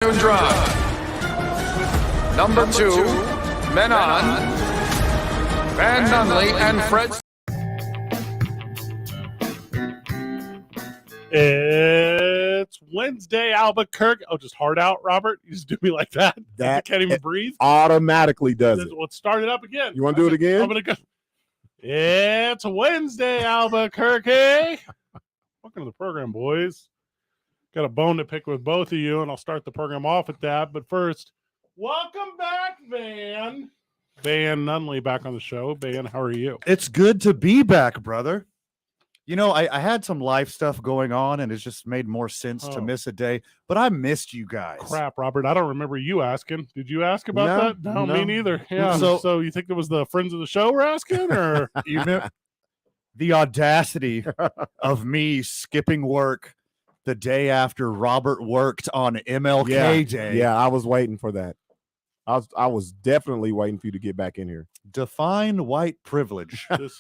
Drive. Number 2, men on. Van Nunley and Fred. It's Wednesday, Albuquerque. Oh, just hard out, Robert. You just do me like that. That I can't even breathe. Automatically does it. Let's start it up again. You want to do it again? I'm gonna go. It's Wednesday, Albuquerque. Welcome to the program, boys. Got a bone to pick with both of you, and I'll start the program off with that. But first, welcome back, Van. Van Nunley back on the show. Van, how are you? It's good to be back, brother. You know, I had some life stuff going on, and it's just made more sense to miss a day. But I missed you guys. Crap, Robert. I don't remember you asking. Did you ask about that? No, me neither. Yeah. So you think it was the friends of the show were asking, or you know, the audacity of me skipping work the day after Robert worked on MLK Day. Yeah, I was waiting for that. I was definitely waiting for you to get back in here. Define white privilege. It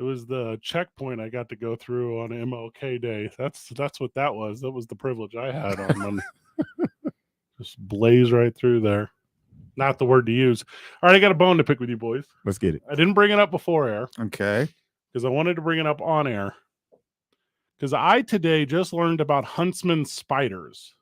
was the checkpoint I got to go through on MLK Day. That's what that was. That was the privilege I had on them. Just blaze right through there. Not the word to use. All right, I got a bone to pick with you boys. Let's get it. I didn't bring it up before air. Okay. Because I wanted to bring it up on air. Because I today just learned about huntsman spiders.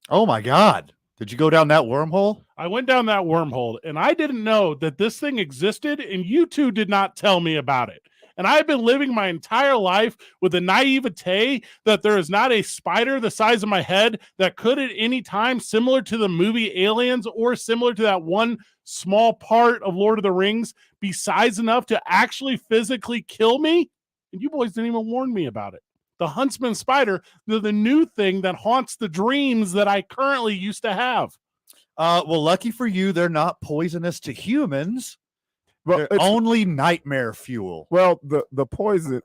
Oh my God. Did you go down that wormhole? I went down that wormhole, and I didn't know that this thing existed, and you two did not tell me about it. And I've been living my entire life with a naivete that there is not a spider the size of my head that could at any time, similar to the movie Aliens or similar to that one small part of Lord of the Rings, be size enough to actually physically kill me. And you boys didn't even warn me about it. The huntsman spider, they're the new thing that haunts the dreams that I currently used to have. Well, lucky for you, they're not poisonous to humans. Well, They're only nightmare fuel. Well, the poison,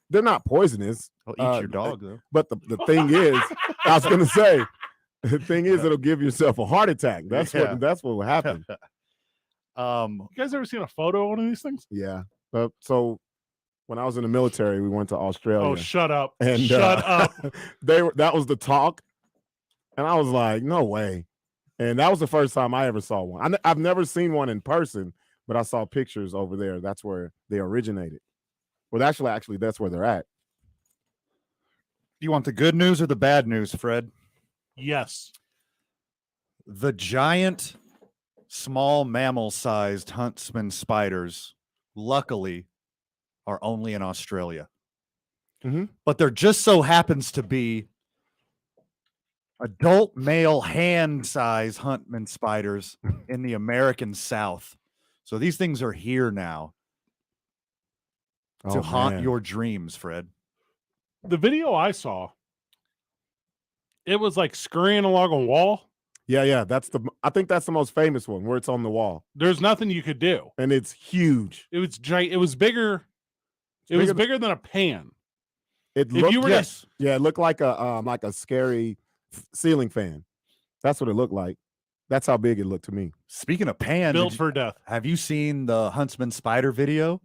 they're not poisonous. I'll eat your dog, though. But the thing is, I was going to say, the thing is, it'll give yourself a heart attack. That's what will happen. You guys ever seen a photo of one of these things? Yeah. So when I was in the military, we went to Australia. Oh, shut up. And shut up. That was the talk. And I was like, no way. And that was the first time I ever saw one. I've never seen one in person, but I saw pictures over there. That's where they originated. Well, actually, that's where they're at. Do you want the good news or the bad news, Fred? Yes. The giant, small mammal-sized huntsman spiders, luckily, are only in Australia. Mm-hmm. But there just so happens to be adult male hand-sized huntsman spiders in the American South. So these things are here now to haunt your dreams, Fred. The video I saw, it was like scurrying along a wall. Yeah. I think that's the most famous one where it's on the wall. There's nothing you could do. And it's huge. It was giant. It was bigger. It was bigger than a pan. It looked like a scary ceiling fan. That's what it looked like. That's how big it looked to me. Speaking of pan, built for death. Have you seen the huntsman spider video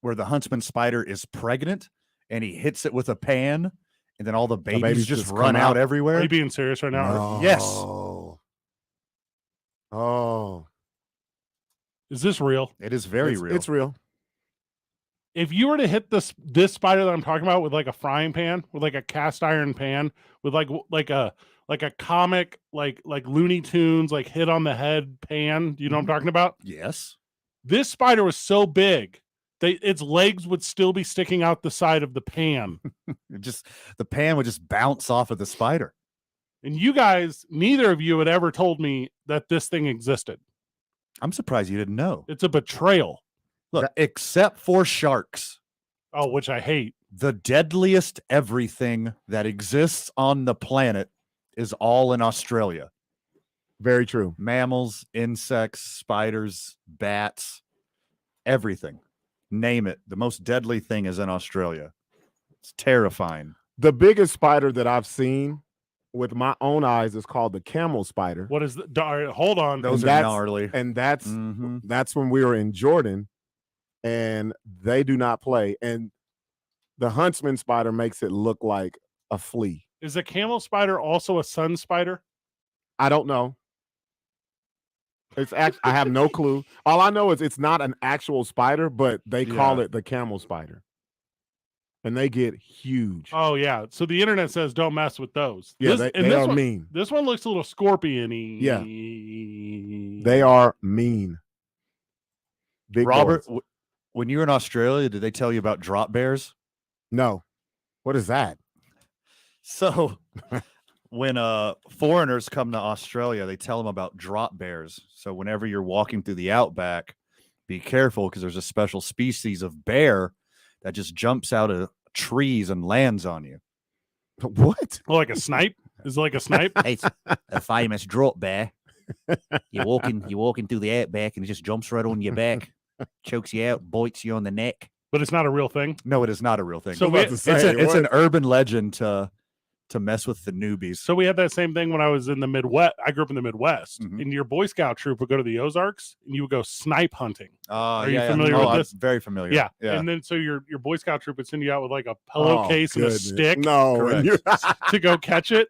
where the huntsman spider is pregnant and he hits it with a pan and then all the babies just run out everywhere? Are you being serious right now? No. Yes. Oh. Is this real? It is very real. It's real. If you were to hit this spider that I'm talking about with like a frying pan, with like a cast iron pan, with like a comic, like Looney Tunes, like hit on the head pan. Do you know what I'm talking about? Yes. This spider was so big that its legs would still be sticking out the side of the pan. The pan would just bounce off of the spider. And you guys, neither of you had ever told me that this thing existed. I'm surprised you didn't know. It's a betrayal. Look, except for sharks. Oh, which I hate. The deadliest everything that exists on the planet is all in Australia. Very true. Mammals, insects, spiders, bats, everything. Name it. The most deadly thing is in Australia. It's terrifying. The biggest spider that I've seen with my own eyes is called the camel spider. What is the? Hold on. Those are gnarly. And that's when we were in Jordan, and they do not play. And the huntsman spider makes it look like a flea. Is a camel spider also a sun spider? I don't know. I have no clue. All I know is it's not an actual spider, but they call it the camel spider. And they get huge. Oh, yeah. So the internet says don't mess with those. Yeah, they are mean. This one looks a little scorpion-y. Yeah. They are mean. Big Robert, boys. when you were in Australia, did they tell you about drop bears? No. What is that? So when foreigners come to Australia, they tell them about drop bears. So whenever you're walking through the outback, be careful because there's a special species of bear that just jumps out of trees and lands on you. What? Oh, like a snipe? Is it like a snipe? It's a famous drop bear. You're walking through the outback and it just jumps right on your back, chokes you out, bites you on the neck. But it's not a real thing? No, it is not a real thing. So it's an urban legend to mess with the newbies. So we had that same thing when I was in the Midwest. I grew up in the Midwest. And your Boy Scout troop would go to the Ozarks and you would go snipe hunting. Are you familiar with this? I'm very familiar. Yeah. And then so your Boy Scout troop would send you out with like a pillowcase and a stick to go catch it.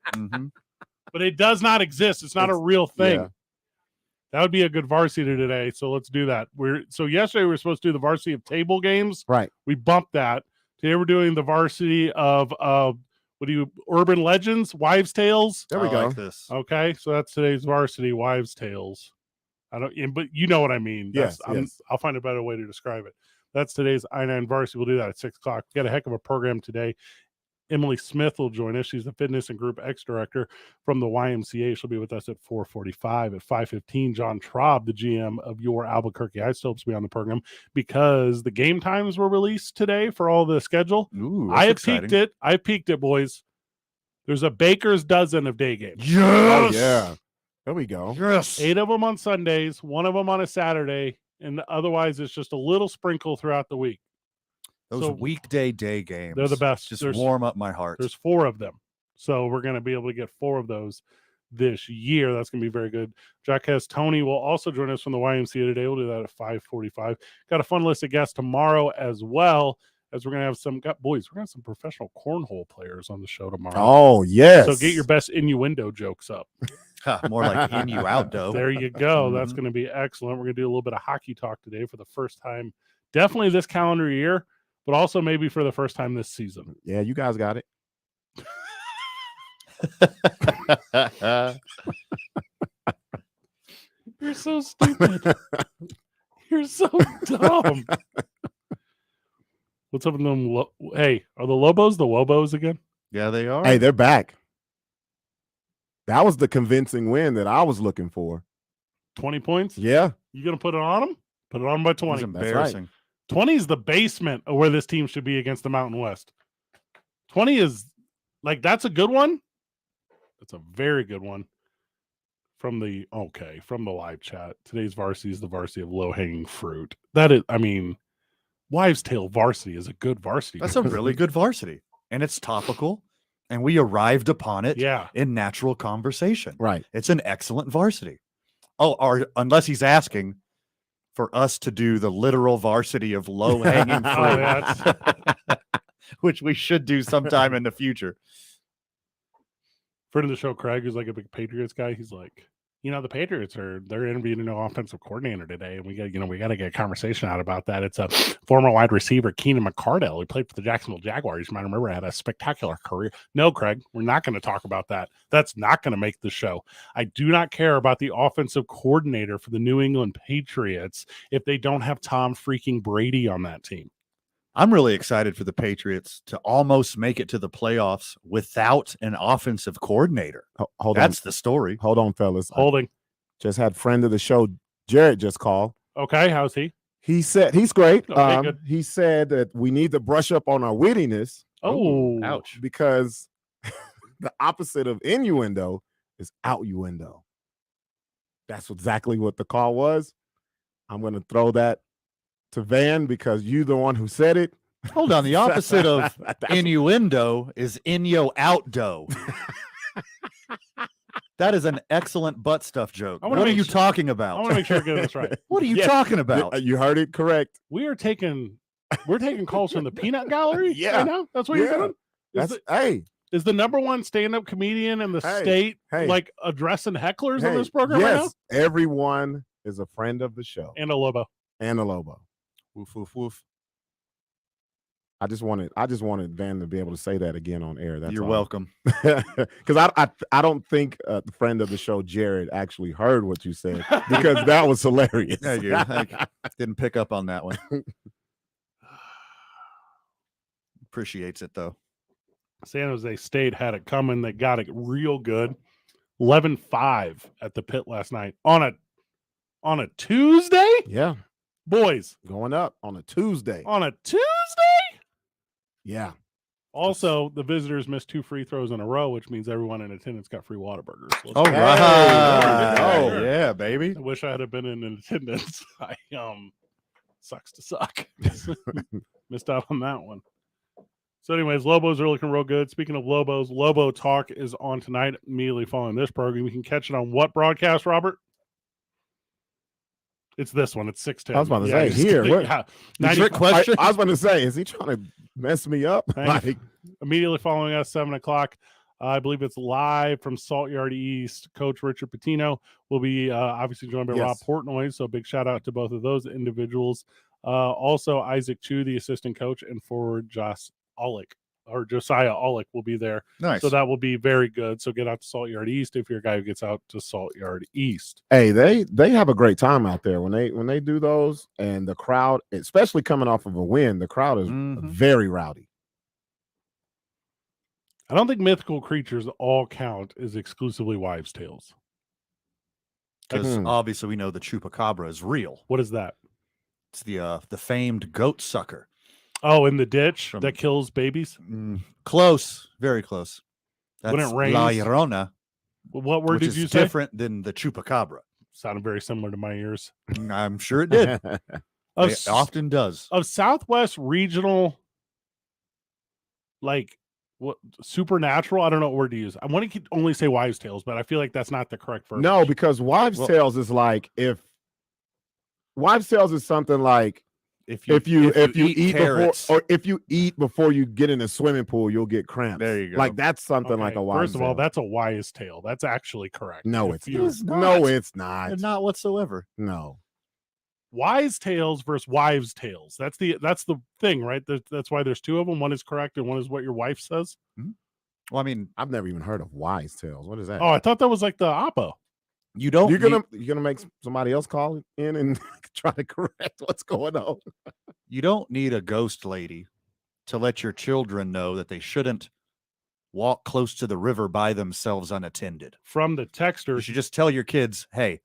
But it does not exist. It's not a real thing. Yeah. That would be a good varsity today. So let's do that. So yesterday we were supposed to do the varsity of table games. Right. We bumped that. Today we're doing the varsity of urban legends, wives' tales. There we go. Like this. Okay, so that's today's varsity, wives' tales. But you know what I mean. Yes. I'll find a better way to describe it. That's today's I-9 varsity. We'll do that at 6:00. We got a heck of a program today. Emily Smith will join us. She's the Fitness and Group X Director from the YMCA. She'll be with us at 4:45. At 5:15, John Traub, the GM of your Albuquerque Ice Hopes, will be on the program because the game times were released today for all the schedule. Ooh, I have exciting. peeked it. I peeked it, boys. There's a baker's dozen of day games. Yes. Oh, yeah. There we go. Yes. 8 of them on Sundays, 1 of them on a Saturday, and otherwise it's just a little sprinkle throughout the week. Those weekday day games. They're the best. Just warm up my heart. There's 4 of them. So we're going to be able to get 4 of those this year. That's going to be very good. Jacques Tony will also join us from the YMCA today. We'll do that at 5:45. Got a fun list of guests tomorrow as well, as we're going to have some professional cornhole players on the show tomorrow. Oh, yes. So get your best innuendo jokes up. More like in you out, though. There you go. That's going to be excellent. We're going to do a little bit of hockey talk today for the first time, definitely this calendar year, but also maybe for the first time this season. Yeah, you guys got it. You're so stupid. You're so dumb. What's up with them? Hey, are the Lobos the Wobos again? Yeah, they are. Hey, they're back. That was the convincing win that I was looking for. 20 points? Yeah. You going to put it on them? Put it on by It 20. was embarrassing. 20 is the basement of where this team should be against the Mountain West. 20 is like, that's a good one. That's a very good one. From the live chat. Today's varsity is the varsity of low-hanging fruit. That is, I mean, Wives' Tale varsity is a good varsity. That's a really good varsity. And it's topical. And we arrived upon it in natural conversation. Right. It's an excellent varsity. Unless he's asking for us to do the literal varsity of low-hanging fruit, which we should do sometime in the future. Friend of the show, Craig, who's like a big Patriots guy, he's like, the Patriots they're interviewing a new offensive coordinator today, and we got to get a conversation out about that. It's a former wide receiver, Keenan McCardell, who played for the Jacksonville Jaguars. You might remember, had a spectacular career. No, Craig, we're not going to talk about that. That's not going to make the show. I do not care about the offensive coordinator for the New England Patriots if they don't have Tom freaking Brady on that team. I'm really excited for the Patriots to almost make it to the playoffs without an offensive coordinator. That's the story. Hold on, fellas. Holding. Just had friend of the show, Jared, just call. Okay, how's he? He said he's great. Okay, good. He said that we need to brush up on our wittiness. Oh, ouch. Because the opposite of innuendo is outuendo. That's exactly what the call was. I'm going to throw that to Van because you're the one who said it. Hold on. The opposite of innuendo is inyo-out-do. That is an excellent butt stuff joke. What are you talking about? I want to make sure I get this right. What are you talking about? You heard it correct. We're taking calls from the peanut gallery. Yeah. Right now? That's what you're doing? Hey, Is the #1 stand-up comedian in the state hey. like addressing hecklers on Hey, this program right now? yes, everyone is a friend of the show. And a Lobo. And a Lobo. Woof woof woof. I just wanted Van to be able to say that again on air. That's You're all. welcome. Because I don't think the friend of the show, Jared, actually heard what you said because that was hilarious. Thank you. I didn't pick up on that one. Appreciates it though. San Jose State had it coming. They got it real good. 11-5 at the pit last night on a Tuesday. Yeah, Boys, going up on a Tuesday. on a Tuesday. Yeah. Also, the visitors missed 2 free throws in a row, which means everyone in attendance got free Whataburgers. All Hey, right. there we go. Yeah, baby. I wish I had been in attendance. I sucks to suck. Missed out on that one. So, anyways, Lobos are looking real good. Speaking of Lobos, Lobo Talk is on tonight, immediately following this program. You can catch it on what broadcast, Robert? It's this one. It's 6:10. I was about to say, just here, kidding. what- Yeah. The 90 trick question. I was going to say, is he trying to mess me up? Thank Like, immediately following us, 7 o'clock. I believe it's live from Salt Yard East. Coach Richard Patino will be obviously joined by Rob Yes. Portnoy. So big shout out to both of those individuals. Also, Isaac Chu, the assistant coach, and forward Josiah Olick will be there. Nice. So that will be very good. So get out to Salt Yard East if you're a guy who gets out to Salt Yard East. hey, they have a great time out there when they do those, and the crowd, especially coming off of a win, the crowd is Mhm. very rowdy. I don't think mythical creatures all count as exclusively wives' tales. Because Hmm. obviously we know the chupacabra is real. What is that? It's the famed goat sucker. Oh, in the ditch From- that kills babies? Close, very close. When it That's rains? La Llorona, What word which did is you say? different than the chupacabra. Sounded very similar to my ears. I'm sure it did. Of, It often does. of Southwest regional, like what supernatural? I don't know what word to use. I want to only say wives' tales, but I feel like that's not the correct verb. No, because wives' Well- tales is like if wives' tales is something like If if you eat carrots, before, or if you eat before you get in a swimming pool, you'll get cramps. There you go. Like that's something like Okay, a wives' first of all, tale. that's a wise tale. That's actually correct. No, If it's you- not. not. No, it's not. not whatsoever. No. wise tales versus wives' tales. That's the thing, right? That's why there's 2 of them. One is correct, and one is what your wife says. Well, I mean, I've never even heard of wise tales. What is that? Oh, I thought that was like the oppo. you don't. you're gonna make somebody else call in and try to correct what's going on. You don't need a ghost lady to let your children know that they shouldn't walk close to the river by themselves unattended. From the You texter, should just tell your kids, hey,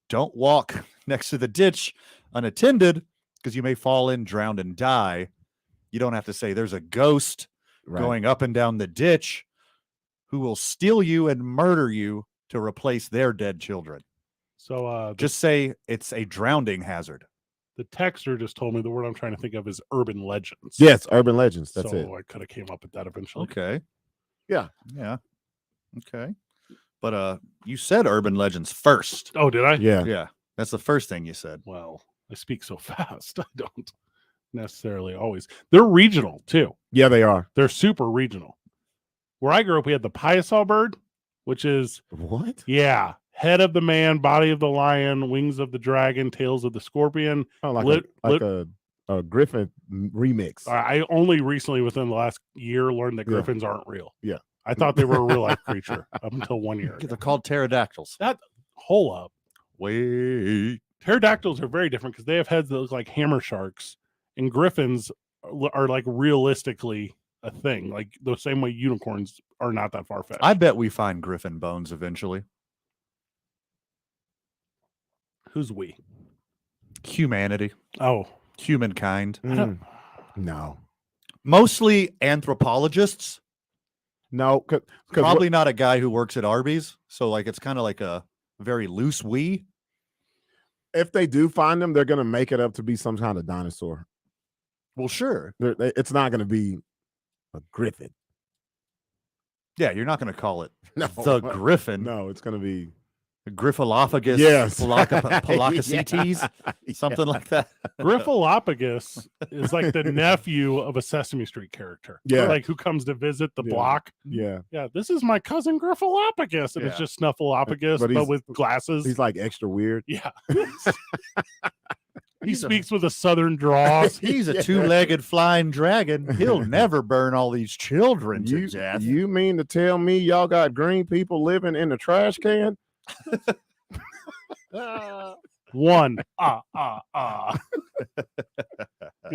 don't walk next to the ditch unattended because you may fall in, drown, and die. You don't have to say there's a ghost Right. going up and down the ditch who will steal you and murder you to replace their dead children. so Just say it's a drowning hazard. the texter just told me the word I'm trying to think of is urban legends. Yes, urban legends. That's so it. I could have came up with that eventually. Okay. Yeah. Yeah. Okay. But you said urban legends first. Oh, did I? Yeah. Yeah. That's the first thing you said. Well, I speak so fast. I don't necessarily always. They're regional too. Yeah, they are. They're super regional. Where I grew up, we had the Piasaw bird, which is What? head of the man, body of the lion, wings of the dragon, tails of the scorpion. Oh, like Lit- a Griffin remix. I only recently, within the last year, learned that Yeah. griffins aren't real. Yeah. I thought they were a real life creature up until 1 year They're ago. called pterodactyls. Hold up. Wait. Pterodactyls are very different because they have heads that look like hammer sharks, and griffins are like realistically a thing, like the same way unicorns are not that far fetched. I bet we find griffin bones eventually. Who's we? Humanity, Oh, humankind. I don't- No. Mostly anthropologists. No, because Probably not a guy who works at Arby's. So like it's kind of like a very loose we. if they do find them, they're gonna make it up to be some kind of dinosaur. Well, sure. It's not gonna be a griffin. Yeah, you're not going to call it No, the griffin. No, it's gonna be Griffalophagus, Yes. Palacacetes, something like that. Griffalophagus is like the nephew of a Sesame Street character. Yeah. Like who comes to visit the Yeah. block. Yeah. Yeah, this is my cousin Griffalophagus. And it's Yeah. just Snuffleupagus, But but, he's- with glasses. He's like extra weird. Yeah. He speaks with a southern drawl. He's a two-legged flying dragon. He'll never burn all these children to death. You mean to tell me y'all got green people living in the trash can? One. Gonna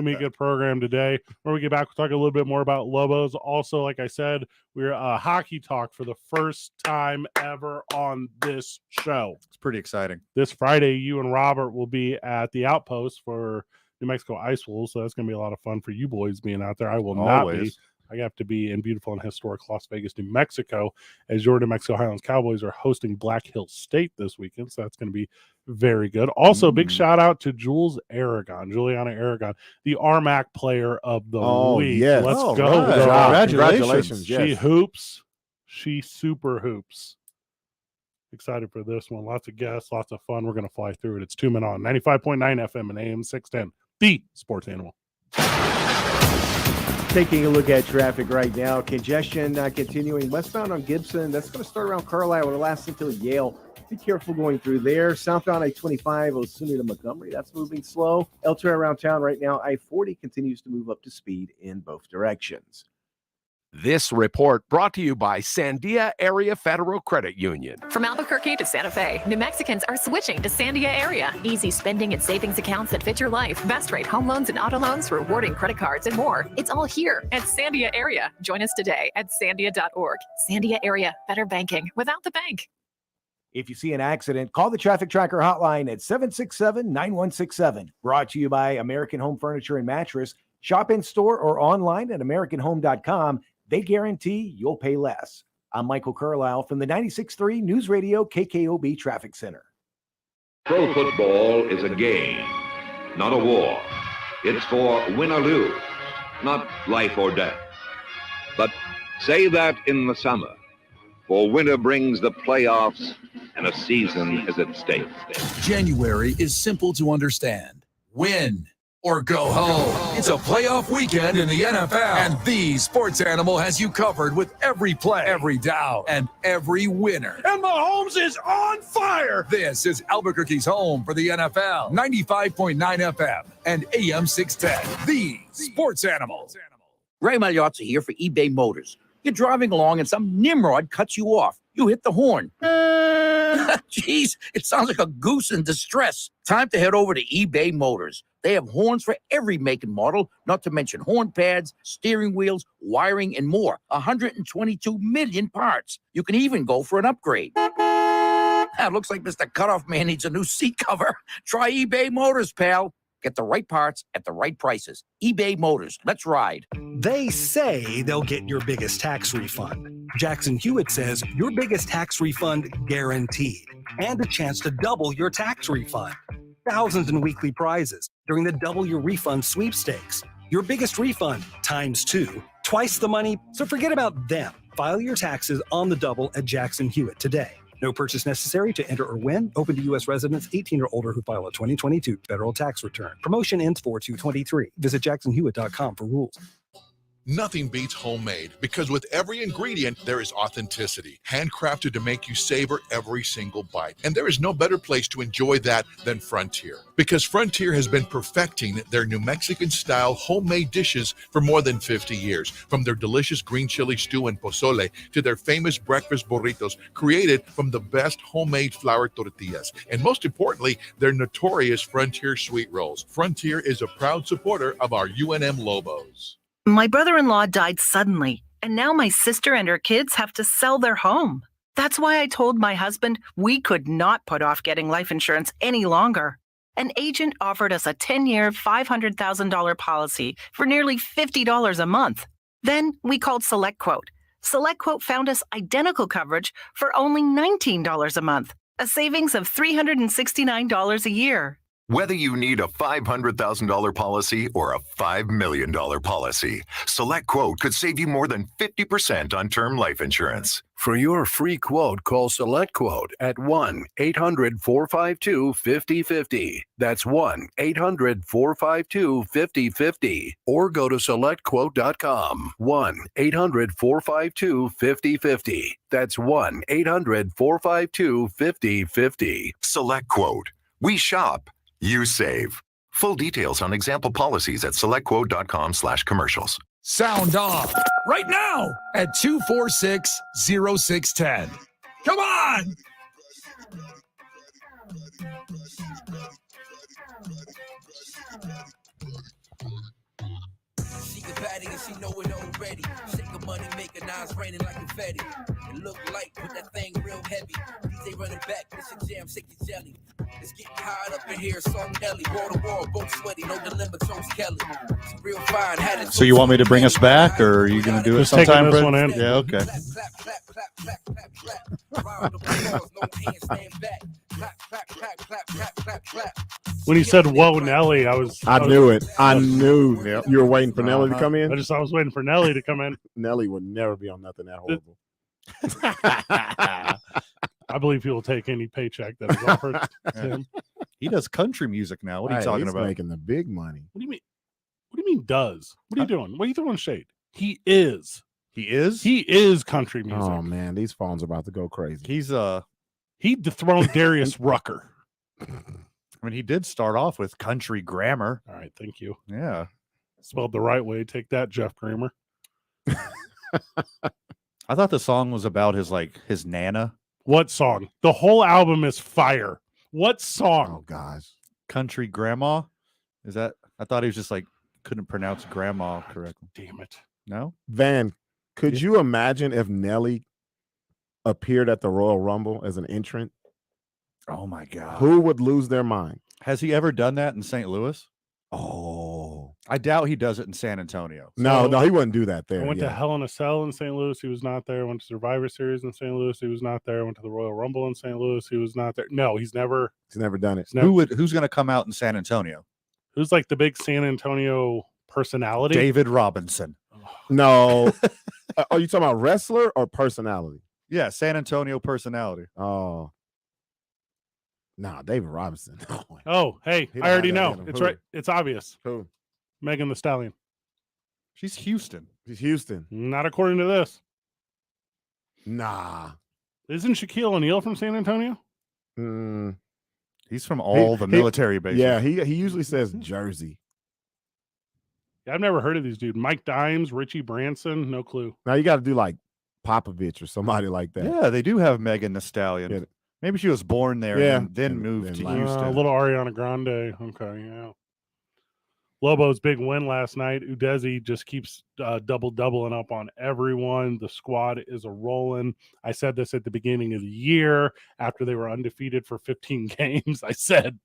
be a good program today. When we get back, we'll talk a little bit more about Lobos. Also, like I said, we're hockey talk for the first time ever on this show. It's pretty exciting. This Friday, you and Robert will be at the Outpost for New Mexico Ice Wolves, so that's gonna be a lot of fun for you boys being out there. I will not be. Always. I have to be in beautiful and historic Las Vegas, New Mexico, as your New Mexico Highlands Cowboys are hosting Black Hills State this weekend. So that's going to be very good. Also, big shout out to Juliana Aragon, the RMAC player of the week. yes. Let's Oh, go. right. Doc. Congratulations. Yes. She hoops. She super hoops. Excited for this one. Lots of guests, lots of fun. We're going to fly through it. It's 2 Men On, 95.9 FM and AM 610, the sports animal. Taking a look at traffic right now, congestion continuing westbound on Gibson. That's going to start around Carlisle. It'll last until Yale. Be careful going through there. Southbound I-25, Osuna to Montgomery. That's moving slow. Elsewhere around town right now, I-40 continues to move up to speed in both directions. This report brought to you by Sandia Area Federal Credit Union. From Albuquerque to Santa Fe, New Mexicans are switching to Sandia Area. Easy spending and savings accounts that fit your life. Best rate home loans and auto loans, rewarding credit cards, and more. It's all here at Sandia Area. Join us today at sandia.org. Sandia Area, better banking without the bank. If you see an accident, call the Traffic Tracker hotline at 767-9167. Brought to you by American Home Furniture and Mattress. Shop in store or online at AmericanHome.com. They guarantee you'll pay less. I'm Michael Carlisle from the 96.3 News Radio KKOB Traffic Center. Pro football is a game, not a war. It's for win or lose, not life or death. But say that in the summer, for winter brings the playoffs and a season is at stake. January is simple to understand. Win or go home. It's a playoff weekend in the NFL, and the Sports Animal has you covered with every play, every down, and every winner. And Mahomes is on fire! This is Albuquerque's home for the NFL, 95.9 FM and AM 610, the Sports Animal. Ray Magliozzi here for eBay Motors. You're driving along and some nimrod cuts you off. You hit the horn. Jeez, it sounds like a goose in distress. Time to head over to eBay Motors. They have horns for every make and model, not to mention horn pads, steering wheels, wiring, and more. 122 million parts. You can even go for an upgrade. Looks like Mr. Cutoff Man needs a new seat cover. Try eBay Motors, pal. Get the right parts at the right prices. eBay Motors. Let's ride. They say they'll get your biggest tax refund. Jackson Hewitt says your biggest tax refund guaranteed, and a chance to double your tax refund. Thousands in weekly prizes during the Double Your Refund sweepstakes. Your biggest refund times 2, twice the money, so forget about them. File your taxes on the double at Jackson Hewitt today. No purchase necessary to enter or win. Open to U.S. residents 18 or older who file a 2022 federal tax return. Promotion ends 4/2/23. Visit jacksonhewitt.com for rules. Nothing beats homemade, because with every ingredient, there is authenticity, handcrafted to make you savor every single bite. And there is no better place to enjoy that than Frontier, because Frontier has been perfecting their New Mexican-style homemade dishes for more than 50 years, from their delicious green chili stew and pozole to their famous breakfast burritos created from the best homemade flour tortillas, and most importantly, their notorious Frontier sweet rolls. Frontier is a proud supporter of our UNM Lobos. My brother-in-law died suddenly, and now my sister and her kids have to sell their home. That's why I told my husband we could not put off getting life insurance any longer. An agent offered us a 10-year, $500,000 policy for nearly $50 a month. Then we called SelectQuote. SelectQuote found us identical coverage for only $19 a month, a savings of $369 a year. Whether you need a $500,000 policy or a $5 million policy, SelectQuote could save you more than 50% on term life insurance. For your free quote, call SelectQuote at 1-800-452-5050. That's 1-800-452-5050. Or go to SelectQuote.com. 1-800-452-5050. That's 1-800-452-5050. SelectQuote. We shop. You save. Full details on example policies at selectquote.com/commercials. Sound off right now at 246-0610. Come on! She can patty and she know it already. Shake her money, make her eyes raining like confetti. It look light, but that thing real heavy. DJ running back, this a jam, shake the jelly. It's getting hot up in here, song Nelly. Wall to wall, both sweaty, no dilemma, chose Kelly. She real fine, had it. So you want me to bring us back, or are you going to do it Just taking sometime? this Brett? one in. Yeah, okay. When he said "Whoa, Nelly," I knew it. I knew you were waiting for Nelly to come in. I was waiting for Nelly to come in. Nelly would never be on nothing that horrible. I believe he will take any paycheck that is offered to him. He does country music now. What are you talking he's about? making the big money. What do you mean? What do you mean does? What are you doing? What are you throwing shade? He is. He is? He is country music. Oh man, these phones are about to go crazy. He dethroned Darius Rucker. I mean, he did start off with country grammar. All right, thank you. Yeah. Spelled the right way. Take that, Jeff Kramer. I thought the song was about his Nana. What song? The whole album is fire. What song? Oh gosh. Country Grandma? Is that? I thought he was just couldn't pronounce grandma correctly. Damn it. No? Van, could you imagine if Nelly appeared at the Royal Rumble as an entrant? Oh my God. Who would lose their mind? Has he ever done that in St. Louis? Oh. I doubt he does it in San Antonio. No, he wouldn't do that there. I went to Hell in a Cell in St. Louis. He was not there. Went to Survivor Series in St. Louis. He was not there. Went to the Royal Rumble in St. Louis. He was not there. No, he's never done it. Who's going to come out in San Antonio? Who's the big San Antonio personality? David Robinson. No. Are you talking about wrestler or personality? Yeah, San Antonio personality. Oh. Nah, David Robinson. Oh, hey, I already know. It's right. It's obvious. Who? Megan Thee Stallion. She's Houston. She's Houston. Not according to this. Nah. Isn't Shaquille O'Neal from San Antonio? He's from all the military bases. Yeah, he usually says Jersey. Yeah, I've never heard of these dudes. Mike Dimes, Richie Branson, no clue. Now you got to do like Popovich or somebody like that. Yeah, they do have Megan Thee Stallion. Yeah. Maybe she was born there and then moved to Houston. A little Ariana Grande. Okay, yeah. Lobo's big win last night. Udezi just keeps doubling up on everyone. The squad is a-rolling. I said this at the beginning of the year after they were undefeated for 15 games. I said,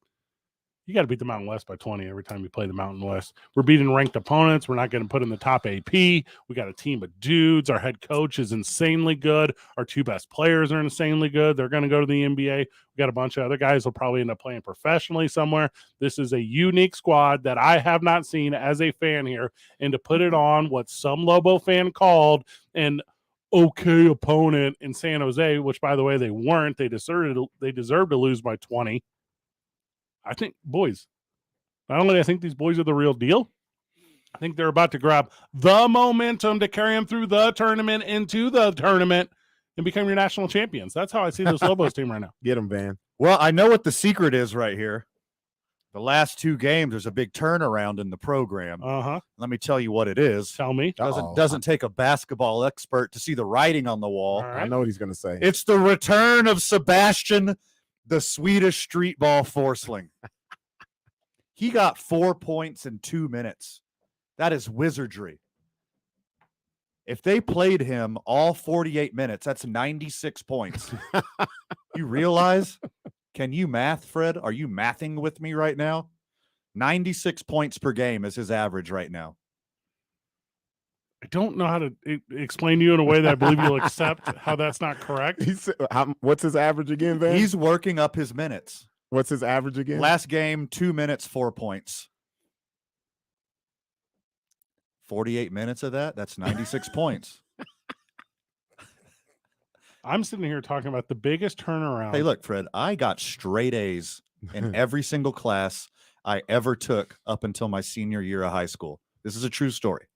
you got to beat the Mountain West by 20 every time you play the Mountain West. We're beating ranked opponents. We're not getting put in the top AP. We got a team of dudes. Our head coach is insanely good. Our two best players are insanely good. They're going to go to the NBA. We got a bunch of other guys who'll probably end up playing professionally somewhere. This is a unique squad that I have not seen as a fan here. And to put it on what some Lobo fan called an okay opponent in San Jose, which, by the way, they weren't. They deserved to lose by 20. I think, boys, not only do I think these boys are the real deal, I think they're about to grab the momentum to carry them through the tournament into the tournament and become your national champions. That's how I see this Lobos team right now. Get them, Van. Well, I know what the secret is right here. The last two games, there's a big turnaround in the program. Uh-huh. Let me tell you what it is. Tell me. Doesn't take a basketball expert to see the writing on the wall. All right. I know what he's going to say. It's the return of Sebastian, the Swedish street ball forceling. He got 4 points in 2 minutes. That is wizardry. If they played him all 48 minutes, that's 96 points. You realize? Can you math, Fred? Are you mathing with me right now? 96 points per game is his average right now. I don't know how to explain to you in a way that I believe you'll accept how that's not correct. What's his average again, Van? He's working up his minutes. What's his average again? Last game, 2 minutes, 4 points. 48 minutes of that, that's 96 points. I'm sitting here talking about the biggest turnaround. Hey, look, Fred, I got straight A's in every single class I ever took up until my senior year of high school. This is a true story.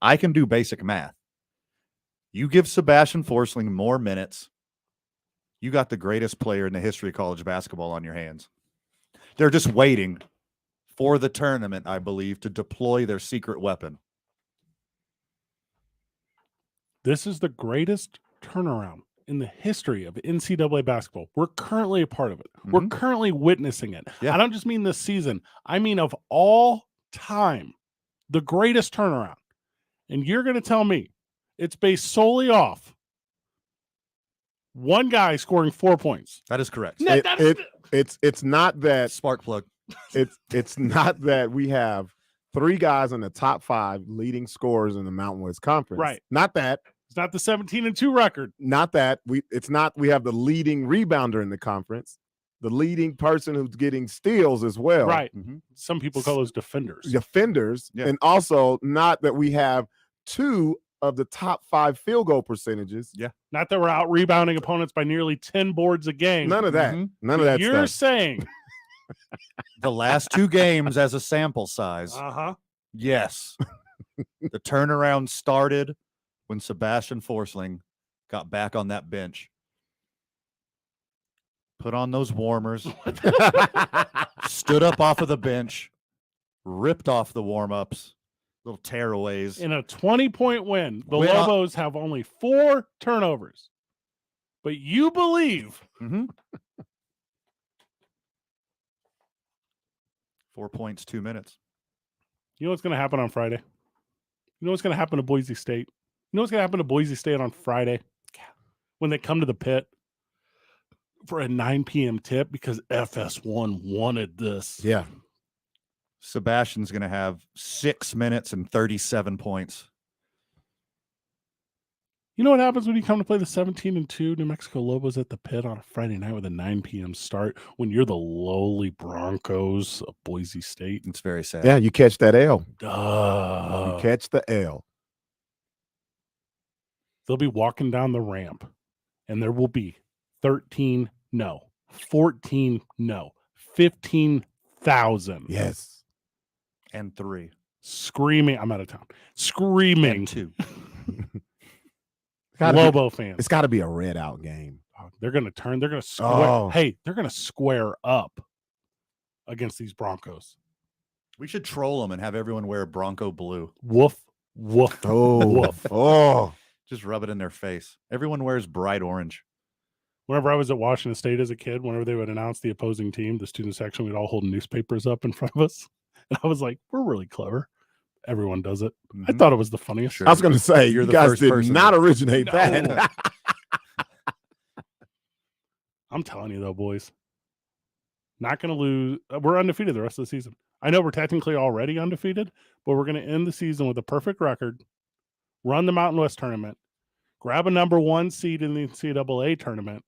I can do basic math. You give Sebastian Forsling more minutes, you got the greatest player in the history of college basketball on your hands. They're just waiting for the tournament, I believe, to deploy their secret weapon. This is the greatest turnaround in the history of NCAA basketball. We're currently a part of it. We're currently witnessing it. Yeah. I don't just mean this season. I mean of all time, the greatest turnaround. And you're going to tell me it's based solely off one guy scoring 4 points. That is correct. It's not that spark plug. It's not that we have 3 guys in the top 5 leading scorers in the Mountain West Conference. Right. Not that. It's not the 17-2 record. Not that. It's not we have the leading rebounder in the conference, the leading person who's getting steals as well. Right. Some people call those defenders. Defenders. Yeah. And also not that we have 2 of the top 5 field goal percentages. Yeah. Not that we're out rebounding opponents by nearly 10 boards a game. None of that. None of that You're stuff. saying The last 2 games as a sample size. Yes. The turnaround started when Sebastian Forsling got back on that bench. Put on those warmers. Stood up off of the bench. Ripped off the warm-ups. Little tearaways. In a 20-point win, the Win up. Lobos have only 4 turnovers. But you believe 4 points, 2 minutes. you know what's going to happen on Friday? You know what's going to happen to Boise State? You know what's going to happen to Boise State on Friday when they come to the pit for a 9 p.m. tip because FS1 wanted this. Yeah. Sebastian's going to have 6 minutes and 37 points. You know what happens when you come to play the 17-2 New Mexico Lobos at the pit on a Friday night with a 9 p.m. start when you're the lowly Broncos of Boise State? It's very sad. Yeah, you catch that L. Duh. You catch the L. They'll be walking down the ramp, and there will be 13 no, 14 no, 15,000. Yes. And 3. Screaming. I'm out of town. Screaming. And 2. Lobo fans. It's got to be a red out game. They're going to turn. They're going to square. Oh. Hey, they're going to square up against these Broncos. We should troll them and have everyone wear Bronco blue. Woof, woof, Oh, woof. Oh. Just rub it in their face. Everyone wears bright orange. Whenever I was at Washington State as a kid, whenever they would announce the opposing team, the student section, we'd all hold newspapers up in front of us. And I was like, we're really clever. Everyone does it. I thought it was the funniest. I was going to say, You're you the guys first did person. not originate No. that. I'm telling you, though, boys, not going to lose. We're undefeated the rest of the season. I know we're technically already undefeated, but we're going to end the season with a perfect record, run the Mountain West tournament, grab a number 1 seed in the NCAA tournament.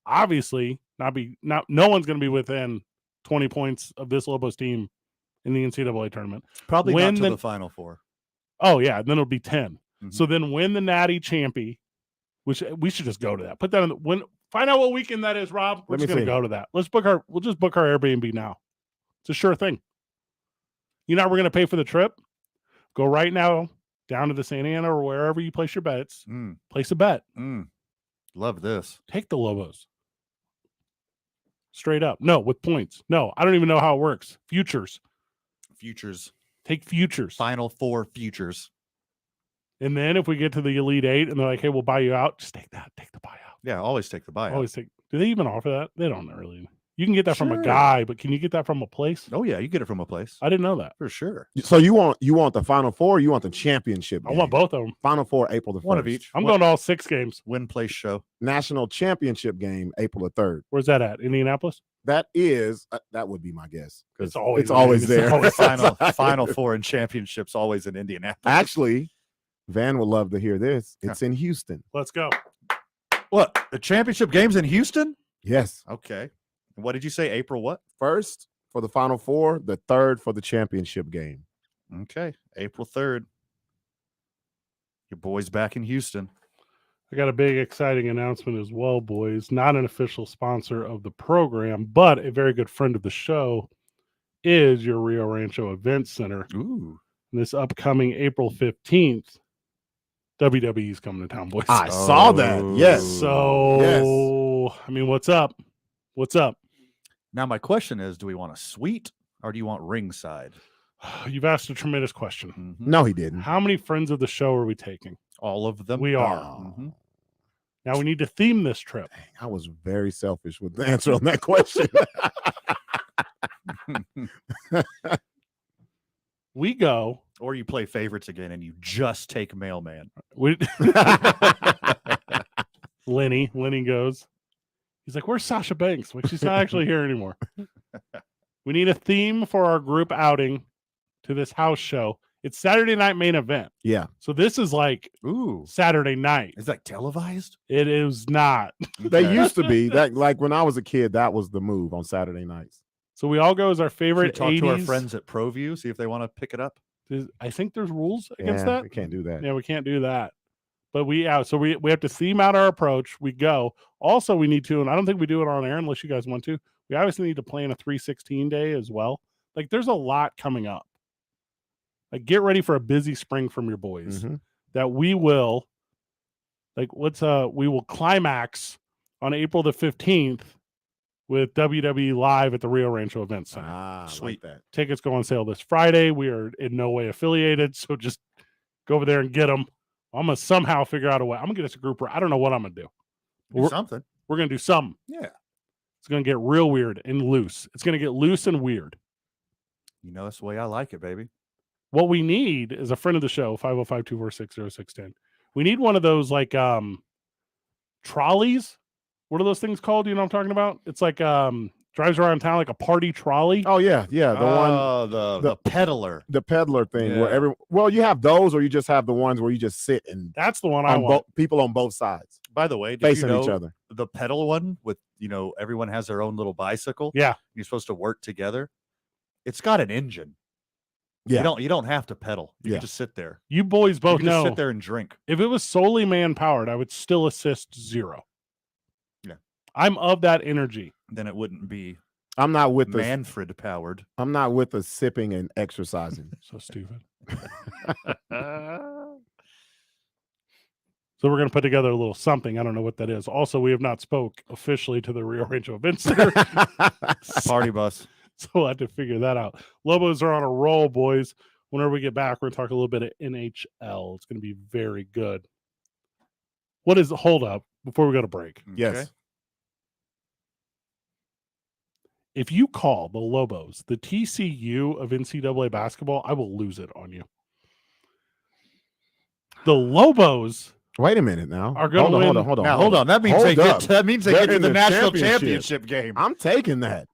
Obviously, no one's going to be within 20 points of this Lobos team in the NCAA tournament. Probably Win not to the Final Four. Oh, yeah. Then it'll be 10. So then win the Natty Champy, which we should just go to that. Put that in the find out what weekend that is, Rob. We're Let just me going to see. go to that. We'll just book our Airbnb now. It's a sure thing. You know how we're going to pay for the trip? Go right now down to the Santa Ana or wherever you place your bets. Place a bet. Love this. Take the Lobos. Straight up. No, with points. No, I don't even know how it works. Futures. Take futures. Final Four futures. And then if we get to the Elite Eight and they're like, hey, we'll buy you out, just take that. Take the buyout. Yeah, always take the buyout. Always take. Do they even offer that? They don't really. You can get that from a Sure. guy, but can you get that from a place? Oh yeah, you get it from a place. I didn't know that. For sure. So you want the Final Four or you want the championship I game? want both of them. Final Four, April the 1st. One of each. I'm going to all 6 games. Win place show. National championship game, April the 3rd. Where's that at? Indianapolis? That is, that would be my guess. It's 'cause always it's always there. there. Final Four and championships always in Indianapolis. Actually, Van would love to hear this. It's in Houston. Let's go. What? The championship game's in Houston? Yes. Okay. What did you say? April what? 1st for the Final Four, the 3rd for the championship game. Okay, April 3rd. Your boy's back in Houston. I got a big, exciting announcement as well, boys. Not an official sponsor of the program, but a very good friend of the show is your Rio Rancho Event Center. Ooh. This upcoming April 15th, WWE's coming to town, boys. I saw that. Yes. So, Yes. I mean, what's up? What's up? Now, my question is, do we want a suite or do you want ringside? You've asked a tremendous question. Mm-hmm. No, he didn't. How many friends of the show are we taking? All of them? We are. Mm-hmm. Now we need to theme this trip. I was very selfish with the answer on that question. We go. Or you play favorites again and you just take mailman. Lenny goes. He's like, where's Sasha Banks? Like, she's not actually here anymore. We need a theme for our group outing to this house show. It's Saturday night main event. Yeah. So this is like Saturday night. Is that televised? It is not. They used to be. That, like when I was a kid, that was the move on Saturday nights. So we all go as our Should favorite we talk 80s. to our friends at ProView, see if they want to pick it up. I think there's rules against Yeah, that. we can't do that. Yeah, we can't do that. But we have to theme out our approach. We go. Also, we need to, and I don't think we do it on air unless you guys want to. We obviously need to plan a 316 day as well. Like, there's a lot coming up. Like, get ready for a busy spring from your boys. Mhm. That we will, we will climax on April the 15th with WWE live at the Rio Rancho Event Center. Sweet. Like that. Tickets go on sale this Friday. We are in no way affiliated, so just go over there and get them. I'm gonna somehow figure out a way. I'm gonna get us a group. I don't know what I'm gonna do. Do something. We're gonna do something. Yeah. It's gonna get real weird and loose. It's gonna get loose and weird. You know, that's the way I like it, baby. What we need is a friend of the show, 505-246-0610. We need one of those like trolleys. What are those things called? You know what I'm talking about? It's like drives around town like a party trolley. Oh yeah, yeah. The peddler. The peddler thing Yeah. where you have those or you just have the ones where you just sit and that's the one I want. People on both sides. By the way, did facing you know each other. The pedal one with, everyone has their own little bicycle. Yeah. You're supposed to work together. It's got an engine. Yeah. You don't have to pedal. You Yeah. can just sit there. You boys both You can know. just sit there and drink. If it was solely man powered, I would still assist 0. Yeah. I'm of that energy. Then it wouldn't be I'm not with the Manfred powered. I'm not with the sipping and exercising. So stupid. So we're going to put together a little something. I don't know what that is. Also, we have not spoke officially to the Rio Rancho Event Center. Party bus. So we'll have to figure that out. Lobos are on a roll, boys. Whenever we get back, we're going to talk a little bit of NHL. It's going to be very good. Hold up before we go to break. Yes. If you call the Lobos the TCU of NCAA basketball, I will lose it on you. The Lobos. Wait a minute now. Are going to win. Hold on. Now hold on. That means they get to the national championship game. I'm taking that.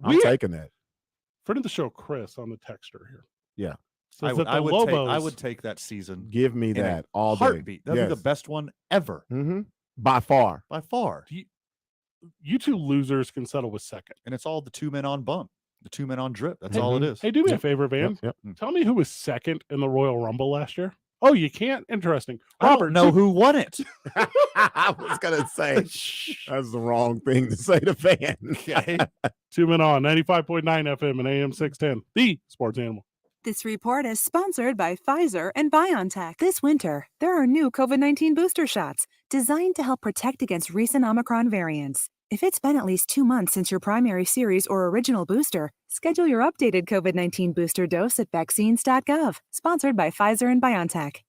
I'm taking that. Friend of the show, Chris, on the texter here. Yeah. Says I Lobos would take that season. Give me in that a all day. heartbeat. That'd be the best one ever. Mm-hmm. By far. By far. You two losers can settle with second. And it's all the 2 men on bump, the 2 men on drip. That's all it is. Hey, do me a favor, Van. Yep. Tell me who was second in the Royal Rumble last year. Oh, you can't? Interesting. I don't know who won it. I was going to say, that's the wrong thing to say to Van. Okay. 2 men on 95.9 FM and AM 610, the sports animal. This report is sponsored by Pfizer and BioNTech. This winter, there are new COVID-19 booster shots designed to help protect against recent Omicron variants. If it's been at least 2 months since your primary series or original booster, schedule your updated COVID-19 booster dose at vaccines.gov. Sponsored by Pfizer and BioNTech.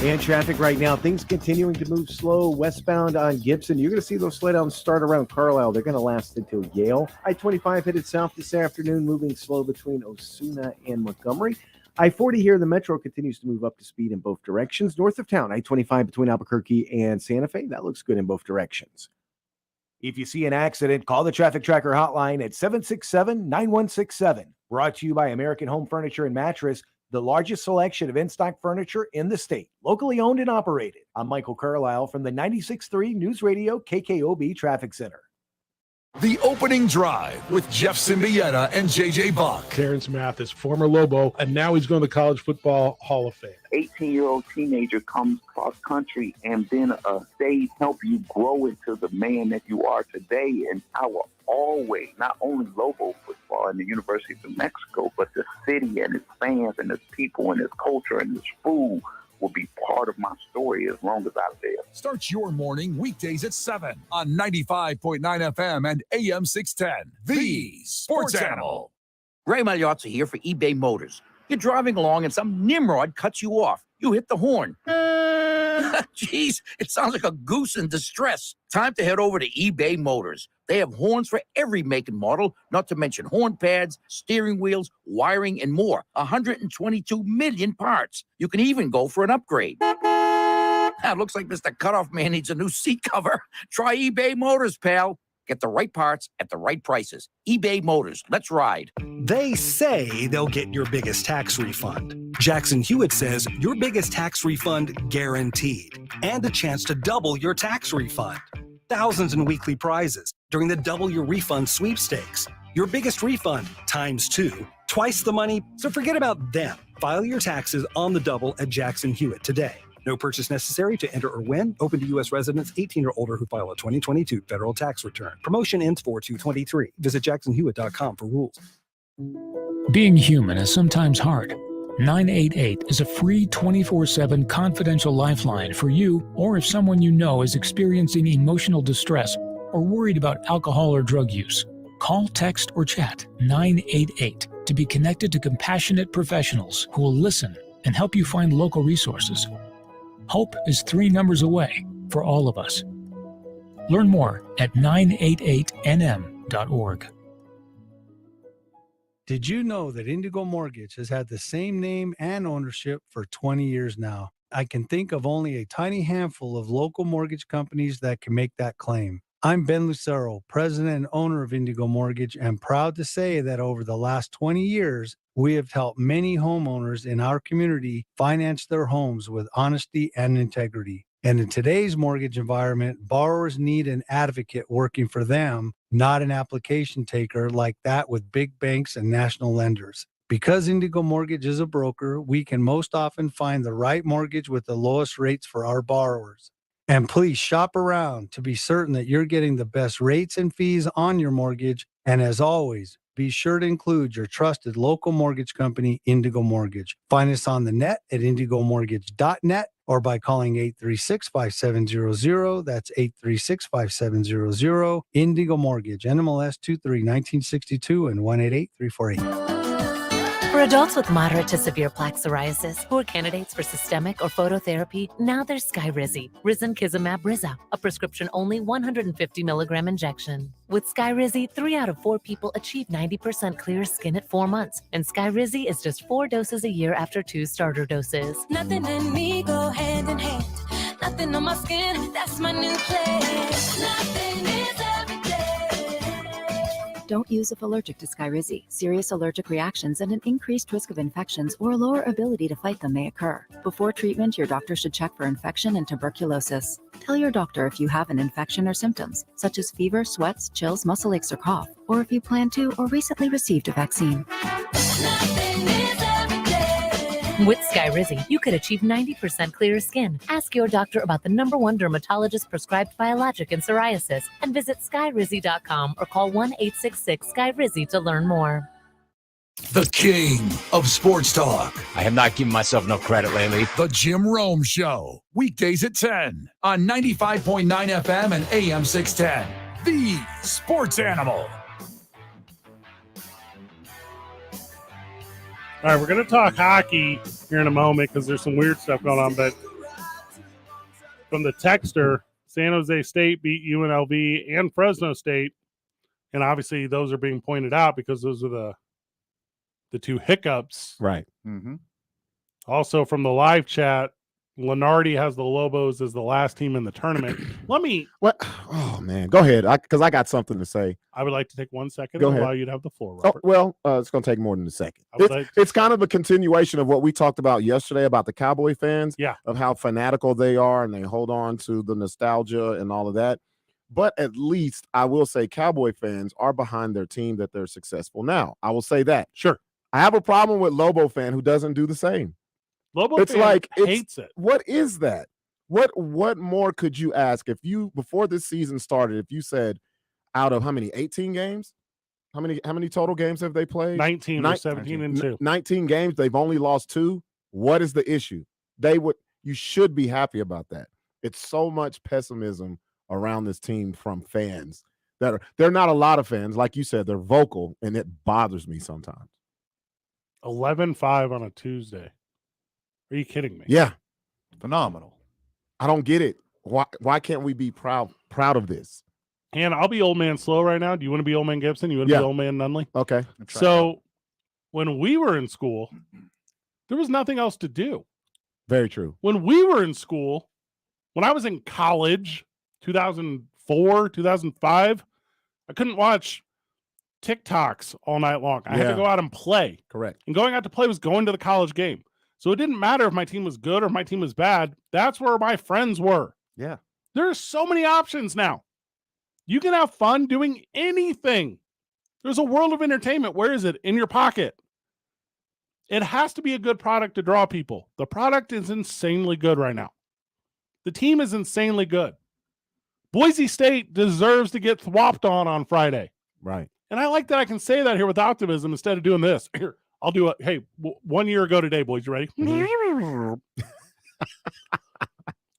And traffic right now, things continuing to move slow westbound on Gibson. You're going to see those slowdowns start around Carlisle. They're going to last until Yale. I-25 headed south this afternoon, moving slow between Osuna and Montgomery. I-40 here, the Metro continues to move up to speed in both directions. North of town, I-25 between Albuquerque and Santa Fe. That looks good in both directions. If you see an accident, call the Traffic Tracker hotline at 767-9167. Brought to you by American Home Furniture and Mattress, the largest selection of in-stock furniture in the state. Locally owned and operated. I'm Michael Carlisle from the 96.3 News Radio KKOB Traffic Center. The Opening Drive with Jeff Symbieta and JJ Buck. Terrence Mathis, former Lobo, and now he's going to the College Football Hall of Fame. 18-year-old teenager comes cross country, and then they help you grow into the man that you are today. And I will always, not only Lobo football and the University of New Mexico, but the city and its fans and its people and its culture and its food will be part of my story as long as I'm there. Start your morning weekdays at 7 on 95.9 FM and AM 610. The Sports Animal. Ray Magliozzi here for eBay Motors. You're driving along and some nimrod cuts you off. You hit the horn. Jeez, it sounds like a goose in distress. Time to head over to eBay Motors. They have horns for every make and model, not to mention horn pads, steering wheels, wiring, and more. 122 million parts. You can even go for an upgrade. Looks like Mr. Cutoff Man needs a new seat cover. Try eBay Motors, pal. Get the right parts at the right prices. eBay Motors. Let's ride. They say they'll get your biggest tax refund. Jackson Hewitt says your biggest tax refund guaranteed, and a chance to double your tax refund. Thousands in weekly prizes during the Double Your Refund sweepstakes. Your biggest refund times 2, twice the money, so forget about them. File your taxes on the double at Jackson Hewitt today. No purchase necessary to enter or win. Open to U.S. residents 18 or older who file a 2022 federal tax return. Promotion ends 4/2/23. Visit jacksonhewitt.com for rules. Being human is sometimes hard. 988 is a free 24/7 confidential lifeline for you or if someone you know is experiencing emotional distress or worried about alcohol or drug use. Call, text, or chat 988 to be connected to compassionate professionals who will listen and help you find local resources. Hope is 3 numbers away for all of us. Learn more at 988nm.org. Did you know that Indigo Mortgage has had the same name and ownership for 20 years now? I can think of only a tiny handful of local mortgage companies that can make that claim. I'm Ben Lucero, president and owner of Indigo Mortgage, and proud to say that over the last 20 years, we have helped many homeowners in our community finance their homes with honesty and integrity. And in today's mortgage environment, borrowers need an advocate working for them, not an application taker like that with big banks and national lenders. Because Indigo Mortgage is a broker, we can most often find the right mortgage with the lowest rates for our borrowers. And please shop around to be certain that you're getting the best rates and fees on your mortgage. And as always, be sure to include your trusted local mortgage company, Indigo Mortgage. Find us on the net at indigomortgage.net or by calling 836-5700. That's 836-5700. Indigo Mortgage, NMLS 23-1962 and 188-348. For adults with moderate to severe plaque psoriasis who are candidates for systemic or phototherapy, now there's Skyrizi, risankizumab Riza, a prescription-only 150 milligram injection. With Skyrizi, 3 out of 4 people achieve 90% clear skin at 4 months, and Skyrizi is just 4 doses a year after 2 starter doses. Nothing in me go hand in hand. Nothing on my skin, that's my new place. Nothing is every day. Don't use if allergic to Skyrizi. Serious allergic reactions and an increased risk of infections or a lower ability to fight them may occur. Before treatment, your doctor should check for infection and tuberculosis. Tell your doctor if you have an infection or symptoms, such as fever, sweats, chills, muscle aches, or cough, or if you plan to or recently received a vaccine. With Skyrizi, you could achieve 90% clearer skin. Ask your doctor about the #1 dermatologist-prescribed biologic in psoriasis and visit skyrizi.com or call 1-866-SKYRIZI to learn more. The king of sports talk. I have not given myself enough credit lately. The Jim Rome Show. Weekdays at 10 on 95.9 FM and AM 610. The Sports Animal. All right, we're going to talk hockey here in a moment because there's some weird stuff going on. But from the texter, San Jose State beat UNLV and Fresno State. And obviously those are being pointed out because those are the 2 hiccups. Right. Mm-hmm. Also from the live chat, Lenardi has the Lobos as the last team in the tournament. What? Oh, man. Go ahead. Because I got something to say. I would like to take 1 second Go and ahead. allow you to have the floor, Robert. Oh, well, it's going to take more than a second. like It's kind of a continuation of what we talked about yesterday about the Cowboy fans. Yeah. Of how fanatical they are and they hold on to the nostalgia and all of that. But at least I will say Cowboy fans are behind their team that they're successful now. I will say that. Sure. I have a problem with Lobo fan who doesn't do the same. Lobo It's fan like hates it. What is that? What more could you ask if you before this season started? If you said out of how many 18 games, how many total games have they played? 19 or 17 and 2. 19 games. They've only lost 2. What is the issue? You should be happy about that. It's so much pessimism around this team from fans they're not a lot of fans, like you said, they're vocal, and it bothers me sometimes. 11-5 on a Tuesday. Are you kidding me? Yeah. Phenomenal. I don't get it. Why can't we be proud of this? And I'll be old man slow right now. Do you want to be old man Gibson? You want to be old man Nunley? Okay. So when we were in school, there was nothing else to do. Very true. When we were in school, when I was in college, 2004, 2005, I couldn't watch TikToks all night long. I had to go out and play. Correct. And going out to play was going to the college game. So it didn't matter if my team was good or if my team was bad. That's where my friends were. Yeah. There are so many options now. You can have fun doing anything. There's a world of entertainment. Where is it? In your pocket. It has to be a good product to draw people. The product is insanely good right now. The team is insanely good. Boise State deserves to get thwopped on Friday. Right. And I like that I can say that here with optimism instead of doing this. Here, I'll do it. Hey, 1 year ago today, boys, you ready?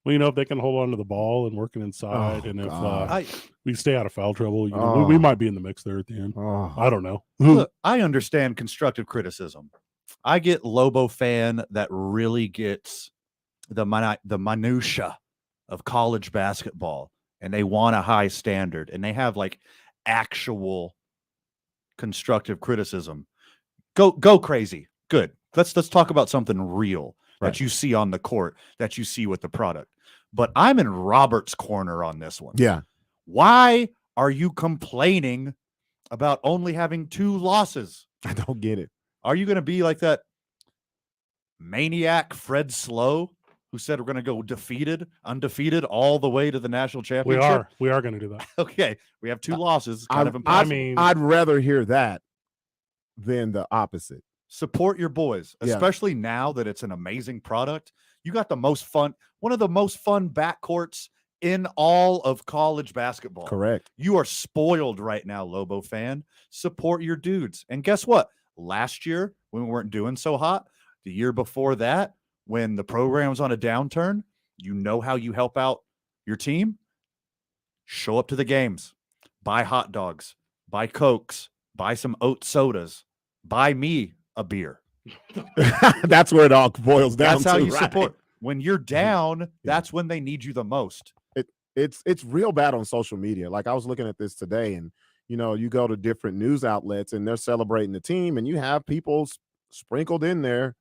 Well, if they can hold on to the ball and working inside, and if we stay out of foul trouble, we might be in the mix there at the end. I don't know. Look, I understand constructive criticism. I get Lobo fan that really gets the minutia of college basketball, and they want a high standard, and they have like actual constructive criticism. Go crazy. Good. Let's talk about something real that you see on the court, that you see with the product. But I'm in Robert's corner on this one. Yeah. Why are you complaining about only having 2 losses? I don't get it. Are you going to be like that maniac Fred Slow who said we're going to go undefeated all the way to the national championship? We are going to do that. Okay. We have 2 losses. Kind of impossible. I'd rather hear that than the opposite. Support your boys, especially now that it's an amazing product. You got one of the most fun backcourts in all of college basketball. Correct. You are spoiled right now, Lobo fan. Support your dudes. And guess what? Last year, when we weren't doing so hot, the year before that, when the program was on a downturn, you know how you help out your team? Show up to the games. Buy hot dogs. Buy Cokes. Buy some oat sodas. Buy me a beer. That's where it all boils down to. That's how you support. When you're down, that's when they need you the most. It's real bad on social media. Like I was looking at this today, and you go to different news outlets and they're celebrating the team, and you have people sprinkled in there.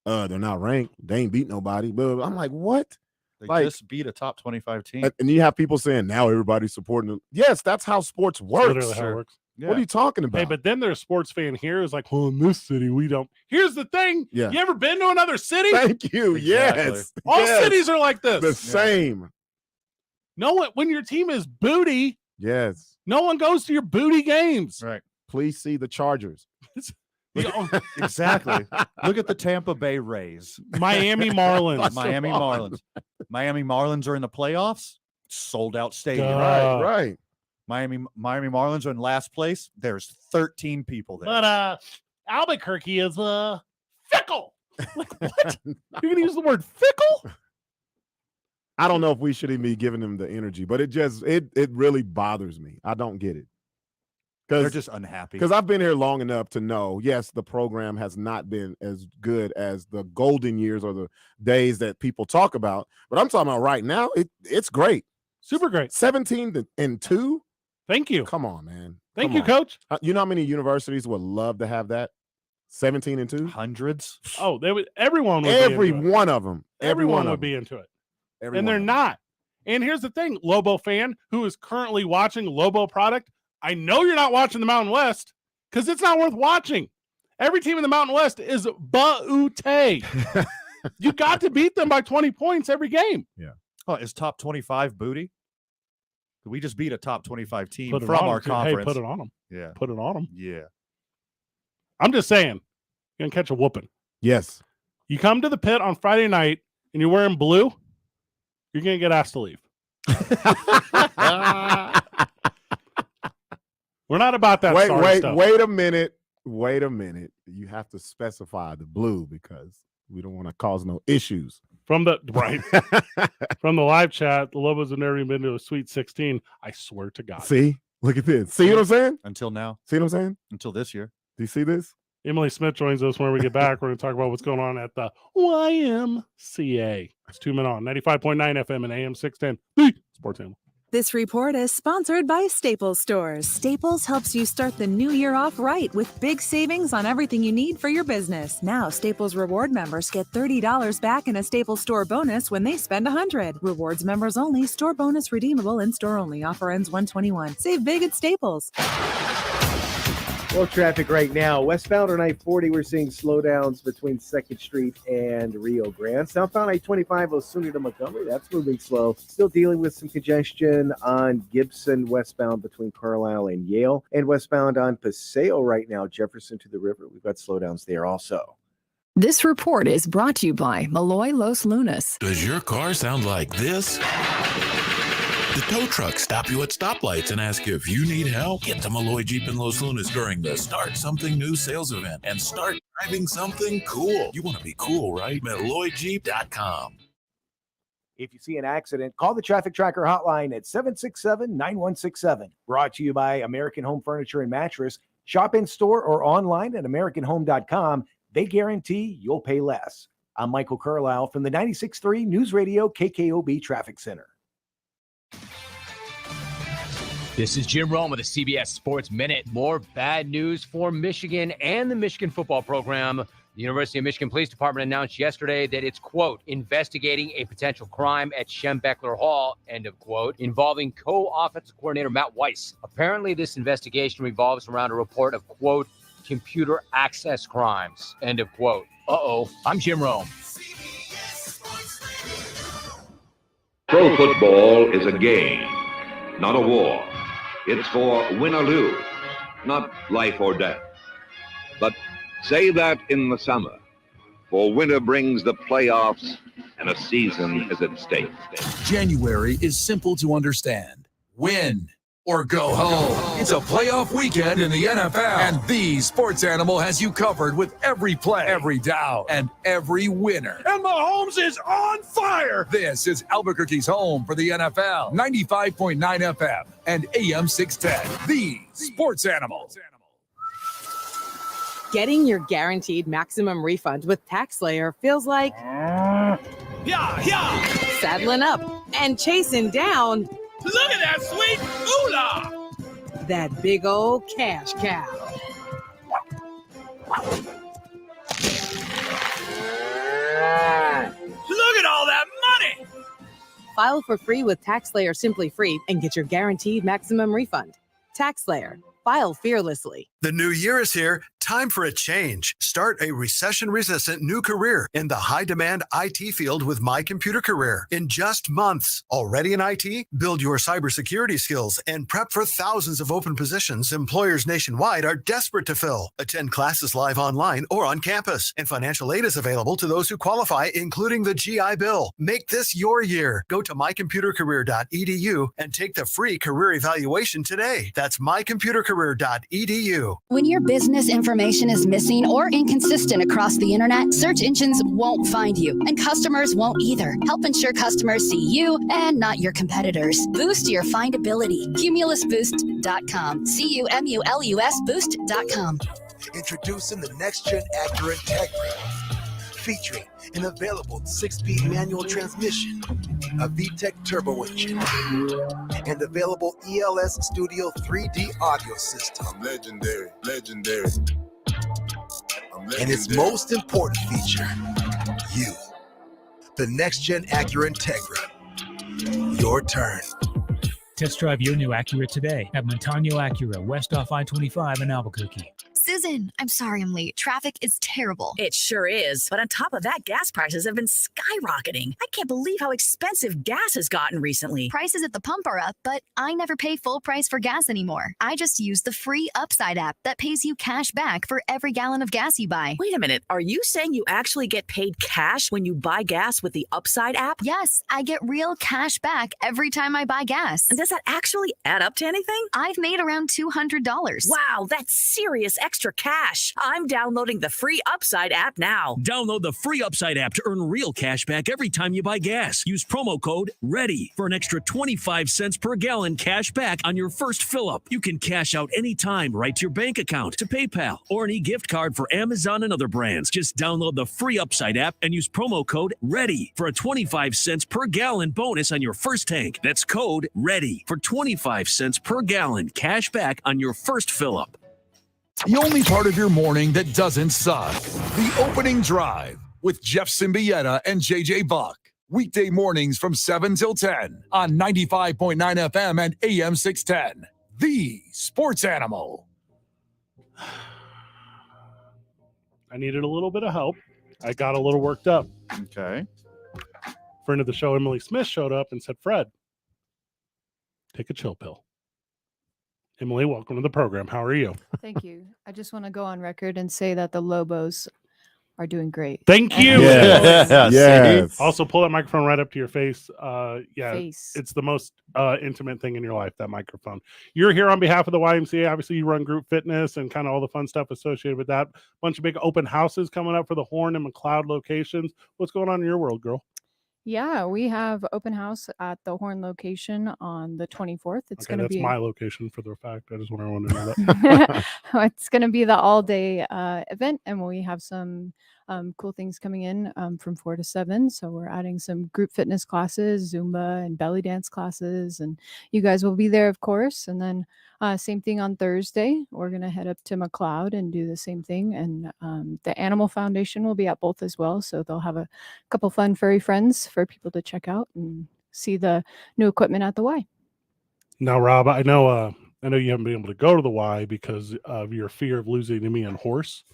They're not ranked. They ain't beat nobody. But I'm like, what? They just beat a top 25 team. And you have people saying now everybody's supporting them. Yes, that's how sports works. Literally how it works. Yeah. What are you talking about? Hey, but then there's a sports fan here who's like, well, in this city, we don't. Here's the thing. Yeah. You ever been to another city? Thank you. Exactly. Yes. All cities are like this. The same. No, when your team is booty, yes, no one goes to your booty games. Right. Please see the Chargers. Exactly. Look at the Tampa Bay Rays. Miami Marlins. Miami Marlins. Miami Marlins are in the playoffs. Sold out stadium. Right. Miami Marlins are in last place. There's 13 people there. But Albuquerque is fickle. Like, what? You're gonna use the word fickle? I don't know if we should even be giving them the energy, but it really bothers me. I don't get it. They're just unhappy. Because I've been here long enough to know, yes, the program has not been as good as the golden years or the days that people talk about. But I'm talking about right now, it's great. Super great. 17-2. Thank you. Come on, man. Thank you, Coach. You know how many universities would love to have that? 17-2? Hundreds. Oh, they would. Everyone would. Every one of them. Everyone would be into it. And they're not. And here's the thing, Lobo fan who is currently watching Lobo product. I know you're not watching the Mountain West because it's not worth watching. Every team in the Mountain West is ba-oo-tay. You got to beat them by 20 points every game. Yeah. Oh, is top 25 booty? We just beat a top 25 team Put it from on our them, too. conference. Hey, put it on them. Yeah. Put it on them. Yeah. I'm just saying, you're going to catch a whooping. Yes. You come to the pit on Friday night and you're wearing blue, you're going to get asked to leave. We're not about that. Wait a minute. Wait a minute. You have to specify the blue because we don't want to cause no issues. From the live chat, the Lobos have never even been to a Sweet 16. I swear to God. See? Look at this. See what I'm saying? Until now. See what I'm saying? Until this year. Do you see this? Emily Smith joins us when we get back. We're going to talk about what's going on at the YMCA. It's 2 Men On, 95.9 FM and AM 610. The Sports Animal. This report is sponsored by Staples Stores. Staples helps you start the new year off right with big savings on everything you need for your business. Now, Staples Reward members get $30 back in a Staples Store bonus when they spend $100. Rewards members only. Store bonus redeemable in store only. Offer ends 1/21. Save big at Staples. Well, traffic right now. Westbound on I-40, we're seeing slowdowns between 2nd Street and Rio Grande. Southbound I-25, Osuna to Montgomery, that's moving slow. Still dealing with some congestion on Gibson westbound between Carlisle and Yale. And westbound on Paseo right now, Jefferson to the river. We've got slowdowns there also. This report is brought to you by Malloy Los Lunas. Does your car sound like this? The tow trucks stop you at stoplights and ask you if you need help. Get to Malloy Jeep in Los Lunas during the Start Something New sales event and start driving something cool. You want to be cool, right? MalloyJeep.com. If you see an accident, call the Traffic Tracker hotline at 767-9167. Brought to you by American Home Furniture and Mattress. Shop in store or online at AmericanHome.com. They guarantee you'll pay less. I'm Michael Carlisle from the 96.3 News Radio KKOB Traffic Center. This is Jim Rome with the CBS Sports Minute. More bad news for Michigan and the Michigan football program. The University of Michigan Police Department announced yesterday that it's, quote, investigating a potential crime at Schembechler Hall, end of quote, involving co-offensive coordinator Matt Weiss. Apparently, this investigation revolves around a report of, quote, computer access crimes, end of quote. Uh-oh. I'm Jim Rome. Pro football is a game, not a war. It's for win or lose, not life or death. But say that in the summer, for winter brings the playoffs and a season is at stake. January is simple to understand. Win or go home. It's a playoff weekend in the NFL, and the Sports Animal has you covered with every play, every down, and every winner. And Mahomes is on fire. This is Albuquerque's home for the NFL. 95.9 FM and AM 610. The Sports Animal. Getting your guaranteed maximum refund with TaxSlayer feels like saddling up and chasing down. Look at that sweet moolah! That big old cash cow. Look at all that money! File for free with TaxSlayer Simply Free and get your guaranteed maximum refund. TaxSlayer. File fearlessly. The new year is here. Time for a change. Start a recession-resistant new career in the high-demand IT field with My Computer Career. In just months, already in IT? Build your cybersecurity skills and prep for thousands of open positions employers nationwide are desperate to fill. Attend classes live online or on campus, and financial aid is available to those who qualify, including the GI Bill. Make this your year. Go to mycomputercareer.edu and take the free career evaluation today. That's mycomputercareer.edu. When your business information is missing or inconsistent across the internet, search engines won't find you, and customers won't either. Help ensure customers see you and not your competitors. Boost your findability. CumulusBoost.com. CUMULUS Boost.com. Introducing the next-gen Acura Integra, featuring an available 6-speed manual transmission, a VTEC turbo engine, and available ELS Studio 3D audio system. I'm legendary. And its most important feature, you. The next-gen Acura Integra. Your turn. Test drive your new Acura today at Montano Acura, west off I-25 in Albuquerque. Susan, I'm sorry I'm late. Traffic is terrible. It sure is. But on top of that, gas prices have been skyrocketing. I can't believe how expensive gas has gotten recently. Prices at the pump are up, but I never pay full price for gas anymore. I just use the free Upside app that pays you cash back for every gallon of gas you buy. Wait a minute. Are you saying you actually get paid cash when you buy gas with the Upside app? Yes, I get real cash back every time I buy gas. And does that actually add up to anything? I've made around $200. Wow, that's serious extra cash. I'm downloading the free Upside app now. Download the free Upside app to earn real cash back every time you buy gas. Use promo code READY for an extra 25 cents per gallon cash back on your first fill up. You can cash out anytime right to your bank account, to PayPal, or an e-gift card for Amazon and other brands. Just download the free Upside app and use promo code READY for a 25 cents per gallon bonus on your first tank. That's code READY for 25 cents per gallon cash back on your first fill up. The only part of your morning that doesn't suck. The Opening Drive with Jeff Symbieta and JJ Buck. Weekday mornings from 7 till 10 on 95.9 FM and AM 610. The Sports Animal. I needed a little bit of help. I got a little worked up. Okay. Friend of the show, Emily Smith, showed up and said, Fred, take a chill pill. Emily, welcome to the program. How are you? Thank you. I just want to go on record and say that the Lobos are doing great. Thank you. Yes. Also, pull that microphone right up to your face. Face. It's the most intimate thing in your life, that microphone. You're here on behalf of the YMCA. Obviously, you run group fitness and kind of all the fun stuff associated with that. Bunch of big open houses coming up for the Horn and McLeod locations. What's going on in your world, girl? Yeah, we have open house at the Horn location on the 24th. It's going to That's be my location for the fact. I just want everyone to know that. it's going to be the all-day event, and we have some cool things coming in from 4 to 7. So we're adding some group fitness classes, Zumba and belly dance classes, and you guys will be there, of course. And then same thing on Thursday. We're going to head up to McLeod and do the same thing. And the Animal Foundation will be at both as well. So they'll have a couple fun furry friends for people to check out and see the new equipment at the Y. Now, Rob, I know you haven't been able to go to the Y because of your fear of losing to me on horse.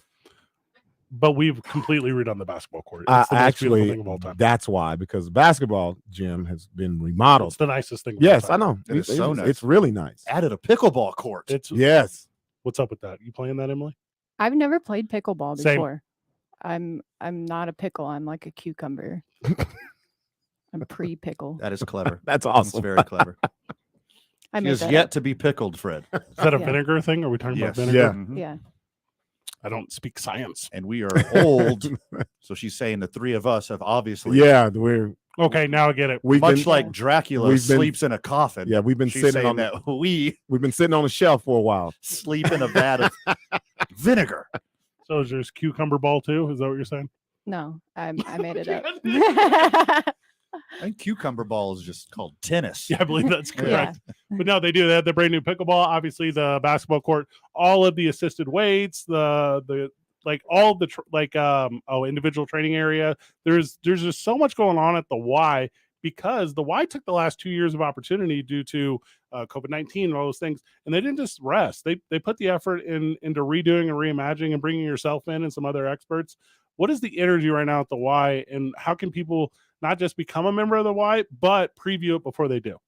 But we've completely redone the basketball court. It's the most beautiful thing of all time. That's why, because basketball gym has been remodeled. It's the nicest thing. Yes, I know. It's so nice. It's really nice. Added a pickleball court. Yes. What's up with that? You playing that, Emily? I've never played pickleball Same. before. I'm not a pickle. I'm like a cucumber. I'm pre-pickle. That is clever. That's awesome. That's very clever. I She made has that yet up. to be pickled, Fred. Is that a Yeah. vinegar thing? Are we talking about Yes. vinegar? Yeah. Mhm. Yeah. I don't speak science. And we are old. So she's saying the three of us have obviously. Yeah, we're Okay, now I get it. Much like Dracula we've been- sleeps in a coffin. Yeah, we've been She's sitting saying on that we've been sitting on a shelf for a while. sleep in a vat of vinegar. So is yours cucumber ball too? Is that what you're saying? No, I made it up. I think cucumber ball is just called tennis. Yeah, I believe that's Yeah. correct. But no, they do. They have the brand new pickleball, obviously the basketball court, all of the assisted weights, the like all the individual training area. There's just so much going on at the Y because the Y took the last 2 years of opportunity due to COVID-19 and all those things, and they didn't just rest. They put the effort into redoing and reimagining and bringing yourself in and some other experts. What is the energy right now at the Y, and how can people not just become a member of the Y, but preview it before they do?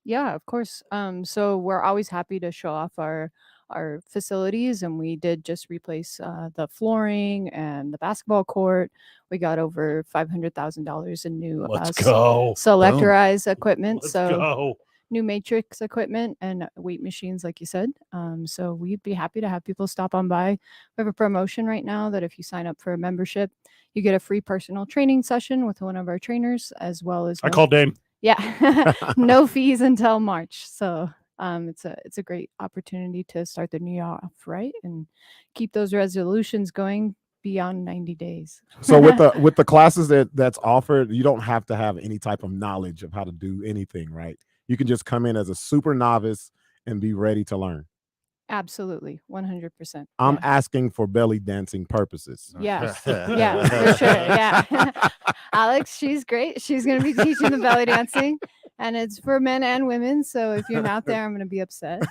Yeah, of course. So we're always happy to show off our facilities, and we did just replace the flooring and the basketball court. We got over $500,000 in new Let's go. selectorized equipment. Let's So go. new matrix equipment and weight machines, like you said. So we'd be happy to have people stop on by. We have a promotion right now that if you sign up for a membership, you get a free personal training session with one of our trainers, as well as I called Dane. Yeah, no fees until March. So it's a great opportunity to start the new year off right and keep those resolutions going beyond 90 days. So with the classes that's offered, you don't have to have any type of knowledge of how to do anything, right? You can just come in as a super novice and be ready to learn. Absolutely, 100%. I'm asking for belly dancing purposes. Yes. Yeah, for sure. Yeah. Alex, she's great. She's going to be teaching the belly dancing, and it's for men and women. So if you're not there, I'm going to be upset.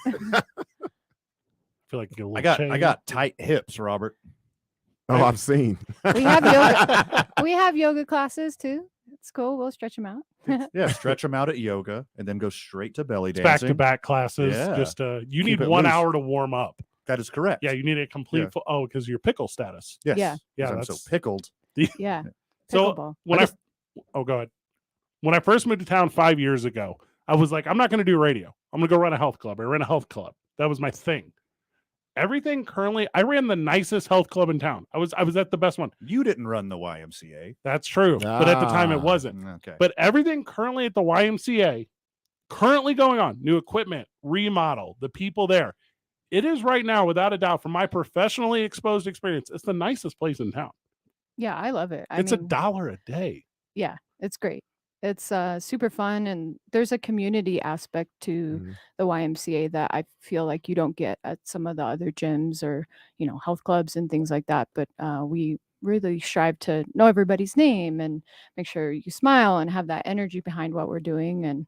feel like you get a little I got tight hips, Robert. Oh, I've seen. We have yoga. We have yoga classes too. It's cool. We'll stretch them out. Yeah, stretch them out at yoga and then go straight to belly dancing. Back-to-back classes. Yeah. Just you Keep need it 1 loose. hour to warm up. That is correct. Yeah, you need a complete. Yeah. Because your pickle status. Yes. Yeah. Yeah, I'm so that's pickled. Yeah. So Pickleball. when go ahead. When I first moved to town 5 years ago, I was like, I'm not going to do radio. I'm going to go run a health club. I ran a health club. That was my thing. Everything currently, I ran the nicest health club in town. I was at the best one. You didn't run the YMCA. That's true. But at the time it wasn't. Okay. But everything currently at the YMCA, currently going on, new equipment, remodel, the people there. It is right now, without a doubt, from my professionally exposed experience, it's the nicest place in town. Yeah, I love it. It's $1 a day. Yeah, it's great. It's super fun, and there's a community aspect to the YMCA that I feel like you don't get at some of the other gyms or health clubs and things like that. But we really strive to know everybody's name and make sure you smile and have that energy behind what we're doing. And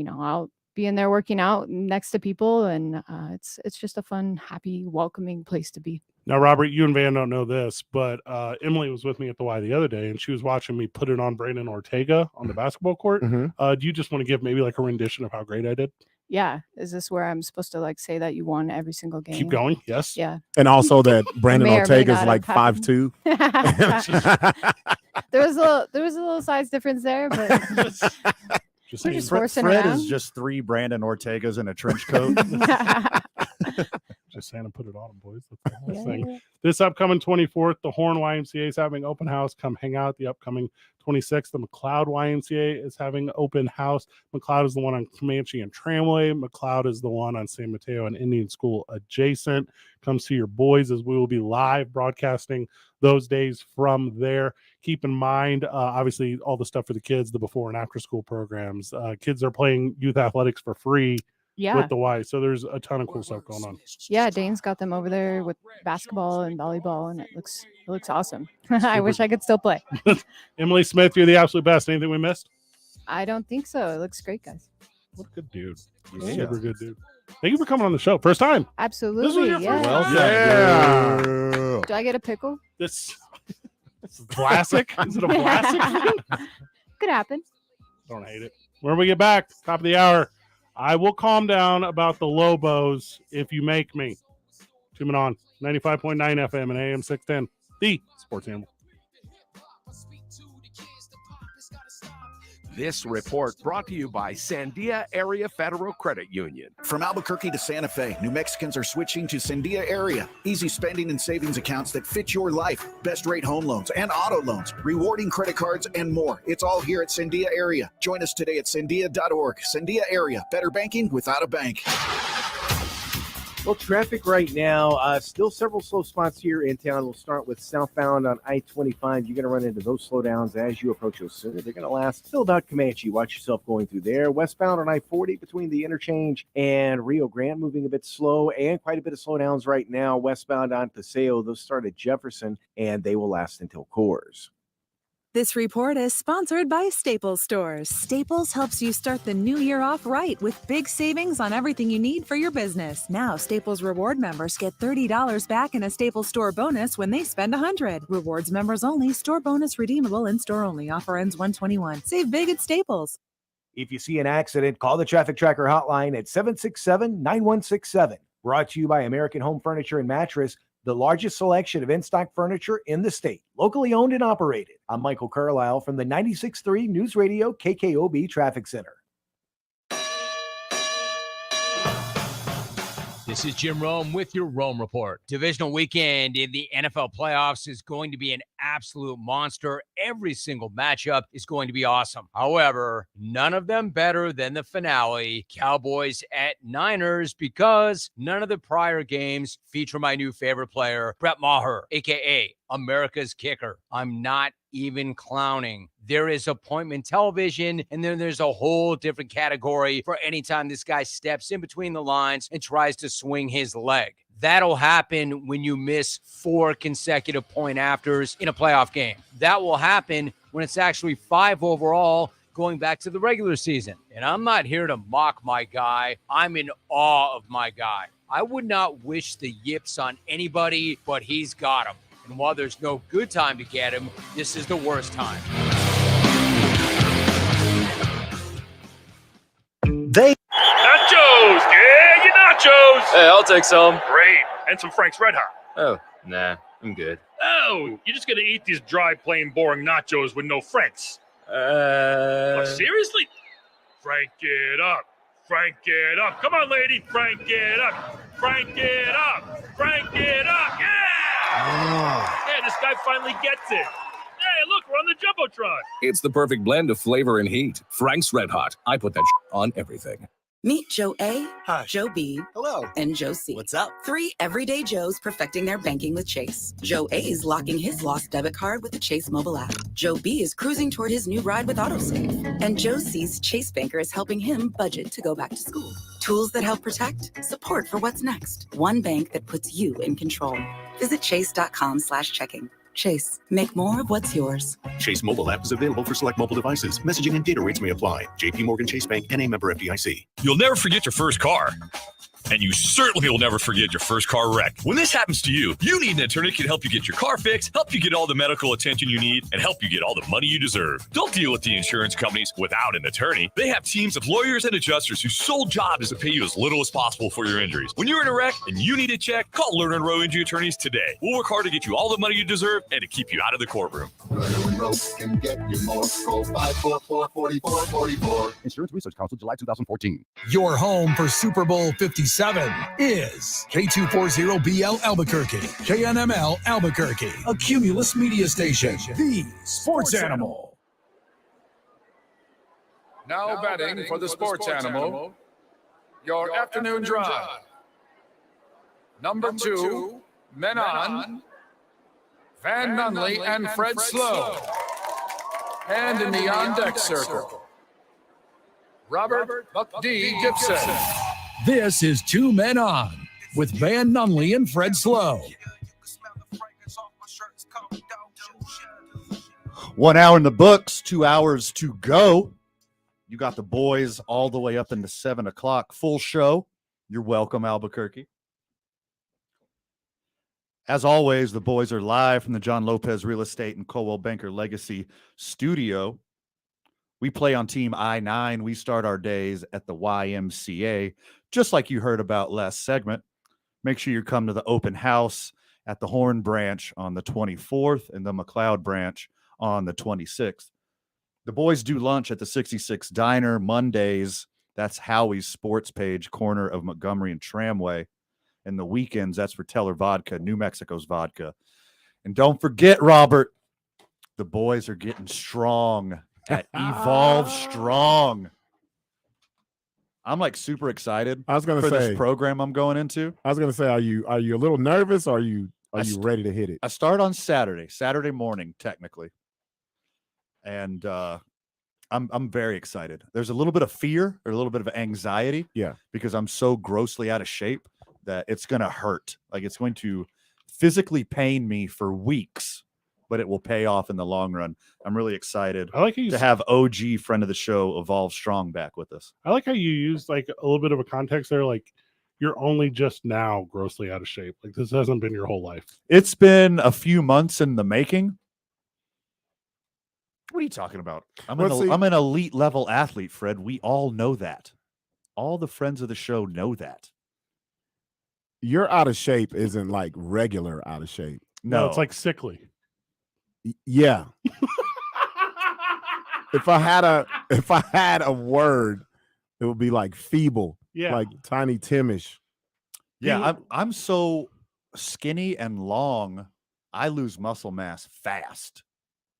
I'll be in there working out next to people, and it's just a fun, happy, welcoming place to be. Now, Robert, you and Van don't know this, but Emily was with me at the Y the other day, and she was watching me put it on Brandon Ortega on the basketball court. Do you just want to give maybe like a rendition of how great I did? Yeah. Is this where I'm supposed to say that you won every single game? Keep going. Yes. Yeah. And also that Brandon May or may Ortega's not like have happened. 5'2". There was a little size difference there, but just we're saying. just horsing Fred around. is just 3 Brandon Ortegas in a trench coat. Just saying, put it on them, boys. That's the whole thing. This upcoming 24th, the Horn YMCA is having open house. Come hang out. The upcoming 26th, the McLeod YMCA is having open house. McLeod is the one on Comanche and Tramway. McLeod is the one on San Mateo and Indian School adjacent. Come see your boys, as we will be live broadcasting those days from there. Keep in mind, obviously, all the stuff for the kids, the before and after school programs. Kids are playing youth athletics for free. Yeah. With the Y. So there's a ton of cool stuff going on. Yeah, Dane's got them over there with basketball and volleyball, and it looks awesome. I wish I could still play. Emily Smith, you're the absolute best. Anything we missed? I don't think so. It looks great, guys. What a good dude. Yeah. Super good dude. Thank you for coming on the show. First time. Absolutely. This was your first time. Yeah. Do I get a pickle? This is classic. Is it a classic? Could happen. Don't hate it. When we get back, top of the hour, I will calm down about the Lobos if you make me. Tuning on 95.9 FM and AM 610, the Sports Animal. This report brought to you by Sandia Area Federal Credit Union. From Albuquerque to Santa Fe, New Mexicans are switching to Sandia Area. Easy spending and savings accounts that fit your life. Best rate home loans and auto loans, rewarding credit cards, and more. It's all here at Sandia Area. Join us today at sandia.org. Sandia Area, better banking without a bank. Well, traffic right now, still several slow spots here in town. We'll start with southbound on I-25. You're going to run into those slowdowns as you approach Osuna. They're going to last till about Comanche. Watch yourself going through there. Westbound on I-40 between the interchange and Rio Grande, moving a bit slow, and quite a bit of slowdowns right now. Westbound on Paseo, those start at Jefferson, and they will last until Coors. This report is sponsored by Staples Stores. Staples helps you start the new year off right with big savings on everything you need for your business. Now, Staples Reward members get $30 back in a Staples Store bonus when they spend $100. Rewards members only. Store bonus redeemable in store only. Offer ends 1/21. Save big at Staples. If you see an accident, call the Traffic Tracker hotline at 767-9167. Brought to you by American Home Furniture and Mattress, the largest selection of in-stock furniture in the state. Locally owned and operated. I'm Michael Carlisle from the 96.3 News Radio KKOB Traffic Center. This is Jim Rome with your Rome Report. Divisional weekend in the NFL playoffs is going to be an absolute monster. Every single matchup is going to be awesome. However, none of them better than the finale, Cowboys at Niners, because none of the prior games feature my new favorite player, Brett Maher, a.k.a. America's Kicker. I'm not even clowning. There is appointment television, and then there's a whole different category for anytime this guy steps in between the lines and tries to swing his leg. That'll happen when you miss 4 consecutive point afters in a playoff game. That will happen when it's actually 5 overall going back to the regular season. And I'm not here to mock my guy. I'm in awe of my guy. I would not wish the yips on anybody, but he's got them. And while there's no good time to get him, this is the worst time. Nachos! Yeah, your nachos! Hey, I'll take some. Great. And some Frank's Red Hot. Oh, nah, I'm good. Oh, you're just going to eat these dry, plain, boring nachos with no Franks. What, seriously? Frank it up. Frank it up. Come on, lady. Frank it up. Frank it up. Frank it up. Yeah! Yeah, this guy finally gets it. Hey, look, we're on the Jumbotron. It's the perfect blend of flavor and heat. Frank's Red Hot. I put that on everything. Meet Joe A, Hi. Joe B, Hello. and Joe C. What's up? 3 everyday Joes perfecting their banking with Chase. Joe A is locking his lost debit card with the Chase mobile app. Joe B is cruising toward his new ride with AutoSave. And Joe C's Chase banker is helping him budget to go back to school. Tools that help protect, support for what's next. One bank that puts you in control. Visit chase.com/checking. Chase, make more of what's yours. Chase mobile app is available for select mobile devices. Messaging and data rates may apply. JP Morgan Chase Bank, N.A. member FDIC. You'll never forget your first car. And you certainly will never forget your first car wreck. When this happens to you, you need an attorney who can help you get your car fixed, help you get all the medical attention you need, and help you get all the money you deserve. Don't deal with the insurance companies without an attorney. They have teams of lawyers and adjusters whose sole job is to pay you as little as possible for your injuries. When you're in a wreck and you need a check, call Lerner & Rowe Injury Attorneys today. We'll work hard to get you all the money you deserve and to keep you out of the courtroom. Can get you more. Call 544-4444. Insurance Research Council, July 2014. Your home for Super Bowl 57 is K240BL Albuquerque, KNML Albuquerque, a Cumulus media station, the sports animal. Now betting for the sports animal, your afternoon drive. Number 2, Men On, Van Nunley and Fred Slow. And in the on-deck circle, Robert Buck D. Gibson. This is 2 Men On with Van Nunley and Fred Slow. 1 hour in the books, 2 hours to go. You got the boys all the way up into 7 o'clock. Full show. You're welcome, Albuquerque. As always, the boys are live from the John Lopez Real Estate and Coldwell Banker Legacy Studio. We play on Team I-9. We start our days at the YMCA, just like you heard about last segment. Make sure you come to the open house at the Horn Branch on the 24th and the McLeod Branch on the 26th. The boys do lunch at the 66 Diner Mondays. That's Howie's Sports Page, corner of Montgomery and Tramway. And the weekends, that's for Teller Vodka, New Mexico's vodka. And don't forget, Robert, the boys are getting strong at Evolve Strong. I'm like super excited. I was gonna for say this program I'm going into. I was gonna say, are you a little nervous, or are you ready to hit it? I start on Saturday morning, technically, and I'm very excited. There's a little bit of fear or a little bit of anxiety, because I'm so grossly out of shape that it's gonna hurt. Like it's going to physically pain me for weeks, but it will pay off in the long run. I'm really excited to have OG friend of the show, Evolve Strong, back with us. I like how you used like a little bit of a context there. Like you're only just now grossly out of shape. Like this hasn't been your whole life. It's been a few months in the making. What are you talking about? I'm an elite level athlete, Fred. We all know that. All the friends of the show know that. Your out of shape isn't like regular out of shape. No, it's like sickly. Yeah. If I had a word, it would be like feeble. Yeah. Like Tiny Timish. Yeah, I'm so skinny and long, I lose muscle mass fast.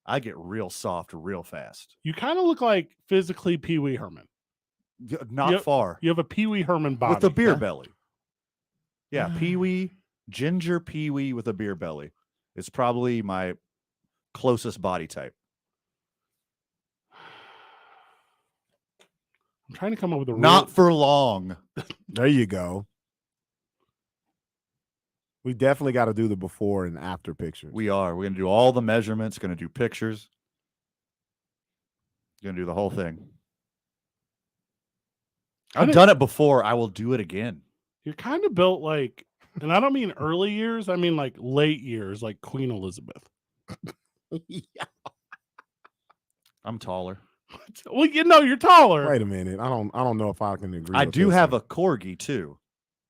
I get real soft real fast. You kind of look like physically Pee Wee Herman. Not far. You have a Pee Wee Herman body. With a beer belly. Yeah, Pee Wee, ginger Pee Wee with a beer belly. It's probably my closest body type. I'm trying to come up with a Not for long. There you go. We definitely got to do the before and after pictures. We are. We're going to do all the measurements, going to do pictures. Going to do the whole thing. I've done it before. I will do it again. You're kind of built like, and I don't mean early years, I mean like late years, like Queen Elizabeth. Yeah. I'm taller. Well, you're taller. Wait a minute. I don't know if I can agree. I with do this have one. a corgi too.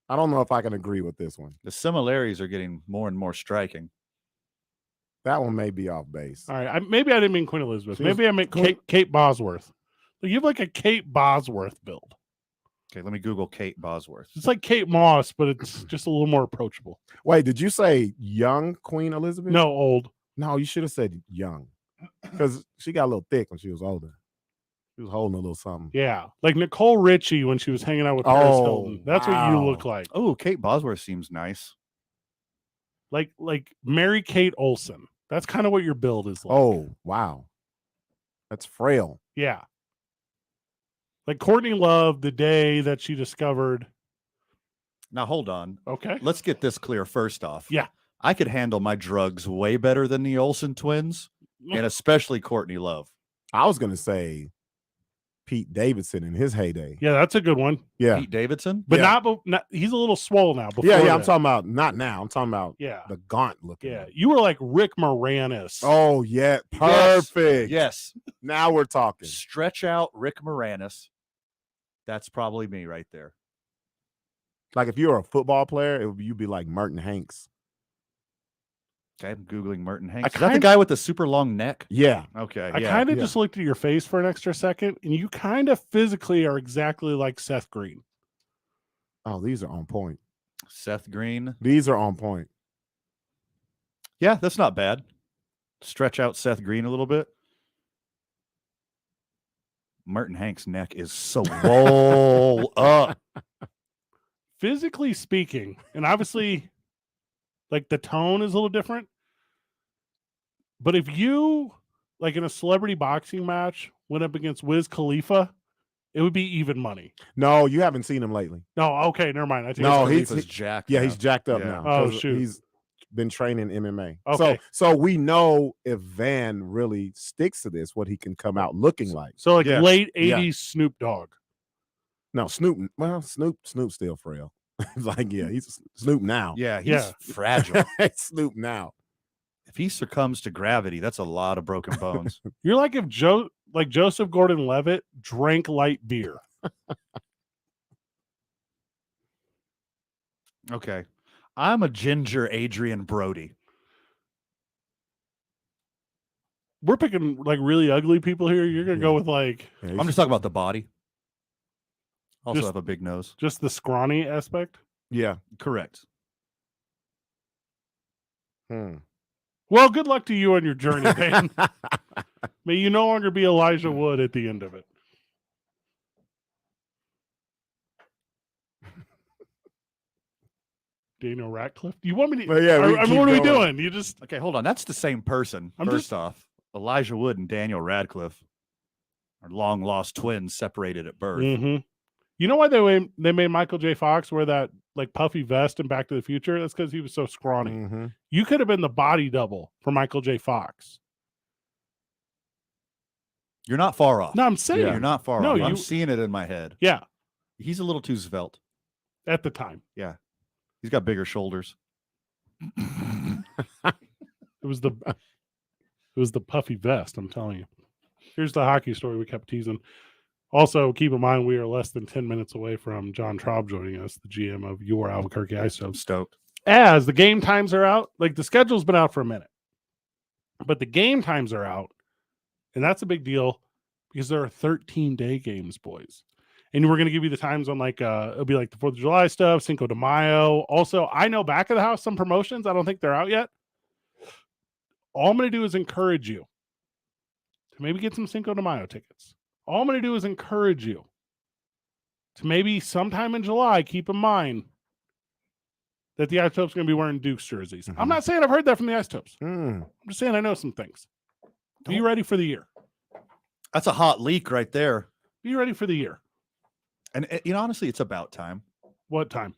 I don't know if I can agree with this one. The similarities are getting more and more striking. That one may be off base. All right. Maybe I didn't mean Queen Elizabeth. She was- Maybe I meant Kate Bosworth. You have like a Kate Bosworth build. Okay, let me Google Kate Bosworth. It's like Kate Moss, but it's just a little more approachable. Wait, did you say young Queen Elizabeth? No, old. No, you should have said young. Because she got a little thick when she was older. She was holding a little something. Yeah. Like Nicole Richie when she was hanging out with Paris Oh, Hilton. That's what you look like. Oh, Kate Bosworth seems nice. Like Mary Kate Olsen. That's kind of what your build is like. Oh, wow. That's frail. Yeah. Like Courtney Love, the day that she discovered. Now, hold on. Okay. Let's get this clear first off. Yeah. I could handle my drugs way better than the Olsen twins, and especially Courtney Love. I was going to say Pete Davidson in his heyday. Yeah, that's a good one. Yeah. Pete Davidson? But Yeah. not he's a little swole now. Before Yeah, that. I'm talking about not now. I'm talking about the gaunt looking. Yeah, you were like Rick Moranis. Oh, yeah. Perfect. Yes. Now we're talking. Stretch out Rick Moranis. That's probably me right there. Like if you were a football player, you'd be like Merton Hanks. Okay, I'm Googling Merton Hanks. Is that the kinda- guy with the super long neck? Yeah. Okay. I yeah. kind of just looked at your face for an extra second, and you kind of physically are exactly like Seth Green. Oh, these are on point. Seth Green. These are on point. Yeah, that's not bad. Stretch out Seth Green a little bit. Merton Hanks' neck is so roll up. Physically speaking, and obviously, like the tone is a little different. But if you, like in a celebrity boxing match, went up against Wiz Khalifa, it would be even money. No, you haven't seen him lately. No, okay, never mind. I take No, it. he's jacked. Yeah, now. he's jacked up Yeah. now. Oh, 'cause shoot. He's been training MMA. Okay. So we know if Van really sticks to this, what he can come out looking like. So like Yeah. late Yeah. 80s Snoop Dogg. No, Snoop. Well, Snoop's still frail. Like, yeah, he's Snoop now. Yeah, he's Yeah. fragile. Snoop now. If he succumbs to gravity, that's a lot of broken bones. You're like if Joseph Gordon-Levitt drank light beer. Okay. I'm a ginger Adrian Brody. We're picking like really ugly people here. You're gonna go with like I'm just talking about the body. Also Just- have a big nose. just the scrawny aspect. Yeah. Correct. Well, good luck to you on your journey, man. May you no longer be Elijah Wood at the end of it. Daniel Radcliffe. Do you want me to? Well, yeah, we I mean, keep what are we going. doing? You just Okay, hold on. That's the same person. I'm First just- off, Elijah Wood and Daniel Radcliffe are long lost twins separated at birth. Mhm. You know why they made Michael J. Fox wear that like puffy vest in Back to the Future? That's because he was so scrawny. Mhm. You could have been the body double for Michael J. Fox. You're not far off. No, I'm saying You're not far No, off. I'm you- seeing it in my head. Yeah, He's a little too svelte. at the time. Yeah. He's got bigger shoulders. It was the puffy vest, I'm telling you. Here's the hockey story we kept teasing. Also, keep in mind we are less than 10 minutes away from John Traub joining us, the GM of your Albuquerque Ice I'm Dogs. stoked. As the game times are out, like the schedule's been out for a minute, but the game times are out, and that's a big deal because there are 13-day games, boys. And we're going to give you the times on like it'll be like the 4th of July stuff, Cinco de Mayo. Also, I know back of the house some promotions. I don't think they're out yet. All I'm going to do is encourage you to maybe get some Cinco de Mayo tickets. All I'm going to do is encourage you to maybe sometime in July, keep in mind that the Isotopes are going to be wearing Dukes jerseys. I'm not saying I've heard that from the Isotopes. I'm just saying I know some things. Be ready for the year. That's a hot leak right there. Be ready for the year. And you know, honestly, it's about time What time?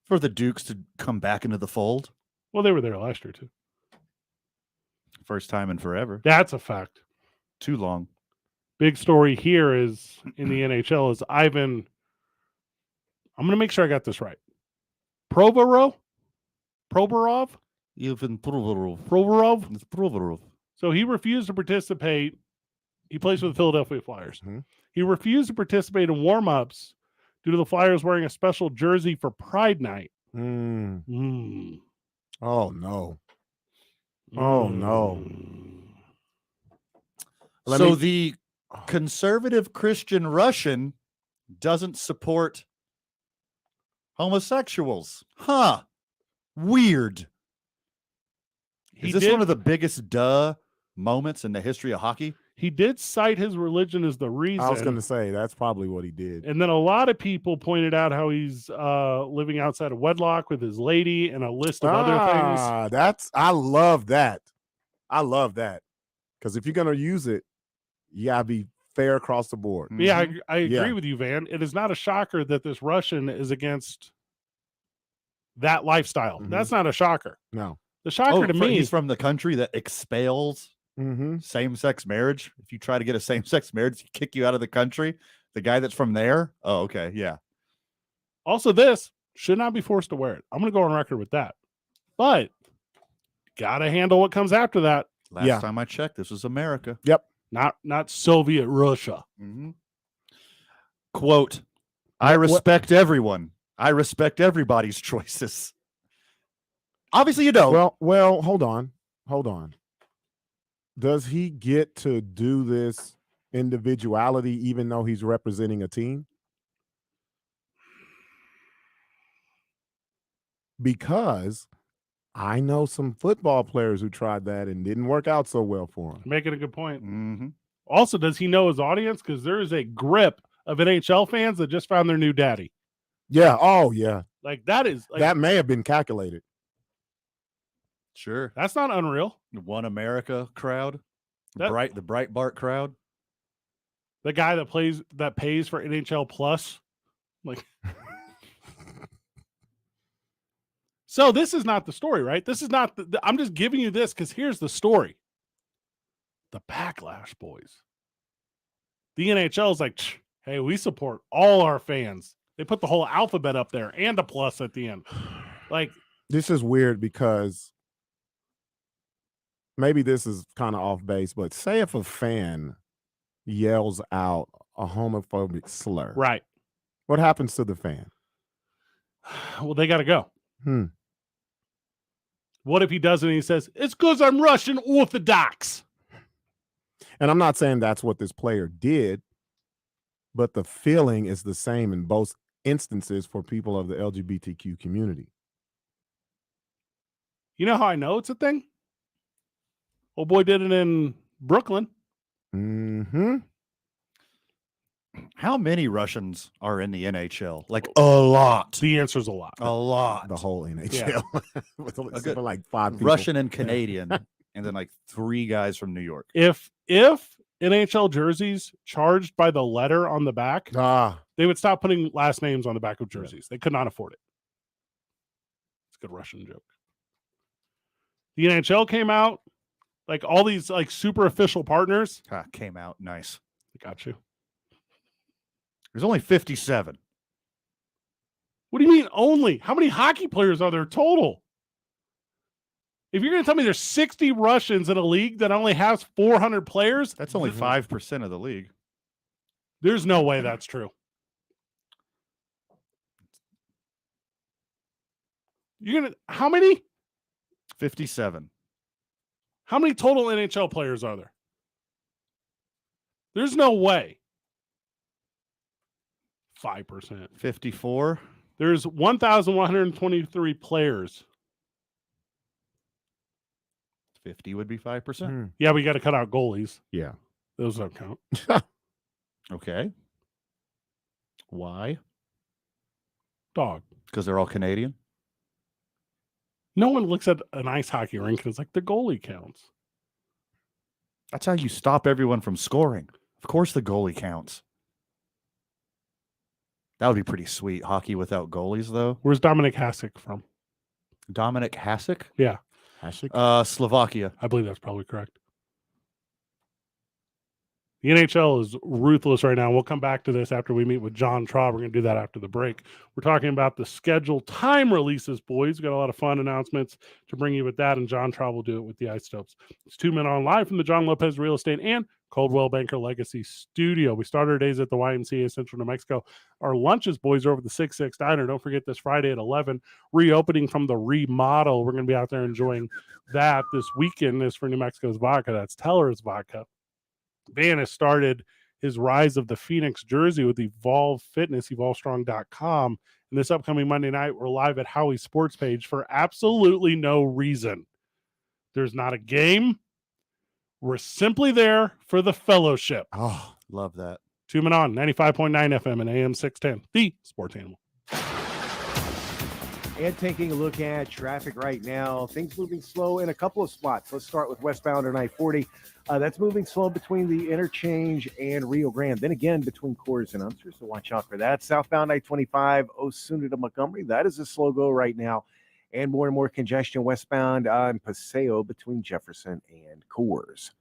for the Dukes to come back into the fold. Well, they were there last year, too. First time in forever. That's a fact. Too long. Big story here is in the NHL is Ivan. I'm going to make sure I got this right. Provorov. Even Provorov. Provorov. So he refused to participate. He plays for the Philadelphia Flyers. He refused to participate in warm-ups due to the Flyers wearing a special jersey for Pride Night. Oh, no. Oh, no. So the conservative Christian Russian doesn't support homosexuals. Huh. Weird. Is this one of the biggest moments in the history of hockey? He did cite his religion as the reason. I was going to say, that's probably what he did. And then a lot of people pointed out how he's living outside of wedlock with his lady and a list of other things. I love that. I love that. Because if you're going to use it, you got to be fair across the board. Yeah, I agree with you, Van. It is not a shocker that this Russian is against that lifestyle. That's not a shocker. No. The shocker to me, he's from the country that expels same-sex marriage. If you try to get a same-sex marriage, he kick you out of the country. The guy that's from there. Oh, okay. Yeah. Also, this should not be forced to wear it. I'm going to go on record with that. But got to handle what comes after that. Last time I checked, this was America. Yep. Not Soviet Russia. Quote, I respect everyone. I respect everybody's choices. Obviously you don't. Well, hold on. Does he get to do this individuality even though he's representing a team? Because I know some football players who tried that and didn't work out so well for them. Making a good point. Also, does he know his audience? Because there is a grip of NHL fans that just found their new daddy. Yeah. Oh, yeah. Like that is that may have been calculated. Sure. That's not unreal. The One America crowd. The Breitbart crowd. The guy that pays for NHL Plus. Like so this is not the story, right? This is not I'm just giving you this because here's the story. The backlash, boys. The NHL is like, hey, we support all our fans. They put the whole alphabet up there and a plus at the end. Like, this is weird because maybe this is kind of off base, but say if a fan yells out a homophobic slur. Right. What happens to the fan? Well, they got to go. What if he doesn't and he says, it's because I'm Russian Orthodox? And I'm not saying that's what this player did, but the feeling is the same in both instances for people of the LGBTQ community. You know how I know it's a thing? Old boy did it in Brooklyn. How many Russians are in the NHL? Like a lot. The answer is a lot. A lot. The whole NHL. Except for like 5 people. Russian and Canadian, and then like 3 guys from New York. If NHL jerseys charged by the letter on the back, they would stop putting last names on the back of jerseys. They could not afford it. It's a good Russian joke. The NHL came out, like all these like super official partners. Came out. Nice. I got you. There's only 57. What do you mean only? How many hockey players are there total? If you're going to tell me there's 60 Russians in a league that only has 400 players, that's only 5% of the league. There's no way that's true. You're going to how many? 57. How many total NHL players are there? There's no way. 5%. 54. There's 1,123 players. 50 would be 5%. Yeah, we got to cut out goalies. Yeah. Those don't count. Okay. Why? Dog. Because they're all Canadian? No one looks at an ice hockey rink and it's like the goalie counts. That's how you stop everyone from scoring. Of course the goalie counts. That would be pretty sweet. Hockey without goalies, though. Where's Dominic Hasek from? Dominic Hasek? Yeah. Hasek? Slovakia. I believe that's probably correct. The NHL is ruthless right now. We'll come back to this after we meet with John Traub. We're going to do that after the break. We're talking about the scheduled time releases, boys. We've got a lot of fun announcements to bring you with that, and John Traub will do it with the Isotopes. It's 2 Men On live from the John Lopez Real Estate and Coldwell Banker Legacy Studio. We start our days at the YMCA Central New Mexico. Our lunches, boys, are over the 6-6 Diner. Don't forget this Friday at 11, reopening from the remodel. We're going to be out there enjoying that this weekend. Is for New Mexico's vodka. That's Teller's vodka. Van has started his rise of the Phoenix jersey with Evolve Fitness, evolvestrong.com. And this upcoming Monday night, we're live at Howie's Sports Page for absolutely no reason. There's not a game. We're simply there for the fellowship. Oh, love that. 2 Men On, 95.9 FM and AM 610, the Sports Animal. And taking a look at traffic right now, things moving slow in a couple of spots. Let's start with westbound on I-40. That's moving slow between the interchange and Rio Grande. Then again, between Coors and Unser, so watch out for that. Southbound I-25, Osuna to Montgomery. That is a slow go right now. And more congestion westbound on Paseo between Jefferson and Coors.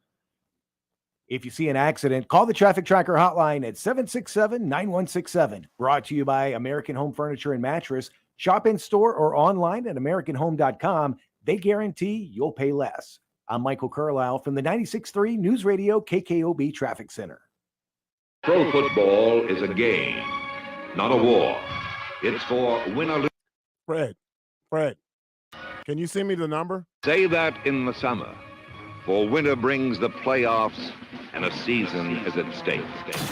If you see an accident, call the Traffic Tracker hotline at 767-9167. Brought to you by American Home Furniture and Mattress. Shop in store or online at AmericanHome.com. They guarantee you'll pay less. I'm Michael Carlisle from the 96.3 News Radio KKOB Traffic Center. Pro football is a game, not a war. It's for win or lose. Fred, can you send me the number? Say that in the summer, for winter brings the playoffs and a season is at stake.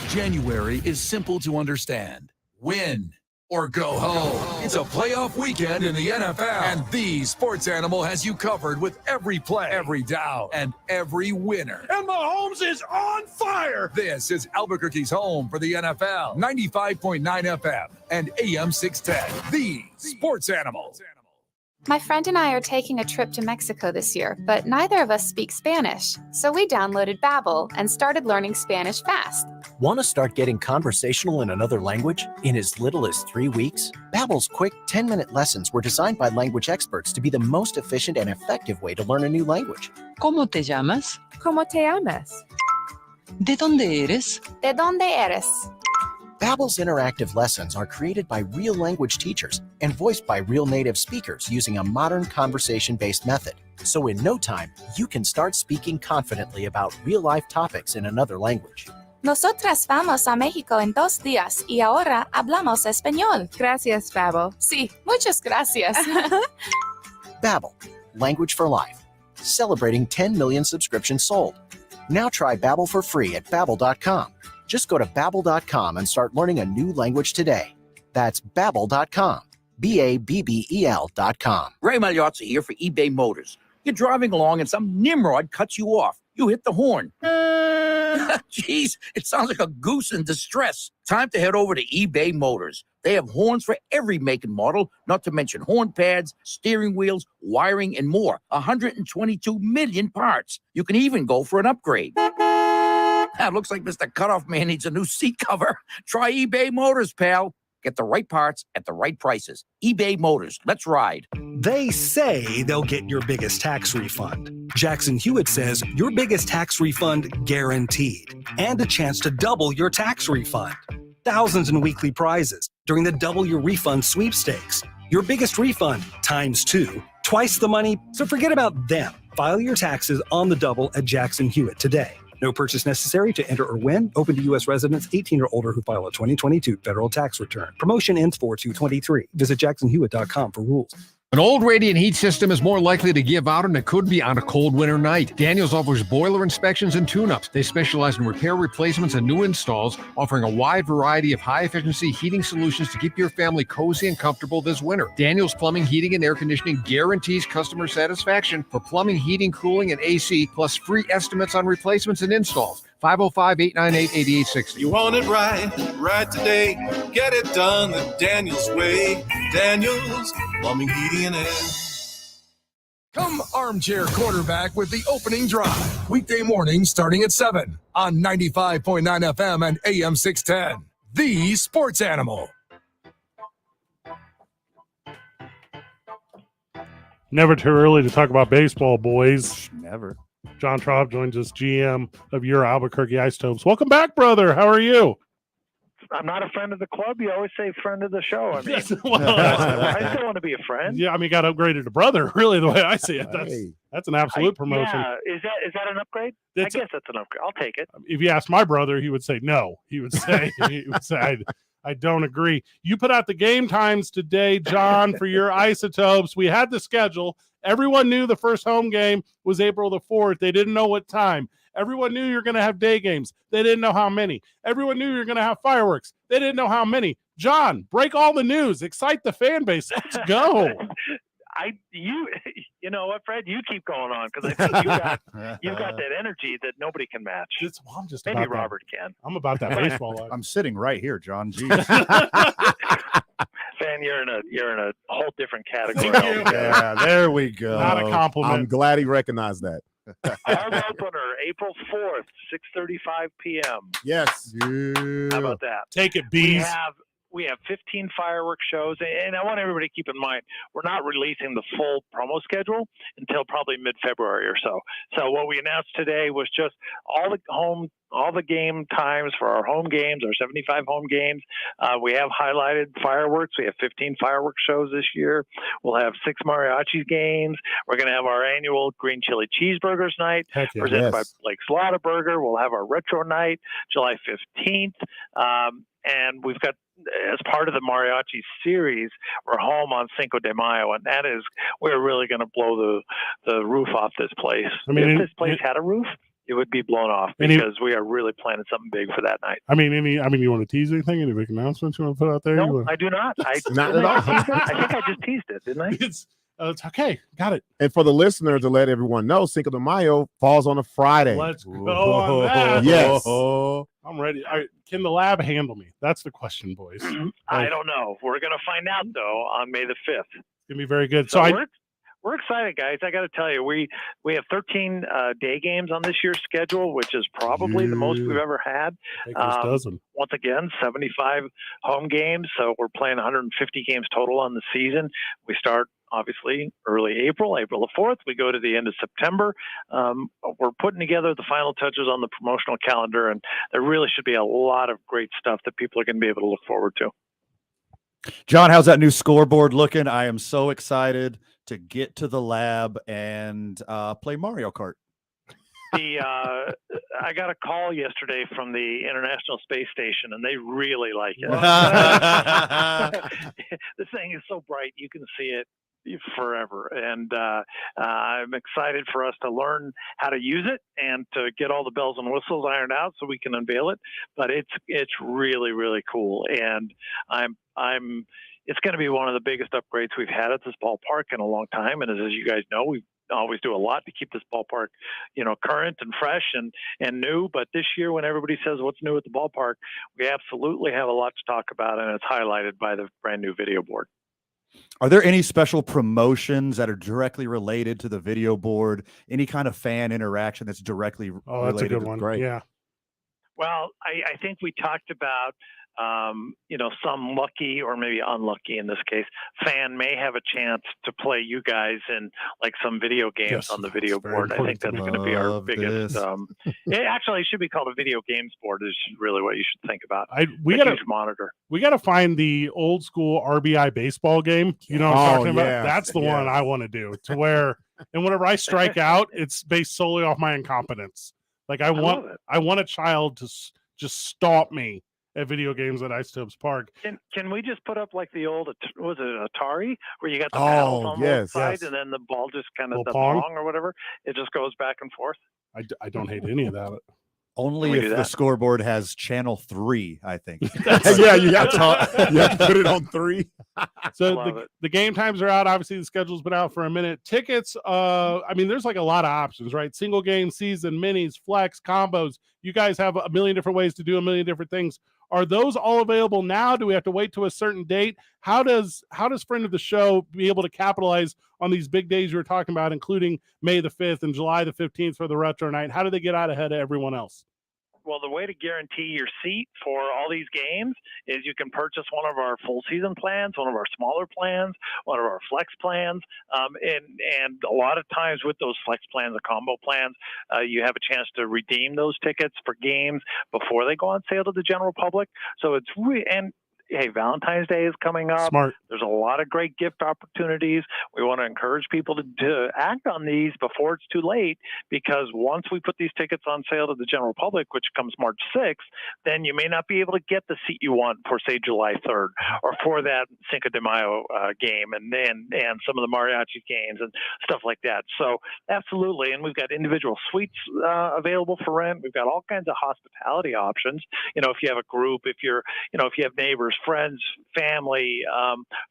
January is simple to understand. Win or go home. It's a playoff weekend in the NFL, and the Sports Animal has you covered with every play, every down, and every winner. And Mahomes is on fire! This is Albuquerque's home for the NFL, 95.9 FM and AM 610, the Sports Animal. My friend and I are taking a trip to Mexico this year, but neither of us speak Spanish. So we downloaded Babbel and started learning Spanish fast. Want to start getting conversational in another language in as little as 3 weeks? Babbel's quick 10-minute lessons were designed by language experts to be the most efficient and effective way to learn a new language. ¿Cómo te llamas? ¿Cómo te llamas? ¿De dónde eres? ¿De dónde eres? Babbel's interactive lessons are created by real language teachers and voiced by real native speakers using a modern conversation-based method. So in no time, you can start speaking confidently about real-life topics in another language. Nosotras vamos a México en 2 días y ahora hablamos español. Gracias, Babbel. Sí, muchas gracias. Babbel, language for life. Celebrating 10 million subscriptions sold. Now try Babbel for free at Babbel.com. Just go to Babbel.com and start learning a new language today. That's Babbel.com. Babbel.com. Ray Magliozzi here for eBay Motors. You're driving along and some nimrod cuts you off. You hit the horn. Jeez, it sounds like a goose in distress. Time to head over to eBay Motors. They have horns for every make and model, not to mention horn pads, steering wheels, wiring, and more. 122 million parts. You can even go for an upgrade. Looks like Mr. Cutoff Man needs a new seat cover. Try eBay Motors, pal. Get the right parts at the right prices. eBay Motors. Let's ride. They say they'll get your biggest tax refund. Jackson Hewitt says your biggest tax refund guaranteed. And a chance to double your tax refund. Thousands in weekly prizes during the Double Your Refund sweepstakes. Your biggest refund times 2. Twice the money, so forget about them. File your taxes on the double at Jackson Hewitt today. No purchase necessary to enter or win. Open to U.S. residents 18 or older who file a 2022 federal tax return. Promotion ends 4/2/23. Visit jacksonhewitt.com for rules. An old radiant heat system is more likely to give out than it could be on a cold winter night. Daniels offers boiler inspections and tune-ups. They specialize in repair, replacements, and new installs, offering a wide variety of high-efficiency heating solutions to keep your family cozy and comfortable this winter. Daniels Plumbing, Heating, and Air Conditioning guarantees customer satisfaction for plumbing, heating, cooling, and AC, plus free estimates on replacements and installs. 505-898-8860. You want it right today. Get it done the Daniels way. Daniels Plumbing, Heating, and Air. Come armchair quarterback with the opening drive. Weekday mornings starting at 7 on 95.9 FM and AM 610. The Sports Animal. Never too early to talk about baseball, boys. Never. John Traub joins us, GM of your Albuquerque Isotopes. Welcome back, brother. How are you? I'm not a friend of the club. You always say friend of the show. I mean, Well, I still want to be a friend. Yeah, I mean, got upgraded to brother, really, the way I see it. That's an absolute promotion. Yeah, is that an upgrade? I guess that's an upgrade. I'll take it. If you asked my brother, he would say no. He would say, I don't agree. You put out the game times today, John, for your Isotopes. We had the schedule. Everyone knew the first home game was April the 4th. They didn't know what time. Everyone knew you're going to have day games. They didn't know how many. Everyone knew you're going to have fireworks. They didn't know how many. John, break all the news. Excite the fan base. Let's go. You know what, Fred? You keep going on because I think you've got that energy that nobody can match. I'm just maybe about that. Robert can. I'm about that baseball life. I'm sitting right here, John. Jeez. Fan, you're in a whole different category. Yeah, there we go. Not a compliment. I'm glad he recognized that. Home opener, April 4th, 6:35 p.m. Yes. How about that? Take it, bees. We have 15 fireworks shows, and I want everybody to keep in mind, we're not releasing the full promo schedule until probably mid-February or so. So what we announced today was just all the game times for our home games, our 75 home games. We have highlighted fireworks. We have 15 fireworks shows this year. We'll have 6 mariachi games. We're going to have our annual green chili cheeseburgers night presented by Blake Slaughterburger. We'll have our retro night July 15th. And we've got, as part of the mariachi series, we're home on Cinco de Mayo, and we're really going to blow the roof off this place. I mean, if this place had a roof, it would be blown off because we are really planning something big for that night. I mean, you want to tease anything? Any big announcements you want to put out there? No, I do not. Not at all. I think I just teased it, didn't I? It's okay. Got it. And for the listener, to let everyone know, Cinco de Mayo falls on a Friday. Let's go on that. Yes. I'm ready. All right, can the lab handle me? That's the question, boys. I don't know. We're going to find out, though, on May the 5th. It's going to be very good. So we're excited, guys. I got to tell you, we have 13 day games on this year's schedule, which is probably the most we've ever had. Dozen. Once again, 75 home games, so we're playing 150 games total on the season. We start, obviously, early April the 4th. We go to the end of September. We're putting together the final touches on the promotional calendar, and there really should be a lot of great stuff that people are going to be able to look forward to. John, how's that new scoreboard looking? I am so excited to get to the lab and play Mario Kart. I got a call yesterday from the International Space Station, and they really like it. This thing is so bright, you can see it forever. And I'm excited for us to learn how to use it and to get all the bells and whistles ironed out so we can unveil it. But it's really, really cool. And it's going to be one of the biggest upgrades we've had at this ballpark in a long time. And as you guys know, we always do a lot to keep this ballpark, current and fresh and new. But this year, when everybody says what's new at the ballpark, we absolutely have a lot to talk about, and it's highlighted by the brand new video board. Are there any special promotions that are directly related to the video board? Any kind of fan interaction that's directly related? Oh, that's a good one. Great. Yeah. Well, I think we talked about, some lucky or maybe unlucky in this case, fan may have a chance to play you guys in like some video games on the video board. I think that's going to be our biggest. It should be called a video games board is really what you should think about. We got a huge monitor. We got to find the old school RBI baseball game. You know what I'm talking about? That's the one I want to do, to where, and whenever I strike out, it's based solely off my incompetence. Like I want a child to just stop me at video games at Isotopes Park. Can we just put up like the old, was it Atari, where you got the paddles on both sides and then the ball just kind of the pong or whatever, it just goes back and forth? I don't hate any of that. Only if the scoreboard has channel 3, I think. You have to put it on 3. So the game times are out. Obviously, the schedule's been out for a minute. Tickets, there's like a lot of options, right? Single game, season, minis, flex, combos. You guys have a million different ways to do a million different things. Are those all available now? Do we have to wait to a certain date? How does friend of the show be able to capitalize on these big days you were talking about, including May the 5th and July the 15th for the retro night? How do they get out ahead of everyone else? Well, the way to guarantee your seat for all these games is you can purchase one of our full season plans, one of our smaller plans, one of our flex plans, and a lot of times with those flex plans, the combo plans, you have a chance to redeem those tickets for games before they go on sale to the general public. So it's and hey, Valentine's Day is coming up. Smart. There's a lot of great gift opportunities. We want to encourage people to act on these before it's too late, because once we put these tickets on sale to the general public, which comes March 6th, then you may not be able to get the seat you want for, say, July 3rd or for that Cinco de Mayo game and some of the mariachi games and stuff like that. So absolutely. And we've got individual suites available for rent. We've got all kinds of hospitality options. If you have a group, if you have neighbors, friends, family,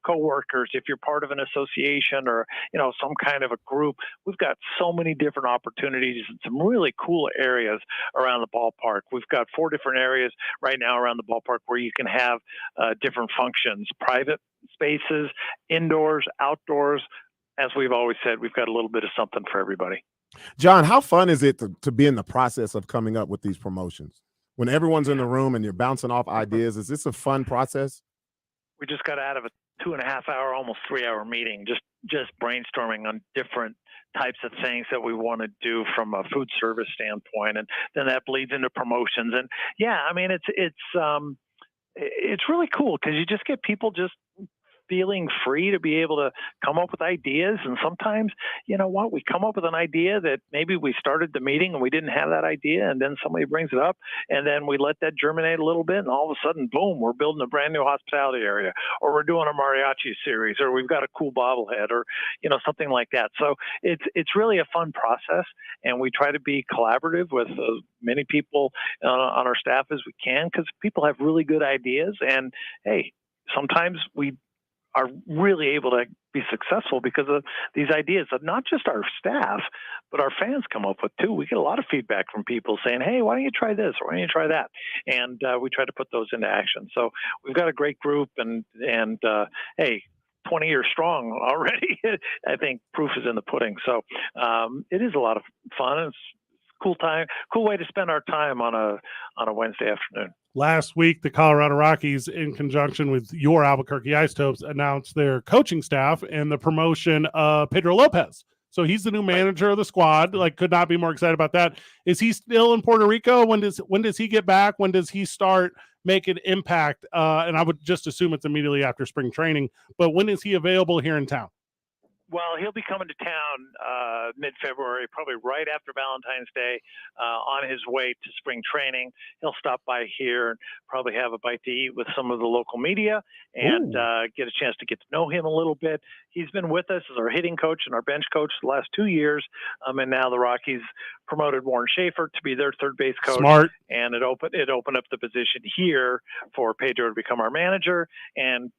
co-workers, if you're part of an association or, some kind of a group, we've got so many different opportunities and some really cool areas around the ballpark. We've got 4 different areas right now around the ballpark where you can have different functions, private spaces, indoors, outdoors. As we've always said, we've got a little bit of something for everybody. John, how fun is it to be in the process of coming up with these promotions? When everyone's in the room and you're bouncing off ideas, is this a fun process? We just got out of a 2.5-hour, almost 3-hour meeting, just brainstorming on different types of things that we want to do from a food service standpoint, and then that bleeds into promotions. And yeah, I mean, it's really cool because you just get people just feeling free to be able to come up with ideas. And sometimes, we come up with an idea that maybe we started the meeting and we didn't have that idea, and then somebody brings it up, and then we let that germinate a little bit, and all of a sudden, boom, we're building a brand new hospitality area, or we're doing a mariachi series, or we've got a cool bobblehead, or something like that. So it's really a fun process, and we try to be collaborative with as many people on our staff as we can, because people have really good ideas, and hey, sometimes we are really able to be successful because of these ideas that not just our staff, but our fans come up with too. We get a lot of feedback from people saying, hey, why don't you try this? Or why don't you try that? And we try to put those into action. So we've got a great group, and hey, 20 years strong already. I think proof is in the pudding. So it is a lot of fun. It's cool way to spend our time on a Wednesday afternoon. Last week, the Colorado Rockies, in conjunction with your Albuquerque Isotopes, announced their coaching staff and the promotion of Pedro Lopez. So he's the new manager of the squad. Could not be more excited about that. Is he still in Puerto Rico? When does he get back? When does he start making impact? And I would just assume it's immediately after spring training. But when is he available here in town? Well, he'll be coming to town mid-February, probably right after Valentine's Day, on his way to spring training. He'll stop by here and probably have a bite to eat with some of the local media and get a chance to get to know him a little bit. He's been with us as our hitting coach and our bench coach the last 2 years, and now the Rockies promoted Warren Schaefer to be their third base coach. Smart. And it opened up the position here for Pedro to become our manager, and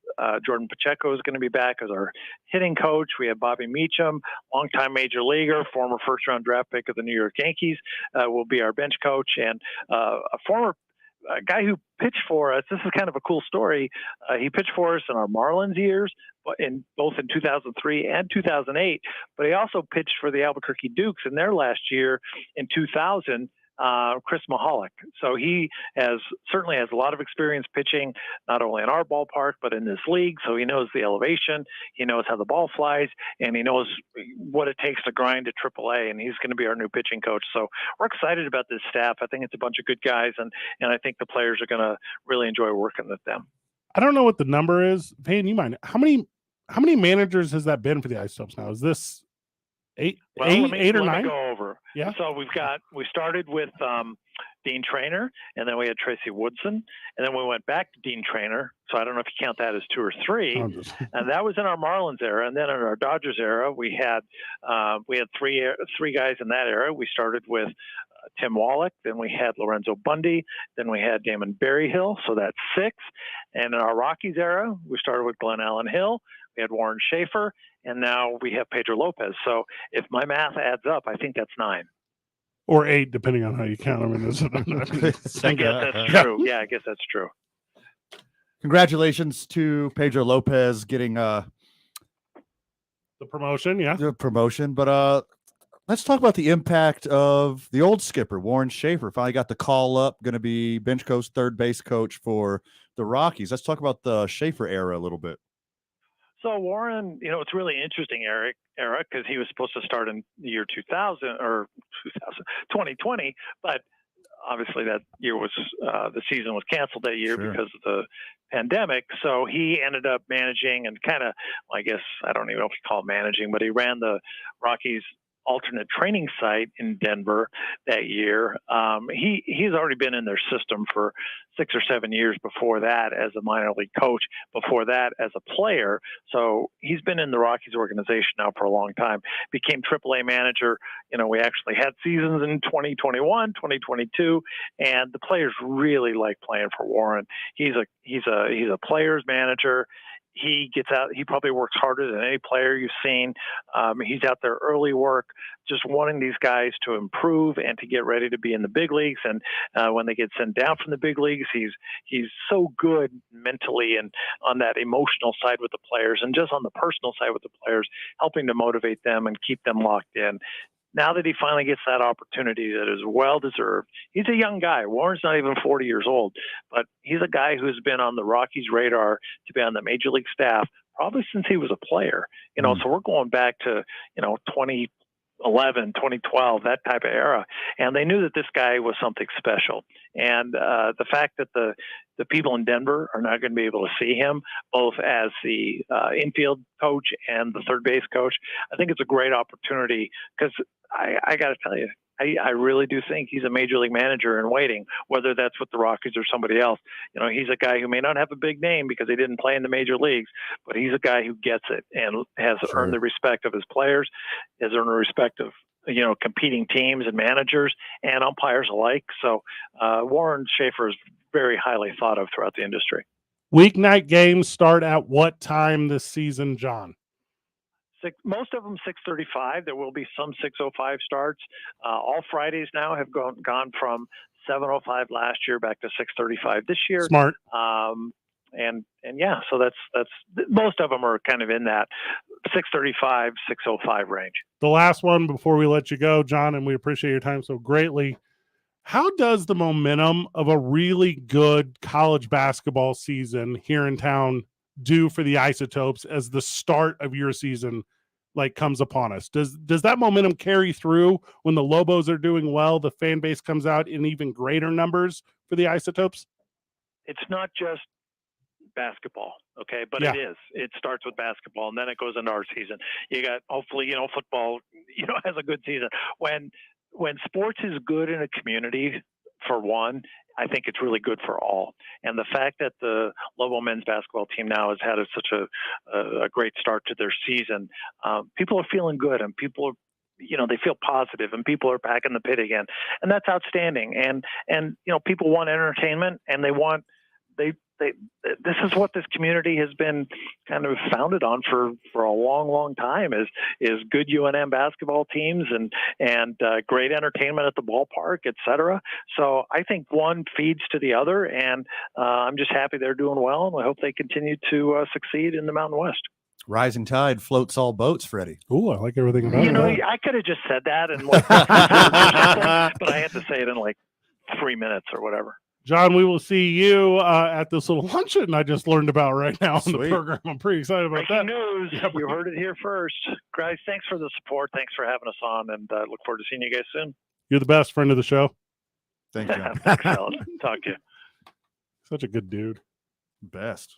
Jordan Pacheco is going to be back as our hitting coach. We have Bobby Meacham, longtime major leaguer, former first-round draft pick of the New York Yankees, will be our bench coach, and a former guy who pitched for us. This is kind of a cool story. He pitched for us in our Marlins years, both in 2003 and 2008, but he also pitched for the Albuquerque Dukes in their last year in 2000. Chris Mahalik. So he certainly has a lot of experience pitching, not only in our ballpark, but in this league. So he knows the elevation, he knows how the ball flies, and he knows what it takes to grind to AAA, and he's going to be our new pitching coach. So we're excited about this staff. I think it's a bunch of good guys, and I think the players are going to really enjoy working with them. I don't know what the number is. Payne, you mind? How many managers has that been for the Isotopes now? Is this eight or nine? Go over. Yeah. So we started with Dean Traynor, and then we had Tracy Woodson, and then we went back to Dean Traynor. So I don't know if you count that as 2 or 3. And that was in our Marlins era. And then in our Dodgers era, we had three guys in that era. We started with Tim Wallach, then we had Lorenzo Bundy, then we had Damon Berryhill, so that's 6. And in our Rockies era, we started with Glenn Allen Hill, we had Warren Schaefer, and now we have Pedro Lopez. So if my math adds up, I think that's 9. Or 8, depending on how you count them. I guess that's true. Yeah, I guess that's true. Congratulations to Pedro Lopez getting the promotion. Yeah, the promotion. But Let's talk about the impact of the old skipper, Warren Schaefer. Finally got the call up, going to be bench coach, third base coach for the Rockies. Let's talk about the Schaefer era a little bit. So Warren, it's really interesting, era, because he was supposed to start in the year 2020, but obviously that year was the season was canceled that year because of the pandemic. So he ended up managing and kind of, I guess, I don't even know if you call it managing, but he ran the Rockies alternate training site in Denver that year. He's already been in their system for 6 or 7 years before that as a minor league coach, before that as a player. So he's been in the Rockies organization now for a long time, became AAA manager. We actually had seasons in 2021, 2022, and the players really like playing for Warren. He's a player's manager. He gets out. He probably works harder than any player you've seen. He's out there early work, just wanting these guys to improve and to get ready to be in the big leagues. And when they get sent down from the big leagues, he's so good mentally and on that emotional side with the players, and just on the personal side with the players, helping to motivate them and keep them locked in. Now that he finally gets that opportunity that is well-deserved, he's a young guy. Warren's not even 40 years old, but he's a guy who's been on the Rockies' radar to be on the major league staff probably since he was a player. So we're going back to, 2011, 2012, that type of era. And they knew that this guy was something special. And the fact that the people in Denver are not going to be able to see him, both as the infield coach and the third base coach, I think it's a great opportunity because I got to tell you, I really do think he's a major league manager in waiting, whether that's with the Rockies or somebody else. He's a guy who may not have a big name because he didn't play in the major leagues, but he's a guy who gets it and has earned the respect of his players, has earned the respect of, competing teams and managers and umpires alike. So Warren Schaefer is very highly thought of throughout the industry. Weeknight games start at what time this season, John? Most of them 6:35. There will be some 6:05 starts. All Fridays now have gone from 7:05 last year back to 6:35 this year. Smart. And yeah, so that's most of them are kind of in that 6:35, 6:05 range. The last one before we let you go, John, and we appreciate your time so greatly. How does the momentum of a really good college basketball season here in town do for the Isotopes as the start of your season comes upon us? Does that momentum carry through when the Lobos are doing well, the fan base comes out in even greater numbers for the Isotopes? It's not just basketball, okay, but Yeah. it is. It starts with basketball and then it goes into our season. You got hopefully, football, has a good season. When sports is good in a community, for one, I think it's really good for all. And the fact that the Lobo men's basketball team now has had such a great start to their season, people are feeling good and people are, they feel positive and people are back in the pit again. And that's outstanding. And people want entertainment and this is what this community has been kind of founded on for a long, long time is good UNM basketball teams and great entertainment at the ballpark, et cetera. So I think one feeds to the other, and I'm just happy they're doing well, and I hope they continue to succeed in the Mountain West. Rising tide floats all boats, Freddie. Ooh, I like everything about it. I could have just said that, and but I had to say it in 3 minutes or whatever. John, we will see you at this little luncheon I just learned about right now on the Sweet. program. I'm pretty excited about Breaking that. news. You heard it here first. Guys, thanks for the support. Thanks for having us on, and look forward to seeing you guys soon. You're the best friend of the show. Thank you. Thanks, fellas. Talk to you. Such a good dude. Best.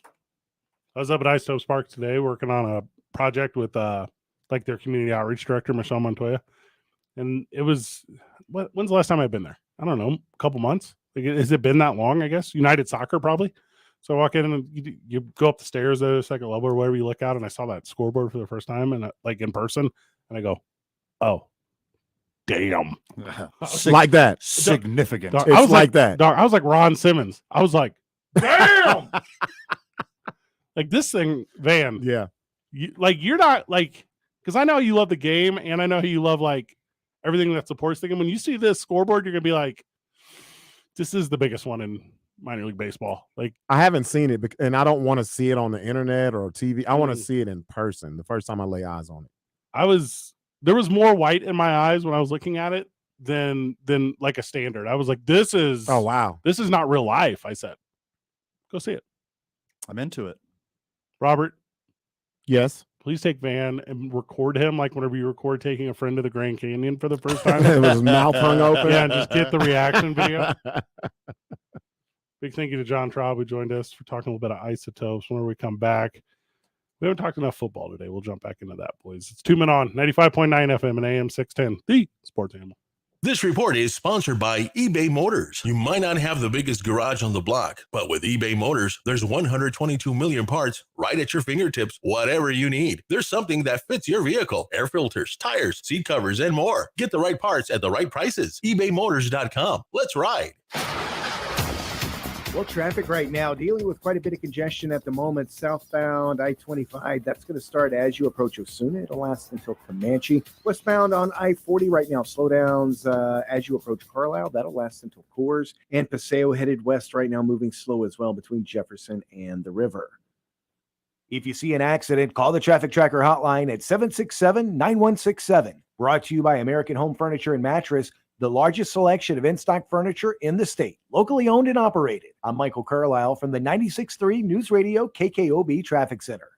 I was up at Isotopes Park today working on a project with their community outreach director, Michelle Montoya. And it was, when's the last time I've been there? I don't know, a couple months. Has it been that long, I guess? United Soccer, probably. So I walk in and you go up the stairs at the second level or whatever, you look out, and I saw that scoreboard for the first time and in person. And I go, oh, damn. Like that. Significant. Dog, It's like that. Dog, I was like Ron Simmons. I was like, damn. This thing, Van. Yeah. You're not because I know you love the game and I know you love everything that supports the game. When you see this scoreboard, you're going to be like, this is the biggest one in minor league baseball. I haven't seen it, and I don't want to see it on the internet or TV. I want to see it in person the first time I lay eyes on it. I was There was more white in my eyes when I was looking at it than like a standard. I was like, this is this is not real life. I said, go see it. I'm into it. Robert, yes, please take Van and record him like whenever you record taking a friend to the Grand Canyon for the first time. With his mouth hung open. Yeah, and just get the reaction video. Big thank you to John Traub, who joined us for talking a little bit of isotopes. Whenever we come back, we haven't talked enough football today. We'll jump back into that, boys. It's 2 Men On, 95.9 FM and AM 610, the Sports Animal. This report is sponsored by eBay Motors. You might not have the biggest garage on the block, but with eBay Motors, there's 122 million parts right at your fingertips, whatever you need. There's something that fits your vehicle: air filters, tires, seat covers, and more. Get the right parts at the right prices. ebaymotors.com. Let's ride. Well, traffic right now dealing with quite a bit of congestion at the moment. Southbound I-25, that's going to start as you approach Osuna. It'll last until Comanche. Westbound on I-40 right now, slowdowns as you approach Carlisle. That'll last until Coors. And Paseo headed west right now, moving slow as well between Jefferson and the river. If you see an accident, call the Traffic Tracker hotline at 767-9167. Brought to you by American Home Furniture and Mattress, the largest selection of in-stock furniture in the state, locally owned and operated. I'm Michael Carlisle from the 96.3 News Radio KKOB Traffic Center.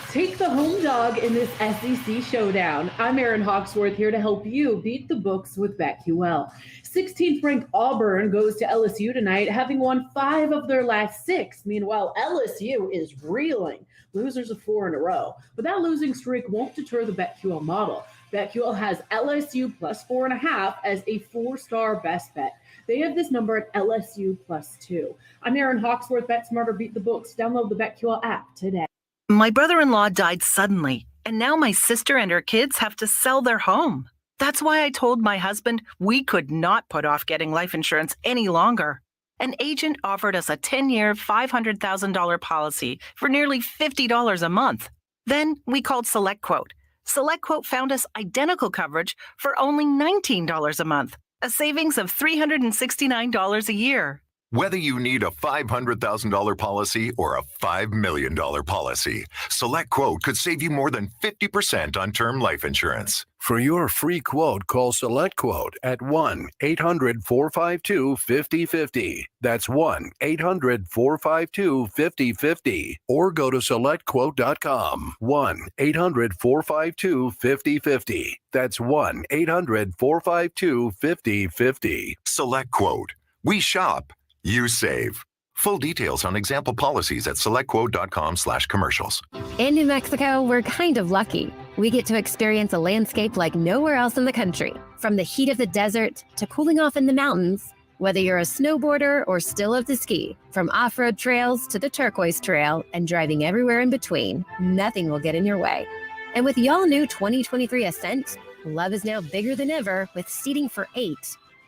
Take the home dog in this SEC showdown. I'm Erin Hawksworth here to help you beat the books with BetQL. 16th ranked Auburn goes to LSU tonight, having won 5 of their last 6. Meanwhile, LSU is reeling. Losers of 4 in a row. But that losing streak won't deter the BetQL model. BetQL has LSU plus 4.5 as a 4-star best bet. They have this number at LSU plus 2. I'm Erin Hawksworth. Bet smarter, beat the books. Download the BetQL app today. My brother-in-law died suddenly, and now my sister and her kids have to sell their home. That's why I told my husband we could not put off getting life insurance any longer. An agent offered us a 10-year, $500,000 policy for nearly $50 a month. Then we called SelectQuote. SelectQuote found us identical coverage for only $19 a month, a savings of $369 a year. Whether you need a $500,000 policy or a $5 million policy, SelectQuote could save you more than 50% on term life insurance. For your free quote, call SelectQuote at 1-800-452-5050. That's 1-800-452-5050. Or go to SelectQuote.com. 1-800-452-5050. That's 1-800-452-5050. SelectQuote. We shop. You save. Full details on example policies at selectquote.com/commercials. In New Mexico, we're kind of lucky. We get to experience a landscape like nowhere else in the country. From the heat of the desert to cooling off in the mountains, whether you're a snowboarder or still love to ski, from off-road trails to the turquoise trail and driving everywhere in between, nothing will get in your way. And with the all-new 2023 Ascent, love is now bigger than ever with seating for 8.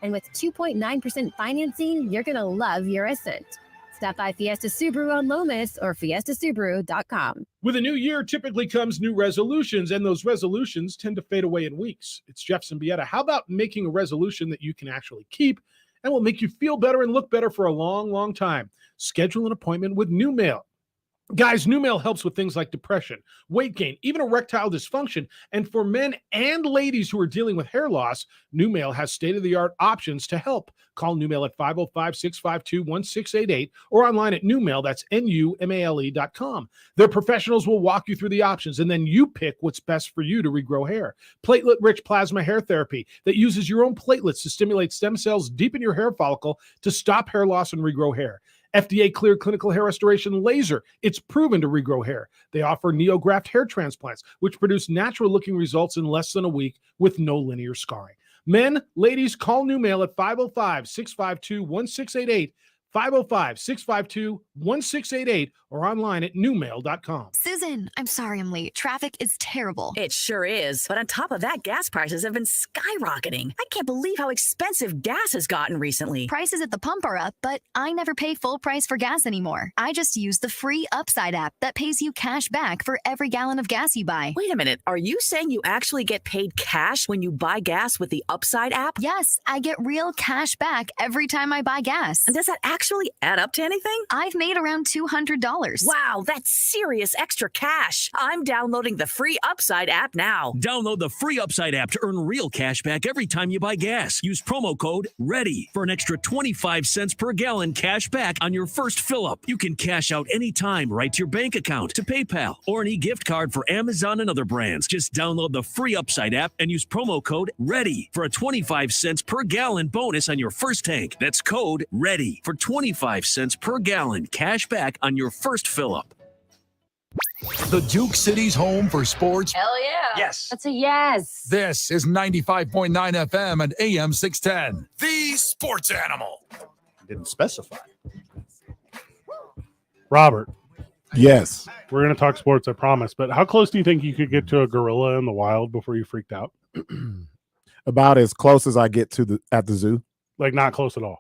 And with 2.9% financing, you're going to love your Ascent. Stop by Fiesta Subaru on Lomas or fiestasubaru.com. With a new year typically comes new resolutions, and those resolutions tend to fade away in weeks. It's Jeff Zimbietta. How about making a resolution that you can actually keep and will make you feel better and look better for a long, long time? Schedule an appointment with New Mail. Guys, New Mail helps with things like depression, weight gain, even erectile dysfunction. And for men and ladies who are dealing with hair loss, New Mail has state-of-the-art options to help. Call New Mail at 505-652-1688 or online at newmail, that's NUMALE.com. Their professionals will walk you through the options, and then you pick what's best for you to regrow hair. Platelet-rich plasma hair therapy that uses your own platelets to stimulate stem cells deep in your hair follicle to stop hair loss and regrow hair. FDA-cleared clinical hair restoration laser. It's proven to regrow hair. They offer NeoGraft hair transplants, which produce natural-looking results in less than a week with no linear scarring. Men, ladies, call New Mail at 505-652-1688, 505-652-1688, or online at newmail.com. Susan, I'm sorry I'm late. Traffic is terrible. It sure is. But on top of that, gas prices have been skyrocketing. I can't believe how expensive gas has gotten recently. Prices at the pump are up, but I never pay full price for gas anymore. I just use the free Upside app that pays you cash back for every gallon of gas you buy. Wait a minute. Are you saying you actually get paid cash when you buy gas with the Upside app? Yes, I get real cash back every time I buy gas. And does that actually actually add up to anything? I've made around $200. Wow, that's serious extra cash. I'm downloading the free Upside app now. Download the free Upside app to earn real cash back every time you buy gas. Use promo code READY for an extra 25 cents per gallon cash back on your first fill-up. You can cash out anytime right to your bank account, to PayPal, or an e-gift card for Amazon and other brands. Just download the free Upside app and use promo code READY for a 25 cents per gallon bonus on your first tank. That's code READY for 25 cents per gallon cash back on your first fill-up. The Duke City's home for sports. Hell yeah. Yes. That's a yes. This is 95.9 FM and AM 610. The Sports Animal. Didn't specify. Robert. Yes. We're going to talk sports, I promise. But how close do you think you could get to a gorilla in the wild before you freaked out? About as close as I get to at the zoo. Like not close at all.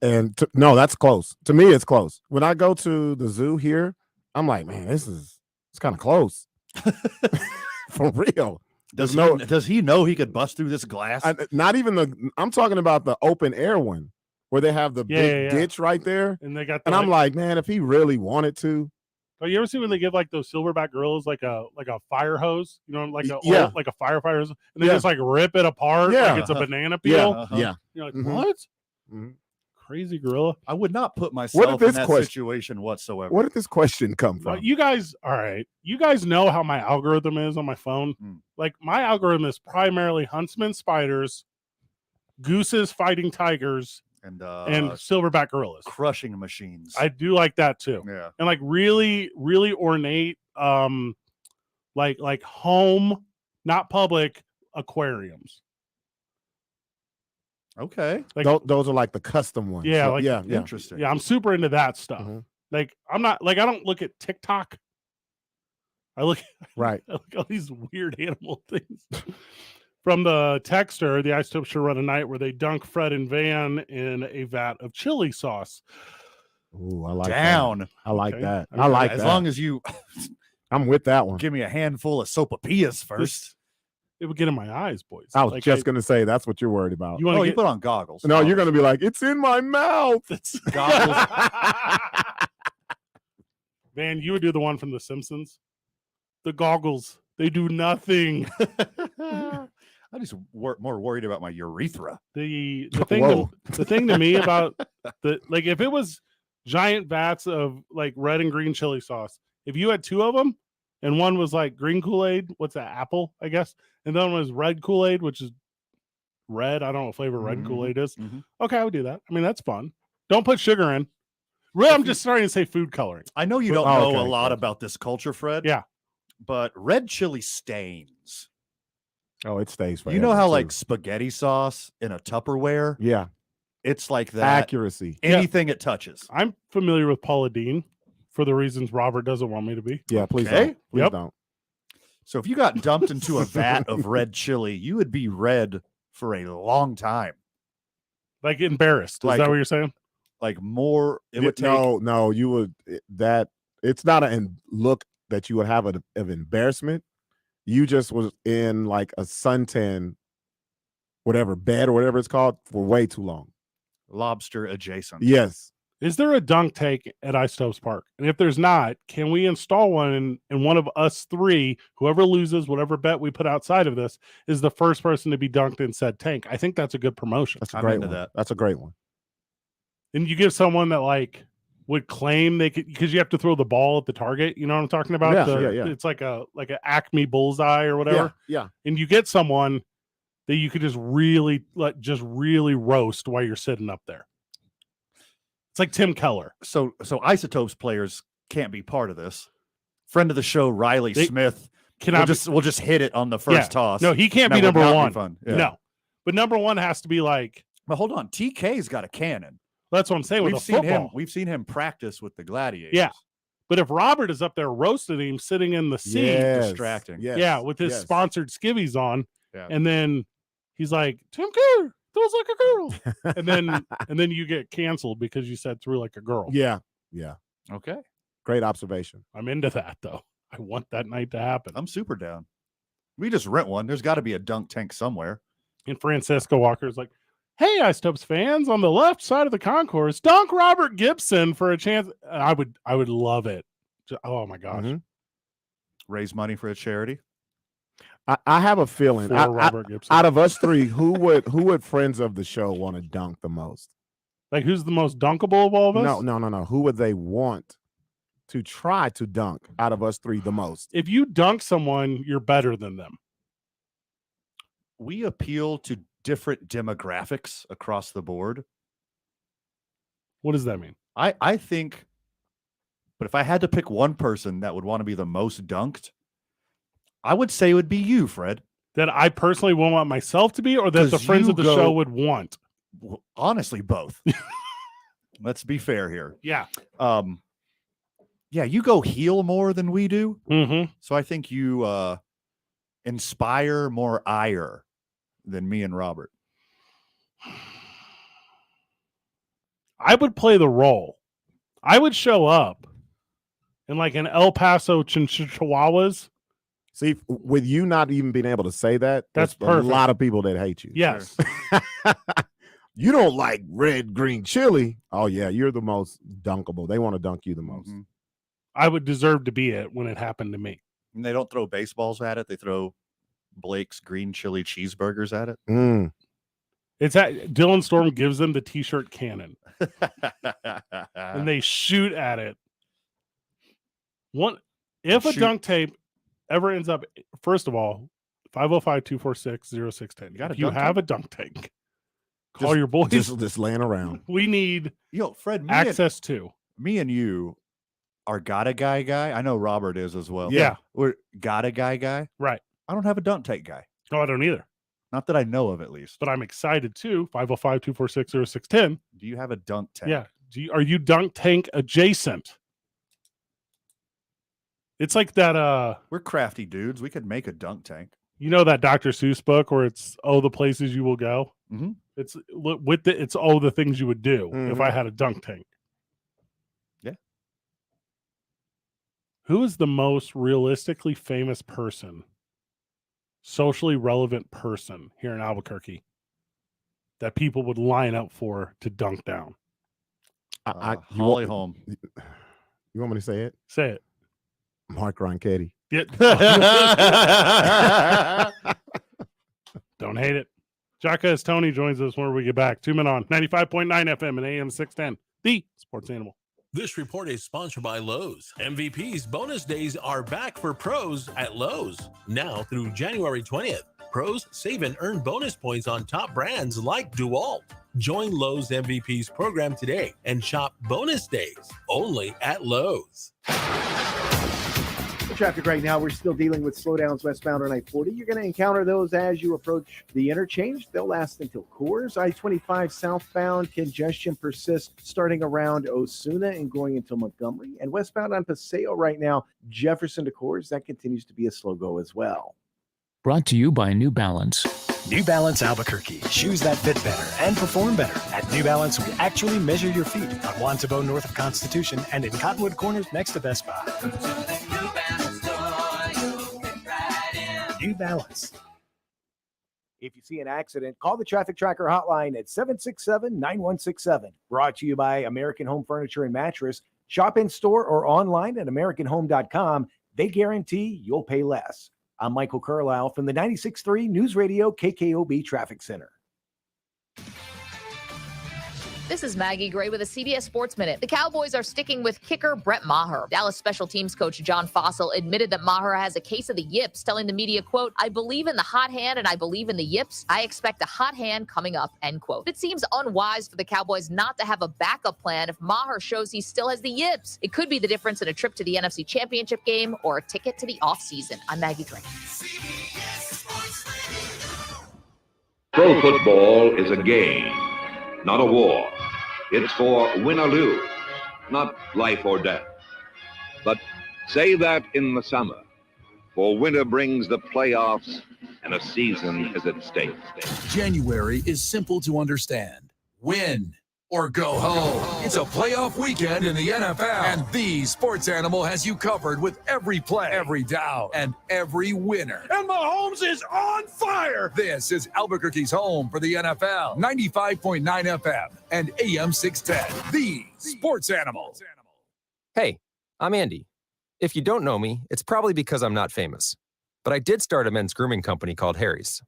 And no, that's close. To me, it's close. When I go to the zoo here, I'm like, man, it's kind of close. For real. Does he know he could bust through this glass? Not even I'm talking about the open air one where they have the big ditch right there. And they got I'm like, man, if he really wanted to. Oh, you ever see when they give like those silverback gorillas like a fire hose, you know, like a firefighter hose, and they just like rip it apart like it's a banana peel? Yeah. You're like, what? Mm-hmm. Crazy gorilla. I would not put myself in that situation whatsoever. Where did this question come from? You guys, all right. You guys know how my algorithm is on my phone. Like my algorithm is primarily huntsman spiders, gooses fighting tigers, and silverback gorillas. Crushing machines. I do like that too. Yeah. And like really, really ornate, like home, not public aquariums. Okay. Like those are like the custom ones. Yeah, So, like, yeah. Interesting. Yeah, I'm super into that stuff. Like I'm not like I don't look at TikTok. I look right. I look at all these weird animal things. From the texter, the Ice Tub should run a night where they dunk Fred and Van in a vat of chili sauce. Ooh, I like Down. that. I like Okay. that. I mean, I like as that. long as you I'm with that one. give me a handful of sopapillas first. It would get in my eyes, boys. I was Like, just gonna say that's what you're worried about. You want to you put on goggles. No, you're gonna be like, it's in my mouth. Goggles. Van, you would do the one from The Simpsons. The goggles, they do nothing. I'm just more worried about my urethra. The thing to me about if it was giant vats of like red and green chili sauce, if you had two of them and one was like green Kool-Aid, what's that, apple, I guess, and then one was red Kool-Aid, which is red. I don't know what flavor red Kool-Aid is. Okay, I would do that. I mean, that's fun. Don't put sugar in. Really, I'm just starting to say food coloring. I know you don't know a lot about this culture, Fred. Yeah. But red chili stains. Oh, it stays forever. You know how too. like spaghetti sauce in a Tupperware? Yeah. It's like that. Accuracy. Anything it touches. I'm familiar with Paula Deen for the reasons Robert doesn't want me to be. Yeah, please Okay. don't. Please don't. So if you got dumped into a vat of red chili, you would be red for a long time. Like embarrassed. Is Like- that what you're saying? Like more, it would take. No, you would that it's not a look that you would have of embarrassment. You just was in like a suntan, whatever bed or whatever it's called, for way too long. Lobster adjacent. Yes. Is there a dunk tank at Ice Stoves Park? And if there's not, can we install one and one of us three, whoever loses, whatever bet we put outside of this, is the first person to be dunked in said tank? I think that's a good promotion. That's a great one. That's a great one. And you give someone that like would claim they could, because you have to throw the ball at the target. You know what I'm talking about? Yeah. It's like a Acme bullseye or whatever. Yeah. And you get someone that you could just really roast while you're sitting up there. It's like Tim Keller. So Isotopes players can't be part of this. Friend of the show, Riley Smith. We'll just hit it on the first toss. No, he can't be That would number not one. be fun. Yeah. No, but number one has to be like. But hold on, TK's got a cannon. That's what I'm saying. With a football, we've seen him practice with the Gladiators. Yeah, but if Robert is up there roasting him, sitting in the seat, distracting. Yeah, with his sponsored skivvies on, Yeah. and then he's like, Tim Keller throws like a girl, and then you get canceled because you said threw like a girl. Yeah. Okay. Great observation. I'm into that though. I want that night to happen. I'm super down. We just rent one. There's got to be a dunk tank somewhere. And Francisco Walker's like, Hey, Isotopes fans, on the left side of the concourse, dunk Robert Gibson for a chance. I would love it. Oh my gosh. Mm-hmm. Raise money for a charity. I have a feeling For Robert Gibson. out of us three, who would friends of the show want to dunk the most? Like, who's the most dunkable of all of us? No. Who would they want to try to dunk out of us three the most? If you dunk someone, you're better than them. We appeal to different demographics across the board. What does that mean? I think, but if I had to pick one person that would want to be the most dunked, I would say it would be you, Fred. That I personally won't want myself to be, or that the friends of the show would want? Well, honestly, both. Let's be fair here. Yeah. Yeah, you go heel more than we do. Mm-hmm. So I think you inspire more ire than me and Robert. I would play the role. I would show up in like an El Paso Chihuahuas. See, with you not even being able to say that, That's there's perfect. a lot of people that hate you. Yes. You don't like red, green chili. Oh, yeah, you're the most dunkable. They want to dunk you the most. Mm-hmm. I would deserve to be it when it happened to me. And they don't throw baseballs at it. They throw Blake's green chili cheeseburgers at it. Mm. It's at Dylan Storm gives them the t-shirt cannon. And they shoot at it. If a dunk tape ever ends up, first of all, 505-246-0610. If you have a dunk tank, call your boys. Just laying around. We need Fred, access to. Me and you are got a guy. I know Robert is as well. Yeah. We're got a guy. Right. I don't have a dunk tank guy. No, I don't either. Not that I know of, at least. But I'm excited too. 505-246-0610. Do you have a dunk tank? Yeah. Are you dunk tank adjacent? It's like that. We're crafty dudes. We could make a dunk tank. You know that Dr. Seuss book where it's the places you will go. Mm-hmm. It's the things you would do if I had a dunk tank. Yeah. Who is the most realistically famous person, socially relevant person here in Albuquerque that people would line up for to dunk down? Holly Holm. You want me to say it? Say it. Mark Ronchetti. Don't hate it. Jaka as Tony joins us when we get back. 2 Men On 95.9 FM and AM 610. The Sports Animal. This report is sponsored by Lowe's. MVP's bonus days are back for pros at Lowe's. Now through January 20th. Pros save and earn bonus points on top brands like DeWalt. Join Lowe's MVP's program today and shop bonus days only at Lowe's. Traffic right now, we're still dealing with slowdowns westbound on I-40. You're going to encounter those as you approach the interchange. They'll last until Coors. I-25 southbound congestion persists starting around Osuna and going until Montgomery. And westbound on Paseo right now, Jefferson to Coors, that continues to be a slow go as well. Brought to you by New Balance. New Balance Albuquerque. Shoes that fit better and perform better. At New Balance, we actually measure your feet on Wantabo north of Constitution and in Cottonwood Corners next to Best Buy. New Balance. If you see an accident, call the Traffic Tracker hotline at 767-9167. Brought to you by American Home Furniture and Mattress. Shop in store or online at AmericanHome.com. They guarantee you'll pay less. I'm Michael Carlisle from the 96.3 News Radio KKOB Traffic Center. This is Maggie Gray with a CBS Sports Minute. The Cowboys are sticking with kicker Brett Maher. Dallas special teams coach John Fossil admitted that Maher has a case of the yips, telling the media, quote, "I believe in the hot hand and I believe in the yips. I expect a hot hand coming up," end quote. It seems unwise for the Cowboys not to have a backup plan if Maher shows he still has the yips. It could be the difference in a trip to the NFC Championship game or a ticket to the offseason. I'm Maggie Gray. Pro football is a game, not a war. It's for win or lose, not life or death. But say that in the summer, for winter brings the playoffs and a season is at stake. January is simple to understand. Win or go home. It's a playoff weekend in the NFL, and the Sports Animal has you covered with every play, every down, and every winner. And Mahomes is on fire! This is Albuquerque's home for the NFL. 95.9 FM and AM 610. The Sports Animal. Hey, I'm Andy. If you don't know me, it's probably because I'm not famous. But I did start a men's grooming company called Harry's.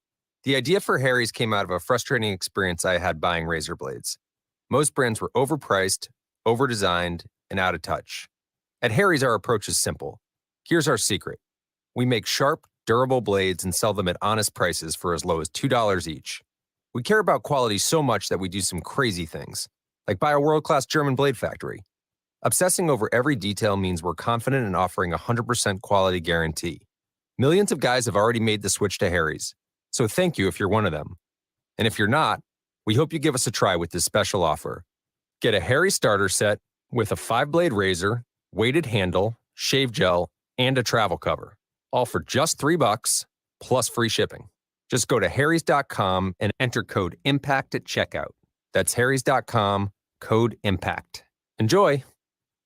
The idea for Harry's came out of a frustrating experience I had buying razor blades. Most brands were overpriced, overdesigned, and out of touch. At Harry's, our approach is simple. Here's our secret. We make sharp, durable blades and sell them at honest prices for as low as $2 each. We care about quality so much that we do some crazy things, like buy a world-class German blade factory. Obsessing over every detail means we're confident in offering a 100% quality guarantee. Millions of guys have already made the switch to Harry's, so thank you if you're one of them. And if you're not, we hope you give us a try with this special offer. Get a Harry starter set with a 5-blade razor, weighted handle, shave gel, and a travel cover. All for just $3 plus free shipping. Just go to harrys.com and enter code IMPACT at checkout. That's harrys.com, code IMPACT. Enjoy!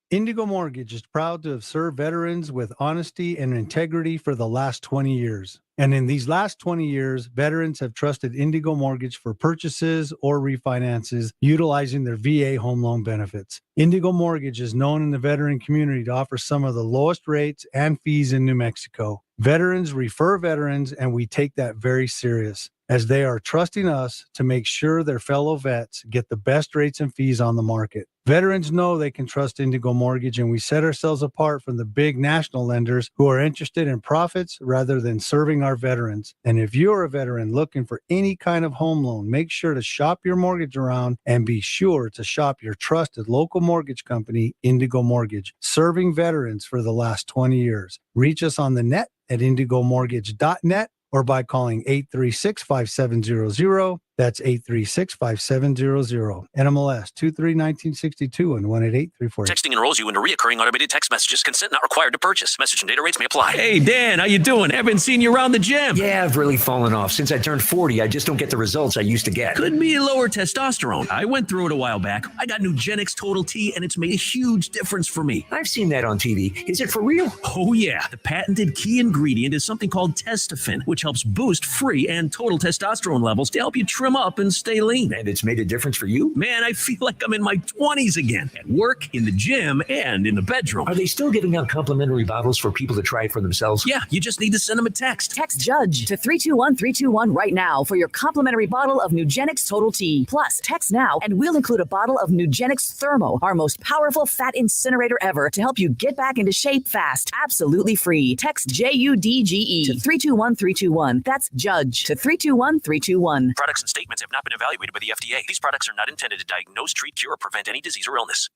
Indigo Mortgage is proud to have served veterans with honesty and integrity for the last 20 years. And in these last 20 years, veterans have trusted Indigo Mortgage for purchases or refinances utilizing their VA home loan benefits. Indigo Mortgage is known in the veteran community to offer some of the lowest rates and fees in New Mexico. Veterans refer veterans, and we take that very serious, as they are trusting us to make sure their fellow vets get the best rates and fees on the market. Veterans know they can trust Indigo Mortgage, and we set ourselves apart from the big national lenders who are interested in profits rather than serving our veterans. And if you're a veteran looking for any kind of home loan, make sure to shop your mortgage around and be sure to shop your trusted local mortgage company, Indigo Mortgage, serving veterans for the last 20 years. Reach us on the net at indigomortgage.net or by calling 836-5700. That's 836-5700. NMLS 231962 and 188-348. Texting enrolls you into reoccurring automated text messages. Consent not required to purchase. Message and data rates may apply. Hey, Dan, how you doing? Haven't seen you around the gym. Yeah, I've really fallen off. Since I turned 40, I just don't get the results I used to get. Could be lower testosterone. I went through it a while back. I got Nugenix Total T, and it's made a huge difference for me. I've seen that on TV. Is it for real? Oh, yeah. The patented key ingredient is something called Testofen, which helps boost free and total testosterone levels to help you trim up and stay lean. And it's made a difference for you? Man, I feel like I'm in my 20s again. At work, in the gym, and in the bedroom. Are they still giving out complimentary bottles for people to try it for themselves? Yeah, you just need to send them a text. Text JUDGE to 321-321 right now for your complimentary bottle of Nugenix Total T. Plus, text now and we'll include a bottle of Nugenix Thermo, our most powerful fat incinerator ever, to help you get back into shape fast. Absolutely free. Text JUDGE to 321-321. That's JUDGE to 321-321. Products and statements have not been evaluated by the FDA. These products are not intended to diagnose, treat, cure, or prevent any disease or illness.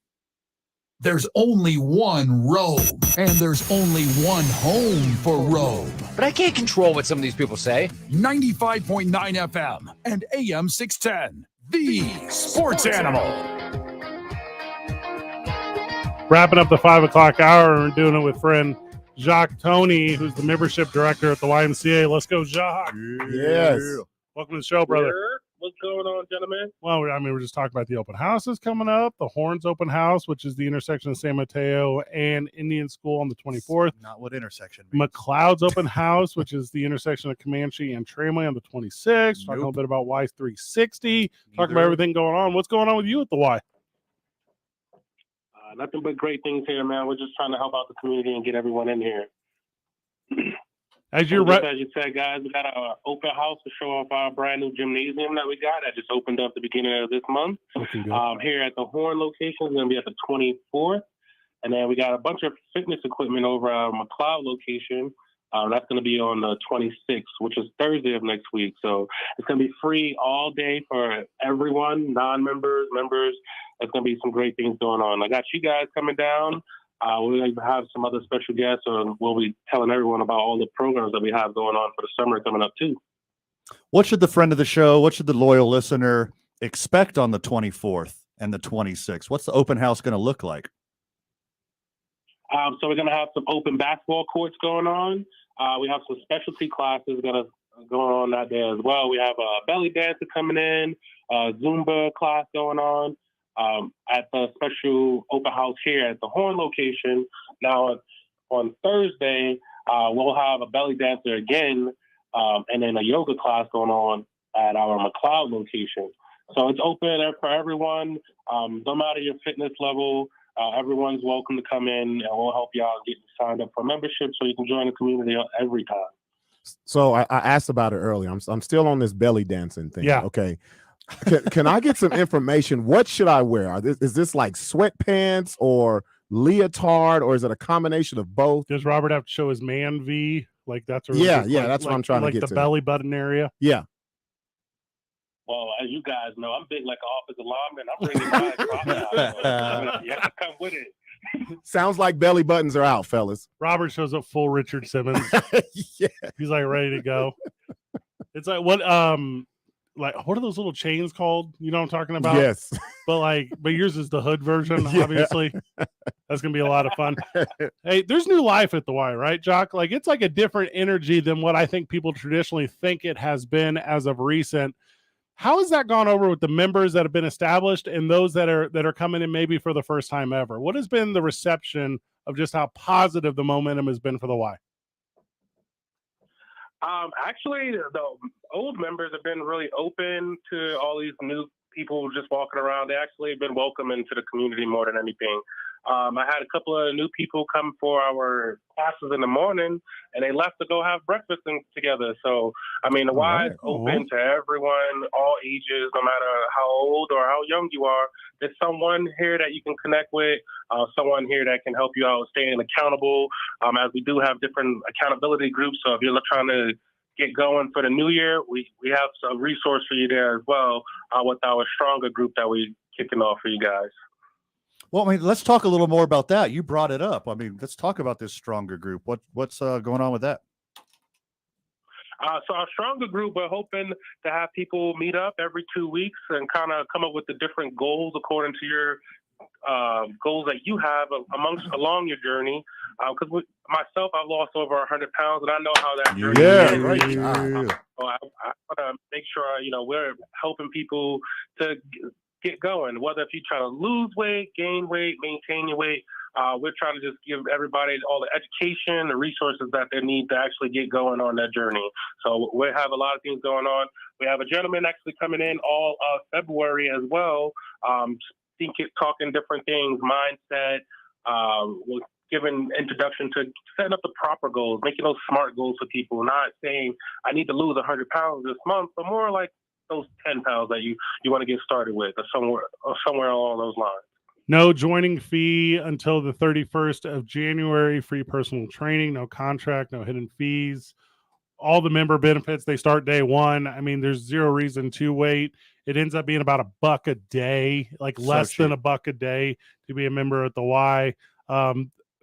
There's only one robe, and there's only one home for robe. But I can't control what some of these people say. 95.9 FM and AM 610. The Sports Animal. Wrapping up the 5 o'clock hour and doing it with friend Jacques Tony, who's the membership director at the YMCA. Let's go, Jacques. Yes. Welcome to the show, brother. Sure. What's going on, gentlemen? Well, I mean, we're just talking about the open houses coming up. The Horns Open House, which is the intersection of San Mateo and Indian School on the 24th. Not what intersection means. McLeod's Open House, which is the intersection of Comanche and Tramway on the 26th. Talking a little bit about Y360. Talking about everything going on. What's going on with you at the Y? Nothing but great things here, man. We're just trying to help out the community and get everyone in here. As you said, guys, we got an open house to show off our brand new gymnasium that we got that just opened up the beginning of this month. Here at the Horn location, it's going to be at the 24th. And then we got a bunch of fitness equipment over our McLeod location. That's going to be on the 26th, which is Thursday of next week. So it's going to be free all day for everyone, non-members, members. There's going to be some great things going on. I got you guys coming down. We'll have some other special guests, and we'll be telling everyone about all the programs that we have going on for the summer coming up, too. What should the friend of the show, what should the loyal listener expect on the 24th and the 26th? What's the open house going to look like? So we're going to have some open basketball courts going on. We have some specialty classes going to go on that day as well. We have a belly dancer coming in, a Zumba class going on. at the special open house here at the Horn location. Now, on Thursday, we'll have a belly dancer again, and then a yoga class going on at our McLeod location. So it's open for everyone, no matter your fitness level. Everyone's welcome to come in, and we'll help you out getting signed up for membership so you can join the community every time. So I asked about it earlier. I'm still on this belly dancing thing. Yeah. Okay. Can I get some information? What should I wear? Is this like sweatpants or leotard, or is it a combination of both? Does Robert have to show his man V? Like that's that's what I'm trying to get the to. belly button area. Yeah. Well, as you guys know, I'm big like an offensive lineman. I'm bringing my you have to come with it. Sounds like belly buttons are out, fellas. Robert shows up full Richard Simmons. Yeah. He's like ready to go. It's like what what are those little chains called? You know what I'm talking about? Yes. But yours is the hood version, Yeah. obviously. That's gonna be a lot of fun. Hey, there's new life at the Y, right, Jock? Like it's like a different energy than what I think people traditionally think it has been as of recent. How has that gone over with the members that have been established and those that are coming in maybe for the first time ever? What has been the reception of just how positive the momentum has been for the Y? Actually, the old members have been really open to all these new people just walking around. They actually have been welcome into the community more than anything. I had a couple of new people come for our classes in the morning, and they left to go have breakfast together. So, I mean, the Y is open to everyone, all ages, no matter how old or how young you are. There's someone here that you can connect with, someone here that can help you out staying accountable, as we do have different accountability groups. So if you're trying to get going for the new year, we have some resource for you there as well, with our stronger group that we kicking off for you guys. Well, I mean, let's talk a little more about that. You brought it up. I mean, let's talk about this stronger group. What's going on with that? So our stronger group, we're hoping to have people meet up every 2 weeks and kind of come up with the different goals according to your goals that you have along your journey. Because myself, I've lost over 100 pounds, and I know how that journey is. So I want to make sure we're helping people to get going. Whether if you try to lose weight, gain weight, maintain your weight, we're trying to just give everybody all the education, the resources that they need to actually get going on that journey. So we have a lot of things going on. We have a gentleman actually coming in all February as well, talking different things, mindset, we're giving introduction to setting up the proper goals, making those smart goals for people, not saying I need to lose 100 pounds this month, but more like those 10 pounds that you want to get started with, or somewhere along those lines. No joining fee until the 31st of January, free personal training, no contract, no hidden fees. All the member benefits, they start day one. I mean, there's zero reason to wait. It ends up being about $1 a day, like less than $1 a day to be a member at the Y.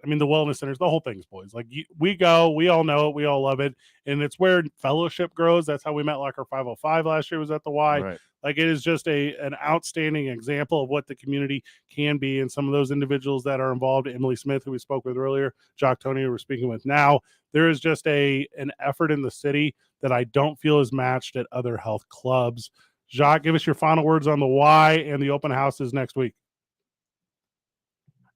I mean, the wellness centers, the whole thing's boys. Like we go, we all know it, we all love it, and it's where fellowship grows. That's how we met. Like our 505 last year was at the Y. Right. Like it is just an outstanding example of what the community can be, and some of those individuals that are involved. Emily Smith, who we spoke with earlier, Jock Tony, who we're speaking with now. There is just an effort in the city that I don't feel is matched at other health clubs. Jacques, give us your final words on the Y and the open houses next week.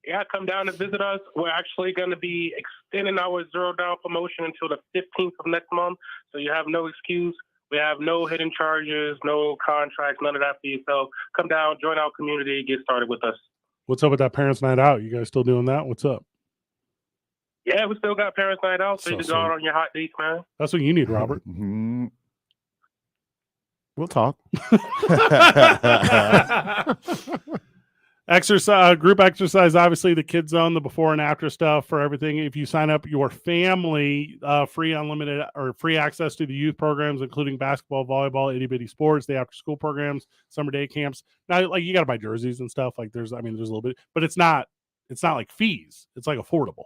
Yeah, come down and visit us. We're actually going to be extending our Zero Down promotion until the 15th of next month. So you have no excuse. We have no hidden charges, no contracts, none of that for you. So come down, join our community, get started with us. What's up with that Parents Night Out? You guys still doing that? What's up? Yeah, we still got Parents Night Out, so you can go out on your hot dates, man. That's what you need, Robert. Mm-hmm. We'll talk. Exercise, group exercise, obviously the kids zone, the before and after stuff for everything. If you sign up your family, free unlimited or free access to the youth programs, including basketball, volleyball, itty bitty sports, the after school programs, summer day camps. Now, like you got to buy jerseys and stuff. Like there's a little bit, but it's not like fees. It's like affordable.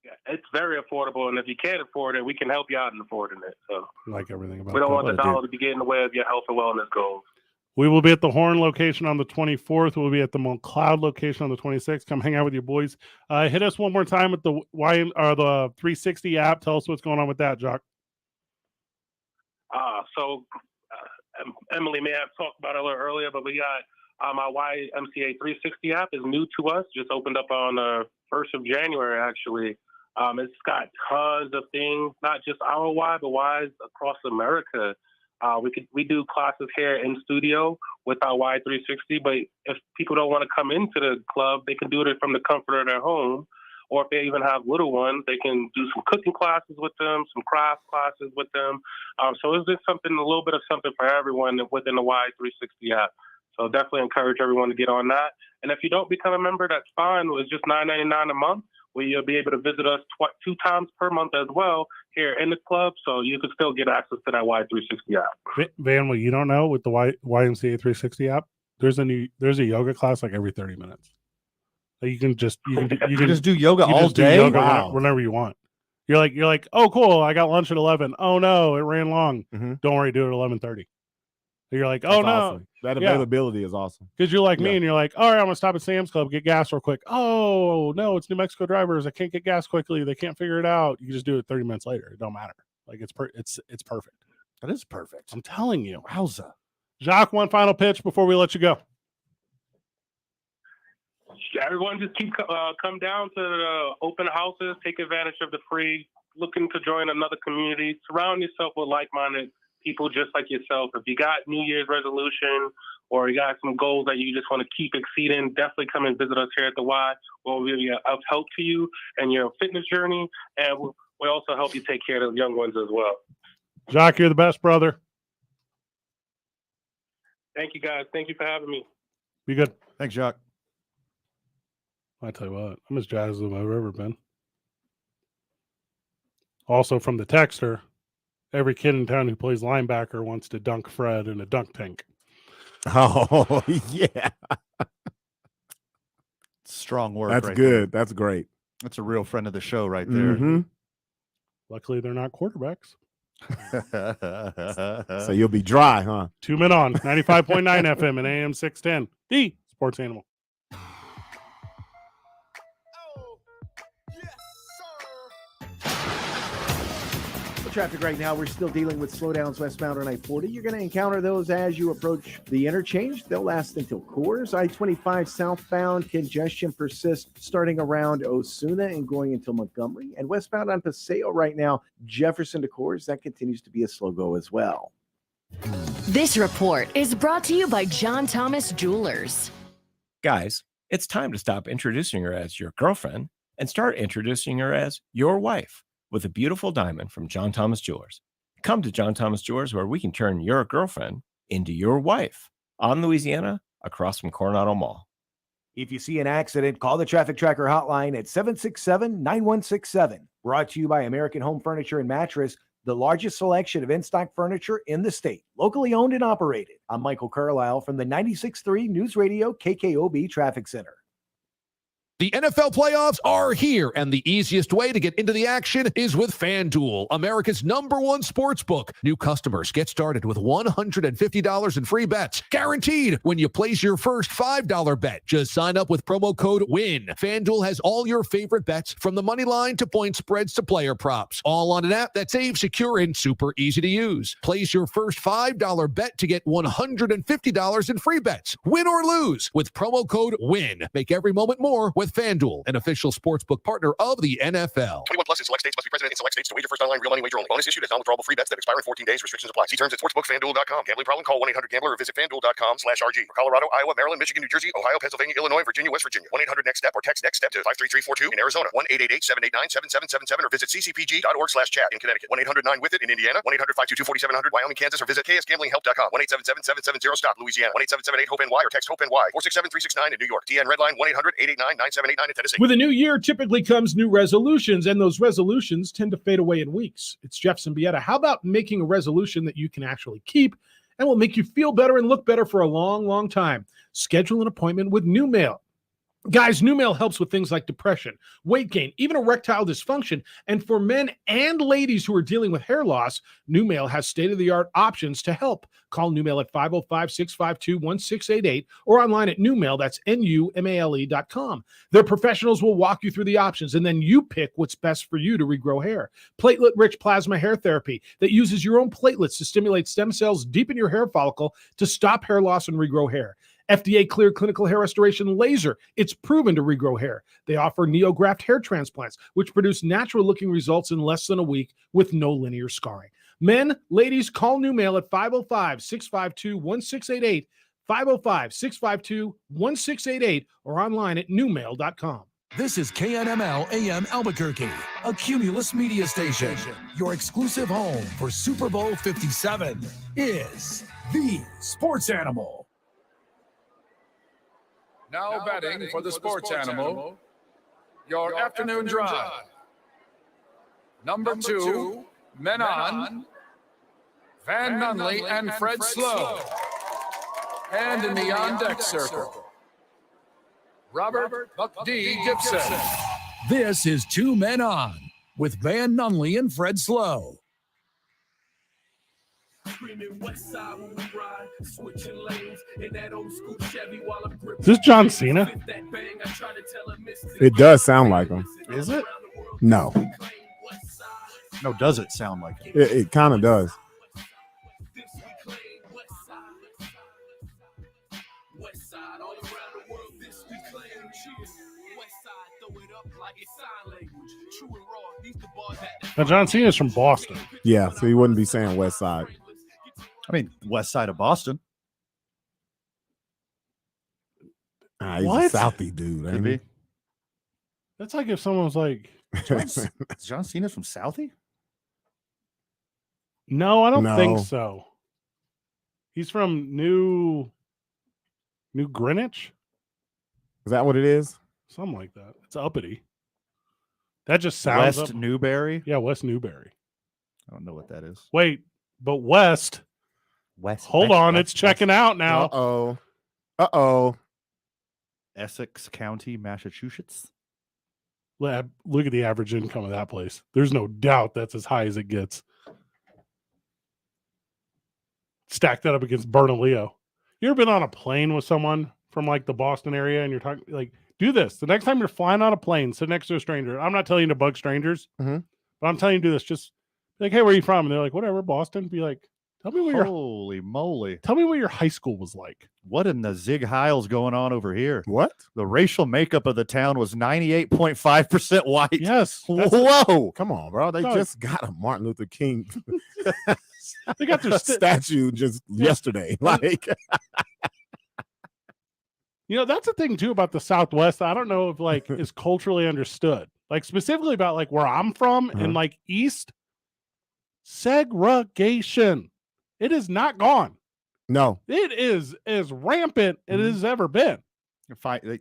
Yeah, it's very affordable, and if you can't afford it, we can help you out in affording it. So like everything about we don't that. want the dollar to be getting in the way of your health and wellness goals. We will be at the Horn location on the 24th. We'll be at the McLeod location on the 26th. Come hang out with your boys. Hit us one more time with the the 360 app. Tell us what's going on with that, Jock. So Emily may have talked about it a little earlier, but we got our YMCA 360 app is new to us. Just opened up on the 1st of January, actually. It's got tons of things, not just our Y, but Ys across America. We do classes here in studio with our Y360, but if people don't want to come into the club, they can do it from the comfort of their home. Or if they even have little ones, they can do some cooking classes with them, some craft classes with them. So it's just a little bit of something for everyone within the Y360 app. So definitely encourage everyone to get on that. And if you don't become a member, that's fine. It's just $9.99 a month, where you'll be able to visit us 2 times per month as well here in the club. So you can still get access to that Y360 app. Van, what you don't know with the YMCA 360 app, there's a yoga class like every 30 minutes. You can just do yoga all day. Whenever you want. You're like, oh cool, I got lunch at 11. Oh no, it ran long. Mm-hmm. Don't worry, do it at 11:30. You're like, That's oh no, awesome. That availability is awesome. Because you're like me, and you're like, all right, I'm gonna stop at Sam's Club, get gas real quick. Oh no, it's New Mexico drivers. I can't get gas quickly. They can't figure it out. You can just do it 30 minutes later. It don't matter. Like it's perfect. That is perfect. I'm telling you. Wowza. Jacques, one final pitch before we let you go. Everyone just come down to the open houses, take advantage of the free, looking to join another community, surround yourself with like-minded people just like yourself. If you got New Year's resolution or you got some goals that you just want to keep exceeding, definitely come and visit us here at the Y. We'll be of help to you and your fitness journey, and we'll also help you take care of the young ones as well. Jacques, you're the best, brother. Thank you, guys. Thank you for having me. Be good. Thanks, Jacques. I tell you what, I'm as jazzed as I've ever been. Also from the texter, every kid in town who plays linebacker wants to dunk Fred in a dunk tank. Oh, yeah. Strong work. That's right good. there. That's great. That's a real friend of the show right there. Mm-hmm. Luckily, they're not quarterbacks. So you'll be dry, huh? 2 men on 95.9 FM and AM 610. The Sports Animal. Traffic right now, we're still dealing with slowdowns westbound on I-40. You're going to encounter those as you approach the interchange. They'll last until Coors. I-25 southbound congestion persists starting around Osuna and going until Montgomery. And westbound on Paseo right now, Jefferson to Coors, that continues to be a slow go as well. This report is brought to you by John Thomas Jewelers. Guys, it's time to stop introducing her as your girlfriend and start introducing her as your wife with a beautiful diamond from John Thomas Jewelers. Come to John Thomas Jewelers, where we can turn your girlfriend into your wife on Louisiana, across from Coronado Mall. If you see an accident, call the Traffic Tracker hotline at 767-9167. Brought to you by American Home Furniture and Mattress, the largest selection of in-stock furniture in the state, locally owned and operated. I'm Michael Carlisle from the 96.3 News Radio KKOB Traffic Center. The NFL playoffs are here, and the easiest way to get into the action is with FanDuel, America's #1 sportsbook. New customers get started with $150 in free bets, guaranteed when you place your first $5 bet. Just sign up with promo code WIN. FanDuel has all your favorite bets, from the money line to point spreads to player props, all on an app that's safe, secure, and super easy to use. Place your first $5 bet to get $150 in free bets. Win or lose with promo code WIN. Make every moment more with FanDuel, an official sportsbook partner of the NFL. 21 plus in select states. Must be present in select states to wager. First online real money wager only. Bonus issued as non-withdrawable free bets that expire in 14 days. Restrictions apply. See terms at sportsbookfanduel.com. Gambling problem? Call 1-800-GAMBLER or visit fanduel.com/RG. For Colorado, Iowa, Maryland, Michigan, New Jersey, Ohio, Pennsylvania, Illinois, Virginia, West Virginia. 1-800-NEXT-STEP or text NEXT-STEP to 53342 in Arizona. 1-888-789-7777 or visit ccpg.org/chat in Connecticut. 1-800-9-WITH-IT in Indiana. 1-800-522-4700 Wyoming, Kansas or visit ksgamblinghelp.com. 1-877-770-STOP Louisiana. 1-877-8-HOPE-NY or text HOPE-NY. 467-369 in New York. TN Redline 1-800-889-9789 in Tennessee. With a new year typically comes new resolutions, and those resolutions tend to fade away in weeks. It's Jeff Zimbietta. How about making a resolution that you can actually keep and will make you feel better and look better for a long, long time? Schedule an appointment with New Mail. Guys, Numale helps with things like depression, weight gain, even erectile dysfunction. And for men and ladies who are dealing with hair loss, Numale has state-of-the-art options to help. Call Numale at 505-652-1688 or online at Numale, that's NUMALE.com. Their professionals will walk you through the options, and then you pick what's best for you to regrow hair. Platelet-rich plasma hair therapy that uses your own platelets to stimulate stem cells deep in your hair follicle to stop hair loss and regrow hair. FDA-cleared clinical hair restoration laser. It's proven to regrow hair. They offer neograft hair transplants, which produce natural-looking results in less than a week with no linear scarring. Men, ladies, call Numale at 505-652-1688, 505-652-1688, or online at Numale.com. This is KNML AM Albuquerque, a Cumulus media station. Your exclusive home for Super Bowl 57 is the Sports Animal. Now batting for the sports animal, your afternoon drive. Number 2, men on, Van Nunley and Fred Slow. And in the on-deck circle, Robert Buck D. Gibson. This is 2 Men On with Van Nunley and Fred Slow. Is this John Cena? It does sound like him. Is it? No. No, does it sound like it? It kind of does. Now, John Cena's from Boston. Yeah, so he wouldn't be saying West Side. I mean, west side of Boston. He's What? a Southie dude. Could Ain't be. he? That's like if someone was like, John Cena's from Southie? no, I don't No. think so. He's from New Greenwich? Is that what it is? Something like that. It's uppity. That just sounds West up- Newberry? Yeah, West Newberry. I don't know what that is. Wait, but West. West. Hold West, on, West, it's checking out now. Uh-oh. Essex County, Massachusetts. Look at the average income of that place. There's no doubt that's as high as it gets. Stack that up against Bernalillo. You ever been on a plane with someone from like the Boston area and you're talking like, do this. The next time you're flying on a plane, sit next to a stranger. I'm not telling you to bug strangers, but I'm telling you to do this. Just be like, hey, where are you from? And they're like, whatever, Boston. Be like, tell me where Holy moly. tell me what your high school was like. What in the Zig Heil's going on over here? What? The racial makeup of the town was 98.5% white. Yes. Whoa. Come on, bro. They No. just got a Martin Luther King They got their statue just yesterday. Like, you know, that's the thing too about the Southwest. I don't know if like is culturally understood. Like specifically about like where I'm from and like East segregation. It is not gone. no. It is as rampant as it has ever been. They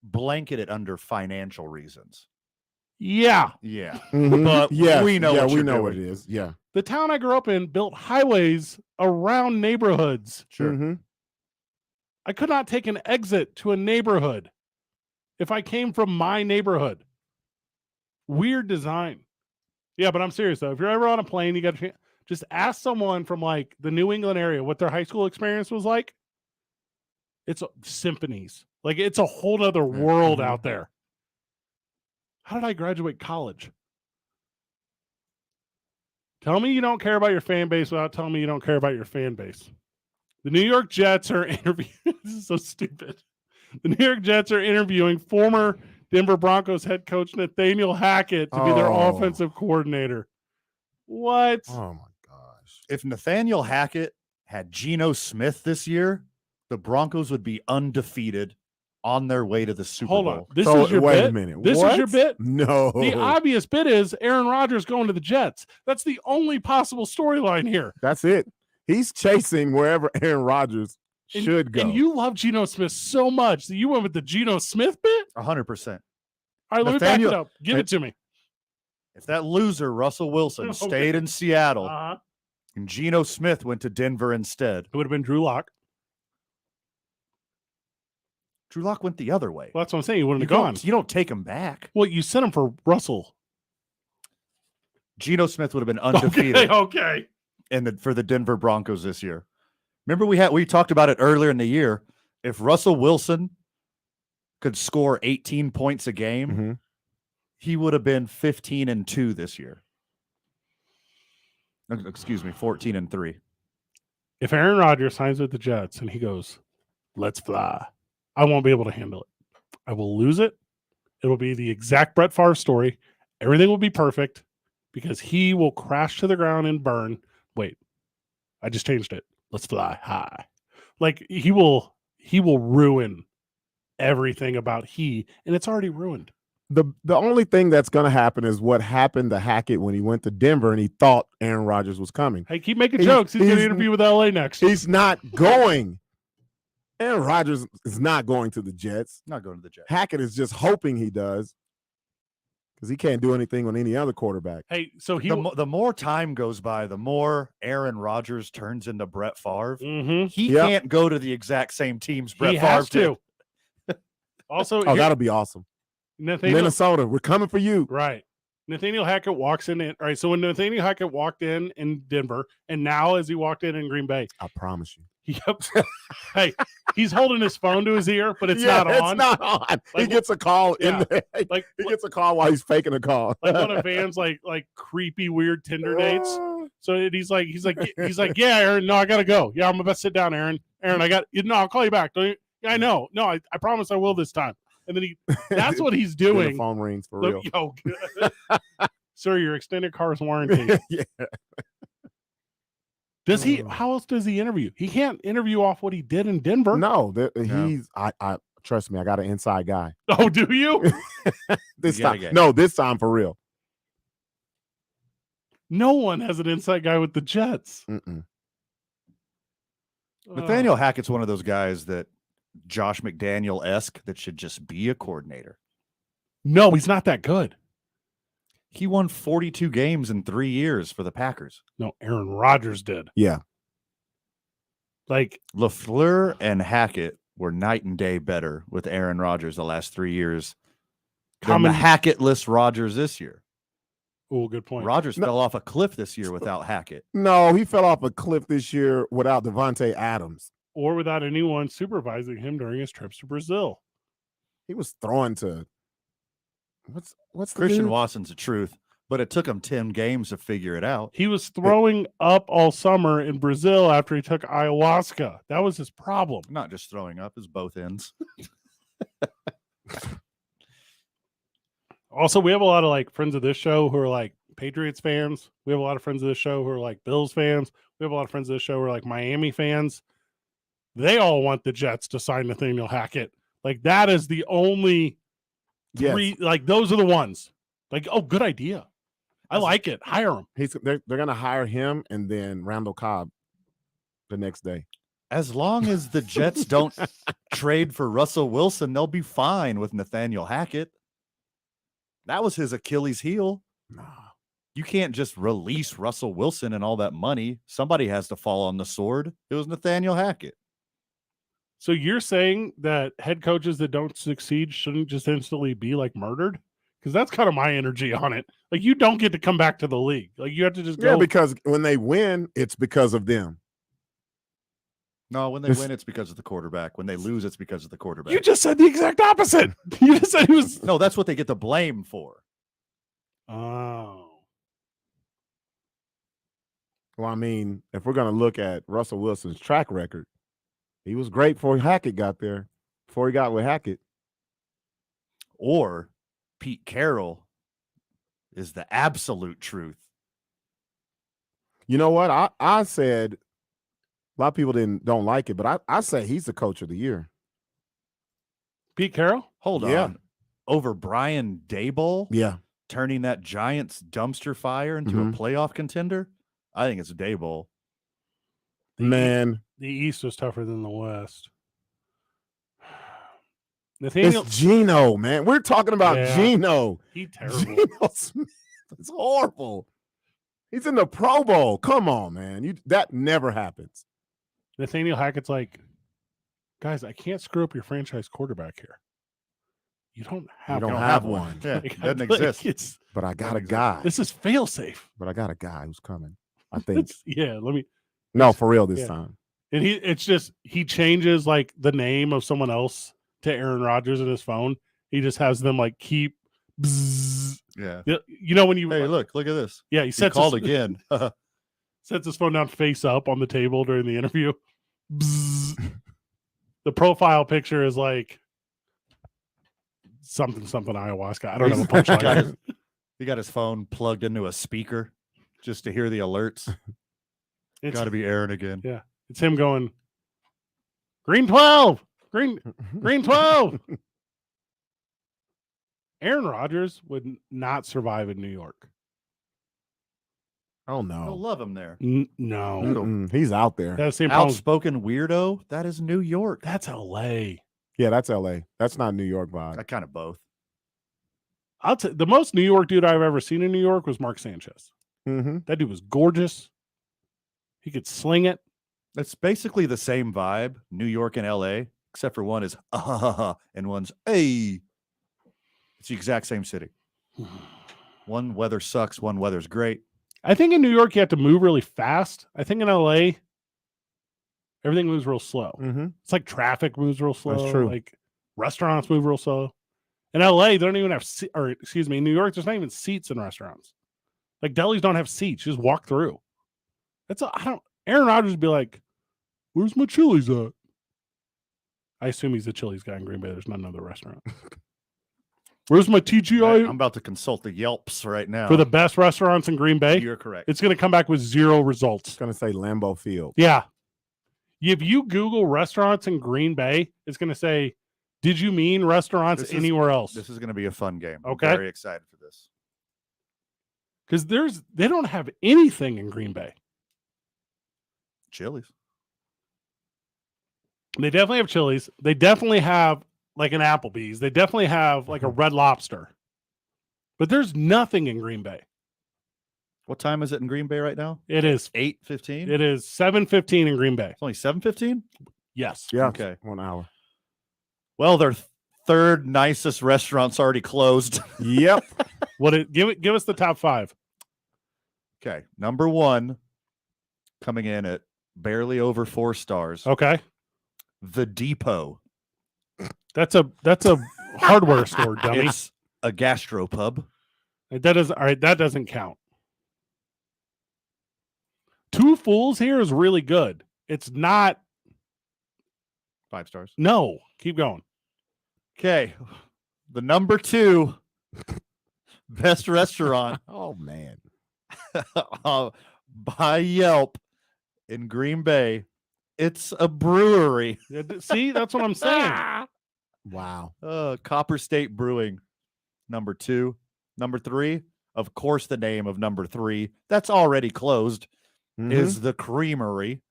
blanket it under financial reasons. Yeah. Yeah. Mhm. But Yes, we know what we you're know what doing. it is. Yeah. The town I grew up in built highways around neighborhoods. Sure. Mhm. I could not take an exit to a neighborhood if I came from my neighborhood. Weird design. Yeah, but I'm serious though. If you're ever on a plane, you got to just ask someone from like the New England area what their high school experience was like. It's symphonies. Like it's a whole other world out there. How did I graduate college? Tell me you don't care about your fan base without telling me you don't care about your fan base. The New York Jets are interviewing. This is so stupid. The New York Jets are interviewing former Denver Broncos head coach Nathaniel Hackett to be their Oh. offensive coordinator. What? Oh my gosh. If Nathaniel Hackett had Geno Smith this year, the Broncos would be undefeated on their way to the Super Hold Bowl. on. This So, is your wait bit. a minute. This is your What? bit. No. The obvious bit is Aaron Rodgers going to the Jets. That's the only possible storyline here. That's it. He's chasing wherever Aaron Rodgers And- should go. And you love Geno Smith so much that you went with the Geno Smith bit? 100%. All right, let me back it up. Give it to me. If that loser, Russell Wilson, Okay. stayed in Seattle Uh-huh. and Geno Smith went to Denver instead, It would have been Drew Lock. Drew Lock went the other way. Well, that's what I'm saying. He wouldn't You have gone. don't, you don't take him back. Well, you sent him for Russell. Geno Smith would have been undefeated. Okay. For the Denver Broncos this year. Remember we talked about it earlier in the year. If Russell Wilson could score 18 points a game, he would have been 15-2 this year. Excuse me, 14-3. If Aaron Rodgers signs with the Jets and he goes, let's fly, I won't be able to handle it. I will lose it. It will be the exact Brett Favre story. Everything will be perfect because he will crash to the ground and burn. Wait, I just changed it. Let's fly high. Like he will ruin everything about and it's already ruined. The only thing that's going to happen is what happened to Hackett when he went to Denver and he thought Aaron Rodgers was coming. Hey, keep making jokes. He's going to interview with LA next. He's not going. Aaron Rodgers is not going to the Jets. Not going to the Jets. Hackett is just hoping he does because he can't do anything on any other quarterback. Hey, so the more time goes by, the more Aaron Rodgers turns into Brett Favre. He Yep. can't go to the exact same teams Brett He Favre has did. to. Also, That'll be awesome. Minnesota, we're coming for you. Right. Nathaniel Hackett walks in. All right. So when Nathaniel Hackett walked in Denver, and now as he walked in Green Bay, I promise you. Yep. Hey, he's holding his phone to his ear, but it's not on. It's not on. He gets a call in there. Like he gets a call while he's faking a call. Like one of Van's like creepy weird Tinder dates. So he's like, yeah, Aaron. No, I gotta go. Yeah, I'm about to sit down, Aaron. Aaron, I'll call you back. Don't you? Yeah, I know. No, I promise I will this time. And then that's what he's Then doing. the phone rings for real. Yo, sir, your extended car's warranty. Yeah. Does he? How else does he interview? He can't interview off what he did in Denver. No, he's. I trust me. I got an inside guy. Oh, do you? This time, no. This time for real. No one has an inside guy with the Jets. Nathaniel Hackett's one of those guys that Josh McDaniel-esque that should just be a coordinator. No, he's not that good. He won 42 games in 3 years for the Packers. No, Aaron Rodgers did. Yeah. Like LaFleur and Hackett were night and day better with Aaron Rodgers the last 3 years than the Hackett-less Rodgers this year. Oh, good point. Rodgers fell off a cliff this year without Hackett. No, he fell off a cliff this year without Devontae Adams. Or without anyone supervising him during his trips to Brazil. He was throwing to what's the Christian dude? Watson's the truth, but it took him 10 games to figure it out. He was throwing up all summer in Brazil after he took ayahuasca. That was his problem. Not just throwing up, it's both ends. Also, we have a lot of like friends of this show who are like Patriots fans. We have a lot of friends of this show who are like Bills fans. We have a lot of friends of this show who are like Miami fans. They all want the Jets to sign Nathaniel Hackett. Like that is the only three. Like those are the ones. Like, oh, good idea. I like it. Hire him. They're gonna hire him and then Randall Cobb the next day. As long as the Jets don't trade for Russell Wilson, they'll be fine with Nathaniel Hackett. That was his Achilles heel. You can't just release Russell Wilson and all that money. Somebody has to fall on the sword. It was Nathaniel Hackett. So you're saying that head coaches that don't succeed shouldn't just instantly be like murdered? Because that's kind of my energy on it. Like you don't get to come back to the league. Like you have to just go. Yeah, because when they win, it's because of them. No, when they win, it's because of the quarterback. When they lose, it's because of the quarterback. You just said the exact opposite. You just said he was. No, that's what they get the blame for. Oh. Well, I mean, if we're going to look at Russell Wilson's track record, he was great before Hackett got there, before he got with Hackett. Or Pete Carroll is the absolute truth. You know what? I said a lot of people don't like it, but I say he's the coach of the year. Pete Carroll? Hold on. Over Brian Daboll? Yeah. Turning that Giants dumpster fire into a playoff contender? I think it's Daboll. Man. The East was tougher than the West. Nathaniel, it's Geno, man. We're talking about Geno. He's terrible. Geno Smith. It's horrible. He's in the Pro Bowl. Come on, man. That never happens. Nathaniel Hackett's like guys, I can't screw up your franchise quarterback here. You don't have, You don't have one. Yeah, Like, doesn't like, exist. It's But I got a guy. this is fail safe. But I got a guy who's coming. I think. Yeah, let me. No, for real this yeah. time. And it's just he changes like the name of someone else to Aaron Rodgers in his phone. He just has them like keep. Bzzz. Yeah. You know when you Hey, look at this. Yeah, he sets called his, again. sets his phone down face up on the table during the interview. Bzzz. The profile picture is like something ayahuasca. I don't know what punchline is. He got his phone plugged into a speaker just to hear the alerts. Got to be Aaron again. Yeah, it's him going green 12, green 12. Aaron Rodgers would not survive in New York. Oh I no. love him there. No, Mm-mm. He's out there. that's the same problem. Outspoken weirdo. That is New York. That's LA. Yeah, that's LA. That's not New York vibe. I kind of both. I'll tell the most New York dude I've ever seen in New York was Mark Sanchez. Mm-hmm. That dude was gorgeous. He could sling it. It's basically the same vibe, New York and LA, except for one is and one's hey. It's the exact same city. One weather sucks, one weather's great. I think in New York you have to move really fast. I think in LA everything moves real slow. Mm-hmm. It's like traffic moves real slow. That's true. Like restaurants move real slow. In LA, they don't even have in New York, there's not even seats in restaurants. Like delis don't have seats. You just walk through. Aaron Rodgers would be like, where's my Chili's at? I assume he's the Chili's guy in Green Bay. There's not another restaurant. Where's my TGI? I'm about to consult the Yelps right now. For the best restaurants in Green Bay? You're correct. It's going to come back with 0 results. It's going to say Lambeau Field. Yeah. If you Google restaurants in Green Bay, it's going to say, did you mean restaurants anywhere else? This is going to be a fun game. Okay. I'm very excited for this. Because they don't have anything in Green Bay. Chili's. They definitely have Chili's. They definitely have like an Applebee's. They definitely have like a Red Lobster. But there's nothing in Green Bay. What time is it in Green Bay right now? It is 8:15. It is 7:15 in Green Bay. It's only 7:15? Yes. Yeah. Okay. 1 hour. Well, their third nicest restaurant's already closed. Yep. Give us the top 5. Okay. Number 1 coming in at barely over 4 stars. Okay. The Depot. That's a hardware store, dummy. It's a gastropub. That doesn't count. Two Fools here is really good. It's not 5 stars. No, keep going. Okay. The number 2 best restaurant Oh man. by Yelp in Green Bay. It's a brewery. See, that's what I'm saying. Wow. Copper State Brewing. Number 2. Number 3, of course, the name of number 3 that's already closed is the Creamery.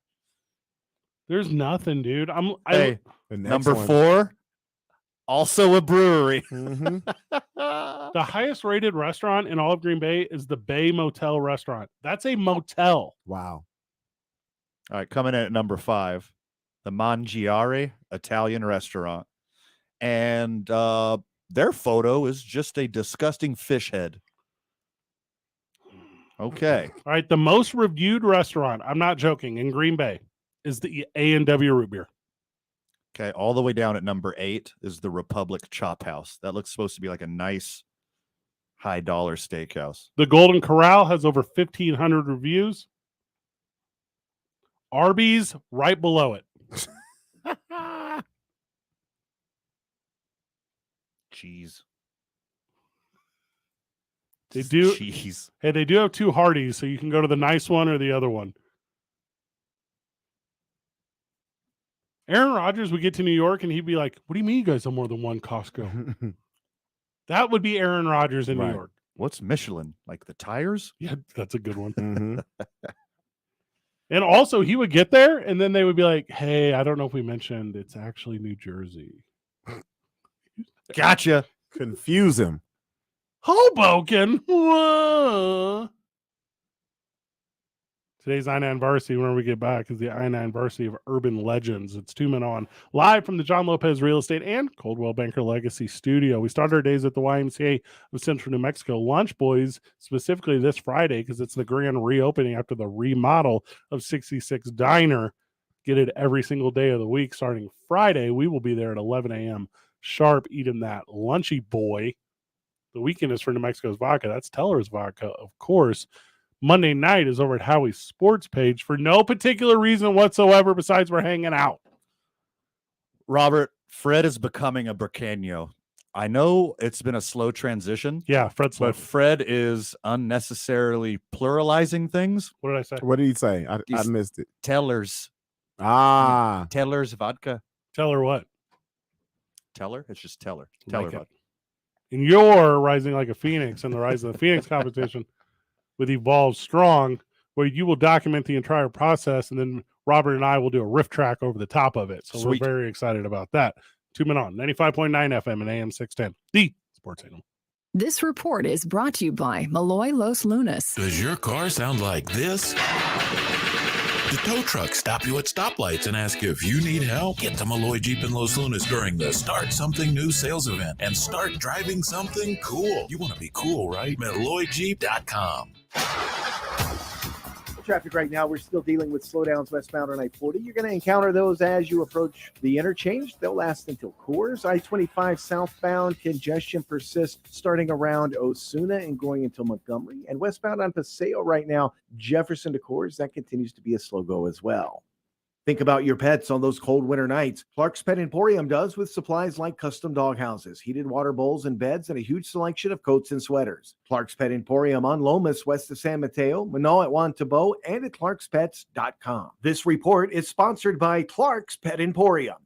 There's nothing, dude. Number 4, also a brewery. Mm-hmm. The highest rated restaurant in all of Green Bay is the Bay Motel restaurant. That's a motel. Wow. All right, coming in at number 5, the Mangiare Italian restaurant. And their photo is just a disgusting fish head. Okay. All right, the most reviewed restaurant, I'm not joking, in Green Bay is the A&W Root Beer. Okay, all the way down at number 8 is the Republic Chop House. That looks supposed to be like a nice high dollar steakhouse. The Golden Corral has over 1,500 reviews. Arby's right below it. Jeez. They do. Jeez. Hey, they do have 2 Hardee's, so you can go to the nice one or the other one. Aaron Rodgers would get to New York and he'd be like, "What do you mean you guys have more than one Costco?" That would be Aaron Rodgers in New York. What's Michelin? Like the tires? Yeah, that's a good one. Mm-hmm. And also, he would get there, and then they would be like, "Hey, I don't know if we mentioned it's actually New Jersey." Gotcha. Confuse him. Hoboken. Whoa. Today's I-9 Varsity, whenever we get back, is the I-9 Varsity of Urban Legends. It's 2 Men On, live from the John Lopez Real Estate and Coldwell Banker Legacy Studio. We start our days at the YMCA of Central New Mexico. Lunch, boys, specifically this Friday, because it's the grand reopening after the remodel of 66 Diner. Get it every single day of the week. Starting Friday, we will be there at 11 a.m. sharp, eating that lunchy boy. The weekend is for New Mexico's Vodka. That's Teller's Vodka, of course. Monday night is over at Howie's Sports page for no particular reason whatsoever besides we're hanging out. Robert, Fred is becoming a Briqueño. I know it's been a slow transition. Yeah, Fred's slow. But Fred is unnecessarily pluralizing things. What did I say? What did he say? I missed it. Tellers. Teller's Vodka. Teller what? Teller? It's just Teller. Like Teller it. Vodka. And you're rising like a phoenix in the Rise of the Phoenix competition with Evolve Strong, where you will document the entire process, and then Robert and I will do a riff track over the top of it. So Sweet. We're very excited about that. 2 Men On, 95.9 FM and AM 610, the sports signal. This report is brought to you by Malloy Los Lunas. Does your car sound like this? The tow trucks stop you at stoplights and ask you if you need help. Get to Malloy Jeep in Los Lunas during the Start Something New sales event and start driving something cool. You want to be cool, right? MalloyJeep.com. Traffic right now, we're still dealing with slowdowns westbound on I-40. You're going to encounter those as you approach the interchange. They'll last until Coors. I-25 southbound congestion persists starting around Osuna and going until Montgomery. And westbound on Paseo right now, Jefferson to Coors, that continues to be a slow go as well. Think about your pets on those cold winter nights. Clark's Pet Emporium does with supplies like custom dog houses, heated water bowls and beds, and a huge selection of coats and sweaters. Clark's Pet Emporium on Lomas, west of San Mateo, Manoa at Juan Tabo, and at clarkspets.com. This report is sponsored by Clark's Pet Emporium.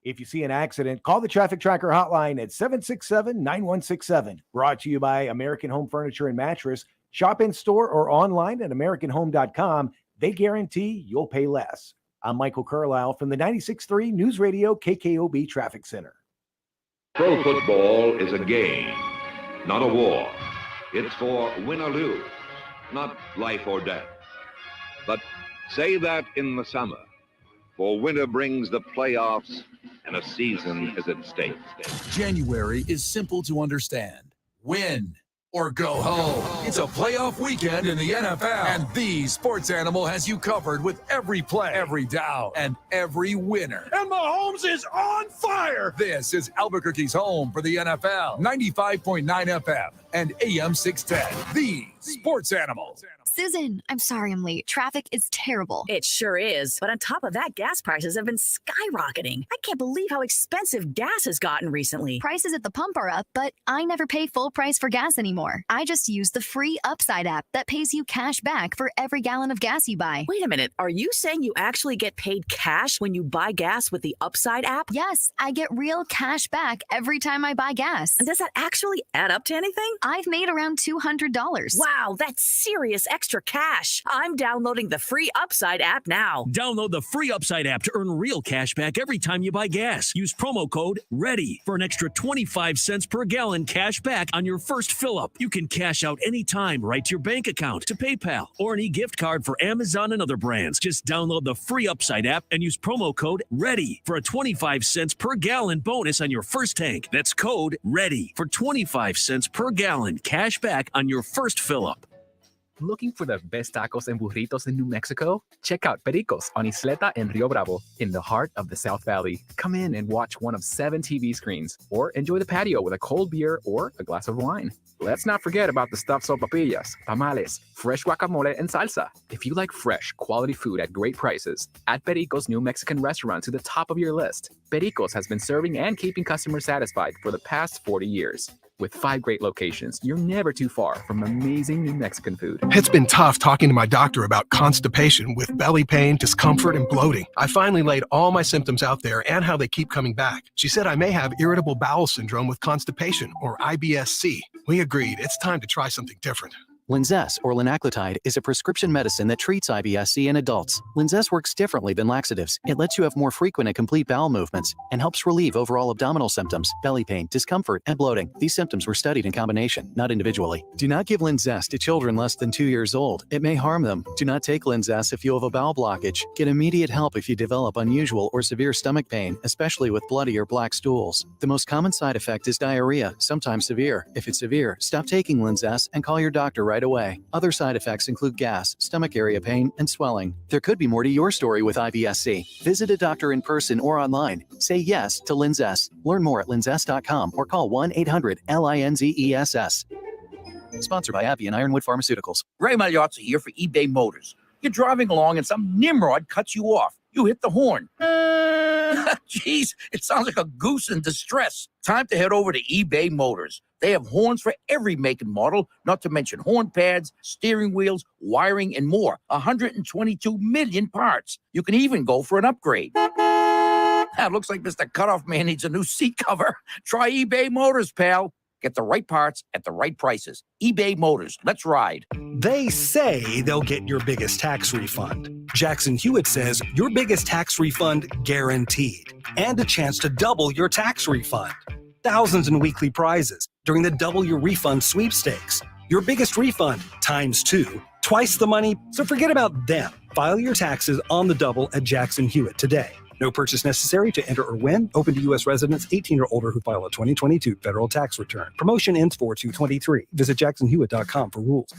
If you see an accident, call the Traffic Tracker hotline at 767-9167. Brought to you by American Home Furniture and Mattress. Shop in store or online at AmericanHome.com. They guarantee you'll pay less. I'm Michael Carlisle from the 96.3 News Radio KKOB Traffic Center. Pro football is a game, not a war. It's for win or lose, not life or death. But say that in the summer, for winter brings the playoffs and a season is at stake. January is simple to understand. Win or go home. It's a playoff weekend in the NFL, and the Sports Animal has you covered with every play, every down, and every winner. And Mahomes is on fire. This is Albuquerque's home for the NFL. 95.9 FM and AM 610. The Sports Animal. Susan, I'm sorry I'm late. Traffic is terrible. It sure is. But on top of that, gas prices have been skyrocketing. I can't believe how expensive gas has gotten recently. Prices at the pump are up, but I never pay full price for gas anymore. I just use the free Upside app that pays you cash back for every gallon of gas you buy. Wait a minute. Are you saying you actually get paid cash when you buy gas with the Upside app? Yes, I get real cash back every time I buy gas. And does that actually add up to anything? I've made around $200. Wow, that's serious extra cash. I'm downloading the free Upside app now. Download the free Upside app to earn real cash back every time you buy gas. Use promo code READY for an extra 25 cents per gallon cash back on your first fill up. You can cash out anytime right to your bank account, to PayPal, or any gift card for Amazon and other brands. Just download the free Upside app and use promo code READY for a 25 cents per gallon bonus on your first tank. That's code READY for 25 cents per gallon cash back on your first fill up. Looking for the best tacos and burritos in New Mexico? Check out Pericos on Isleta and Rio Bravo in the heart of the South Valley. Come in and watch one of 7 TV screens or enjoy the patio with a cold beer or a glass of wine. Let's not forget about the stuffed sopapillas, tamales, fresh guacamole, and salsa. If you like fresh, quality food at great prices, add Pericos New Mexican Restaurant to the top of your list. Pericos has been serving and keeping customers satisfied for the past 40 years. With 5 great locations, you're never too far from amazing New Mexican food. It's been tough talking to my doctor about constipation with belly pain, discomfort, and bloating. I finally laid all my symptoms out there and how they keep coming back. She said I may have irritable bowel syndrome with constipation, or IBS-C. We agreed it's time to try something different. Linzess, or linaclotide, is a prescription medicine that treats IBS-C in adults. Linzess works differently than laxatives. It lets you have more frequent and complete bowel movements and helps relieve overall abdominal symptoms, belly pain, discomfort, and bloating. These symptoms were studied in combination, not individually. Do not give Linzess to children less than 2 years old. It may harm them. Do not take Linzess if you have a bowel blockage. Get immediate help if you develop unusual or severe stomach pain, especially with bloody or black stools. The most common side effect is diarrhea, sometimes severe. If it's severe, stop taking Linzess and call your doctor right away. Other side effects include gas, stomach area pain, and swelling. There could be more to your story with IBS-C. Visit a doctor in person or online. Say yes to Linzess. Learn more at linzess.com or call 1-800-LINZESS. Sponsored by AbbVie and Ironwood Pharmaceuticals. Ray Magliozzi here for eBay Motors. You're driving along and some nimrod cuts you off. You hit the horn. Jeez, it sounds like a goose in distress. Time to head over to eBay Motors. They have horns for every make and model, not to mention horn pads, steering wheels, wiring, and more. 122 million parts. You can even go for an upgrade. It looks like Mr. Cutoff Man needs a new seat cover. Try eBay Motors, pal. Get the right parts at the right prices. eBay Motors. Let's ride. They say they'll get your biggest tax refund. Jackson Hewitt says your biggest tax refund guaranteed. And a chance to double your tax refund. Thousands in weekly prizes during the Double Your Refund sweepstakes. Your biggest refund times 2. Twice the money, so forget about them. File your taxes on the double at Jackson Hewitt today. No purchase necessary to enter or win. Open to U.S. residents 18 or older who file a 2022 federal tax return. Promotion ends 4/2/23. Visit jacksonhewitt.com for rules.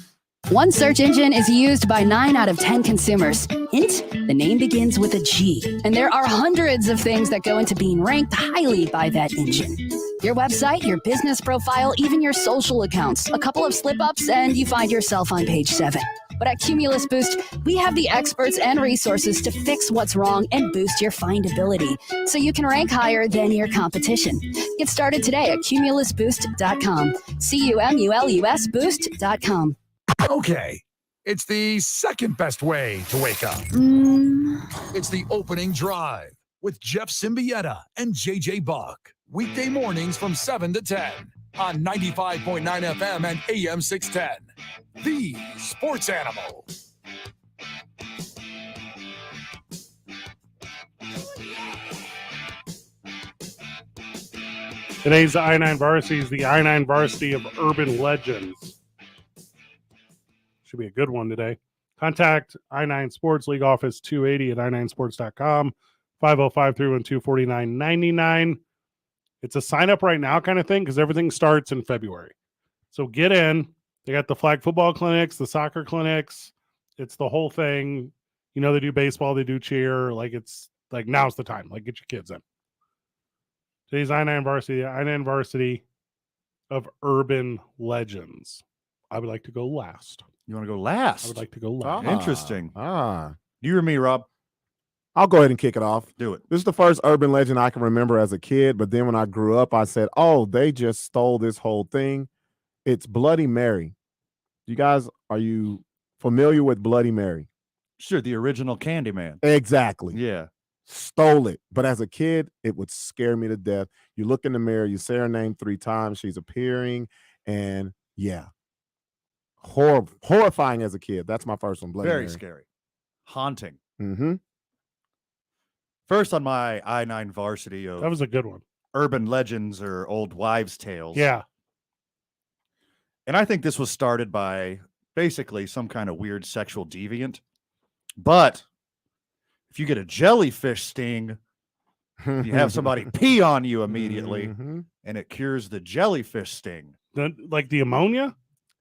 One search engine is used by 9 out of 10 consumers. Hint, the name begins with a G. And there are hundreds of things that go into being ranked highly by that engine. Your website, your business profile, even your social accounts. A couple of slip-ups and you find yourself on page 7. But at Cumulus Boost, we have the experts and resources to fix what's wrong and boost your findability so you can rank higher than your competition. Get started today at cumulusboost.com. CUMULUS boost.com. Okay, it's the second best way to wake up. It's the opening drive with Jeff Symbieta and JJ Buck. Weekday mornings from 7 to 10 on 95.9 FM and AM 610. The Sports Animal. Today's I-9 Varsity is the I-9 Varsity of Urban Legends. Should be a good one today. Contact I-9 Sports League Office 280 at i9sports.com, 505-312-4999. It's a sign up right now kind of thing because everything starts in February. So get in. They got the flag football clinics, the soccer clinics. It's the whole thing. You know, they do baseball, they do cheer. Like, it's like now's the time. Like, get your kids in. Today's I-9 Varsity, I-9 Varsity of Urban Legends. I would like to go last. You want to go last? I would like to go last. Interesting. You or me, Rob? I'll go ahead and kick it off. Do it. This is the first urban legend I can remember as a kid, but then when I grew up, I said, oh, they just stole this whole thing. It's Bloody Mary. You guys, are you familiar with Bloody Mary? Sure, the original Candyman. Exactly. Yeah. Stole it. But as a kid, it would scare me to death. You look in the mirror, you say her name 3 times, she's appearing, and yeah. Horrifying as a kid. That's my first one. Bloody Very Mary. scary. Haunting. Mm-hmm. First on my I-9 Varsity of That was a good one. Urban Legends or Old Wives' Tales. Yeah. And I think this was started by basically some kind of weird sexual deviant. But if you get a jellyfish sting, you have somebody pee on you immediately, and it cures the jellyfish sting. Like the ammonia?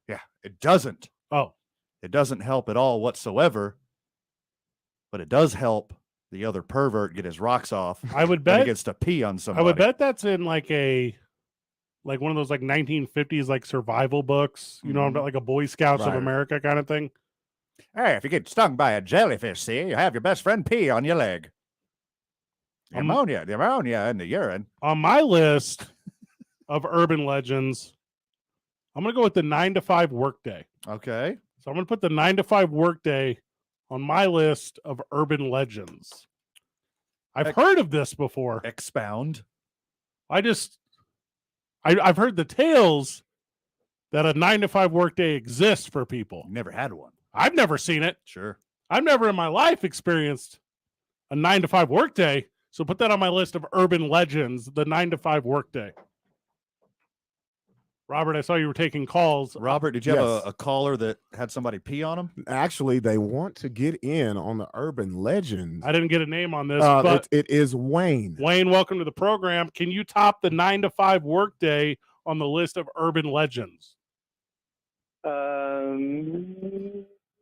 Yeah, it doesn't. Oh. It doesn't help at all whatsoever, but it does help the other pervert get his rocks off. I would when bet he gets to pee on somebody. I would bet that's in like one of those like 1950s like survival books, you know, about like a Boy Scouts of Right. America kind of thing. Hey, if you get stung by a jellyfish, see, you have your best friend pee on your leg. The ammonia in the urine. On my list of urban legends, I'm going to go with the 9 to 5 workday. Okay. So I'm going to put the 9 to 5 workday on my list of urban legends. I've heard of this before. Expound. I've heard the tales, that a 9 to 5 workday exists for people. Never had one. I've never seen it. Sure. I've never in my life experienced a 9 to 5 workday. So put that on my list of urban legends, the 9 to 5 workday. Robert, I saw you were taking calls. Robert, did you have Yes. a caller that had somebody pee on him? Actually, they want to get in on the urban legends. I didn't get a name on this, but it is Wayne. Wayne, welcome to the program. Can you top the 9 to 5 workday on the list of urban legends?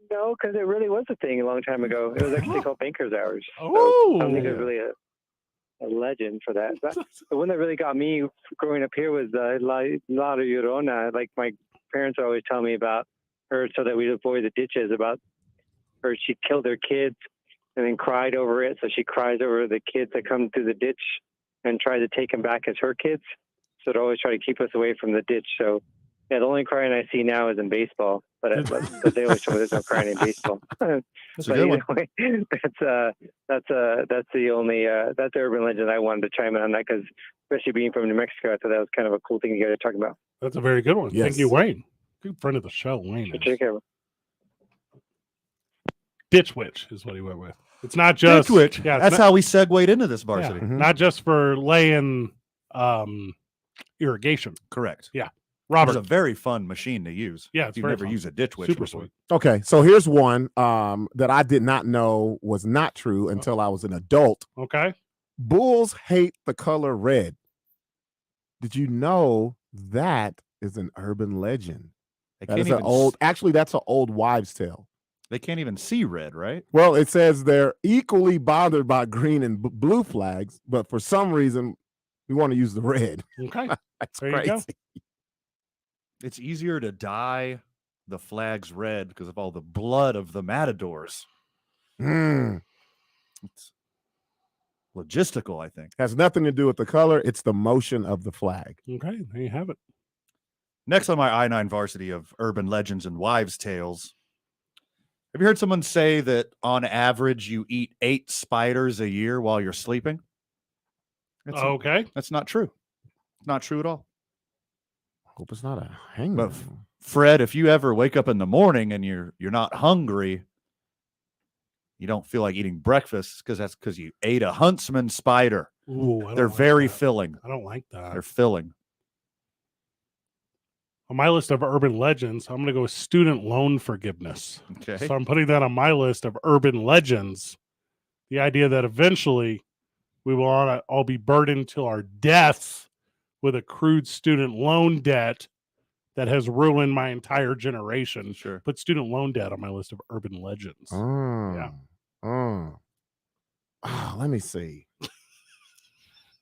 No, because it really was a thing a long time ago. It was actually called banker's hours. So I don't think it was really a legend for that. But the one that really got me growing up here was La Llorona. Like my parents are always telling me about her so that we'd avoid the ditches, about her. She killed her kids and then cried over it. So she cries over the kids that come through the ditch and try to take them back as her kids. So to always try to keep us away from the ditch. So yeah, the only crying I see now is in baseball, but they always tell me there's no crying in baseball. That's a good one. Anyway, that's the only that's the urban legend I wanted to chime in on that, because especially being from New Mexico, I thought that was kind of a cool thing you guys are talking about. That's a very good one. Yes. Thank you, Wayne. Good friend of the show, Wayne. Take care. Ditch Witch is what he went with. It's not just Ditch Witch. Yeah, That's how we segued into this varsity. Not just for laying irrigation. Correct. Yeah. Robert, Robert. it's a very fun machine to use. Yeah, it's you very never fun. use a ditch witch Super before. sweet. Okay, so here's one that I did not know was not true until I was an adult. Okay. Bulls hate the color red. Did you know that is an urban legend? That can't is an even old. Actually, that's an old wives' tale. They can't even see red, right? Well, it says they're equally bothered by green and blue flags, but for some reason, we want to use the red. Okay. That's There you crazy. go. It's easier to dye the flags red because of all the blood of the matadors. Mm. It's logistical, I think. Has nothing to do with the color. It's the motion of the flag. Okay, there you have it. Next on my I-9 varsity of urban legends and wives' tales. Have you heard someone say that on average you eat 8 spiders a year while you're sleeping? Okay. That's not true. Not true at all. Hope it's not a hangman. But Fred, if you ever wake up in the morning and you're not hungry, you don't feel like eating breakfast, that's because you ate a huntsman spider. Ooh, I don't They're like very that. filling. I don't like that. They're filling. On my list of urban legends, I'm going to go with student loan forgiveness. Okay. So I'm putting that on my list of urban legends. The idea that eventually we will all be burdened till our deaths with accrued student loan debt that has ruined my entire generation. Sure. Put student loan debt on my list of urban legends. Yeah. Let me see.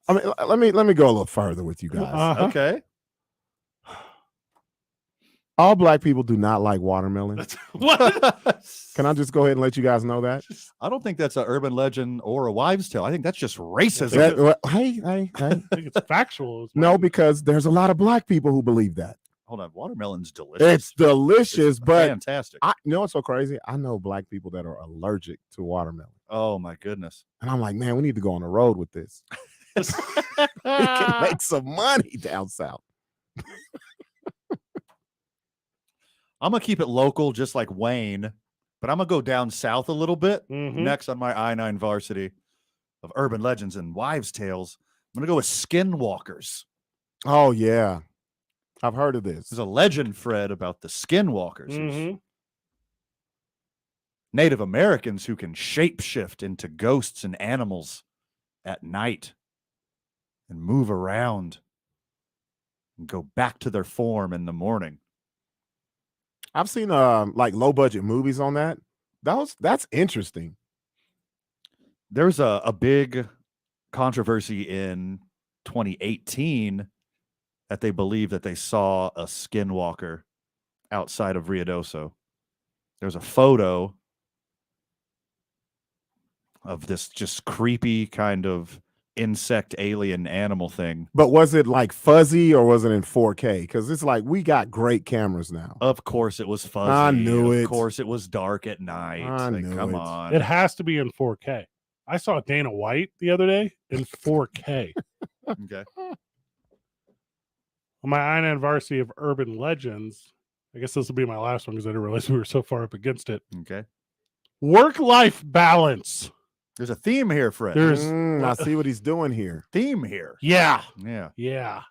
I mean, let me go a little further with you guys. Okay. All black people do not like watermelon. What? Can I just go ahead and let you guys know that? I don't think that's an urban legend or a wives' tale. I think that's just racism. Hey. I think it's factual. No, because there's a lot of black people who believe that. Hold on. Watermelon's delicious. It's delicious, but fantastic. You know what's so crazy? I know black people that are allergic to watermelon. Oh, my goodness. And I'm like, man, we need to go on the road with this. We can make some money down south. I'm going to keep it local, just like Wayne, but I'm going to go down south a little bit. Next on my I-9 varsity of urban legends and wives' tales, I'm going to go with skinwalkers. Oh, yeah. I've heard of this. There's a legend, Fred, about the skinwalkers. There's Native Americans who can shapeshift into ghosts and animals at night and move around and go back to their form in the morning. I've seen like low budget movies on that. That's interesting. There's a big controversy in 2018 that they believe that they saw a skinwalker outside of Ruidoso. There's a photo of this just creepy kind of insect alien animal thing. But was it like fuzzy or was it in 4K? Because it's like we got great cameras now. Of course it was fuzzy. I knew it. Of course it was dark at night. Come on. It has to be in 4K. I saw Dana White the other day in 4K. Okay. On my Iron Varsity of Urban Legends, I guess this will be my last one because I didn't realize we were so far up against it. Okay. Work-life balance. There's a theme here, Fred. I see what he's doing here. Theme here. Yeah. Yeah. Yeah.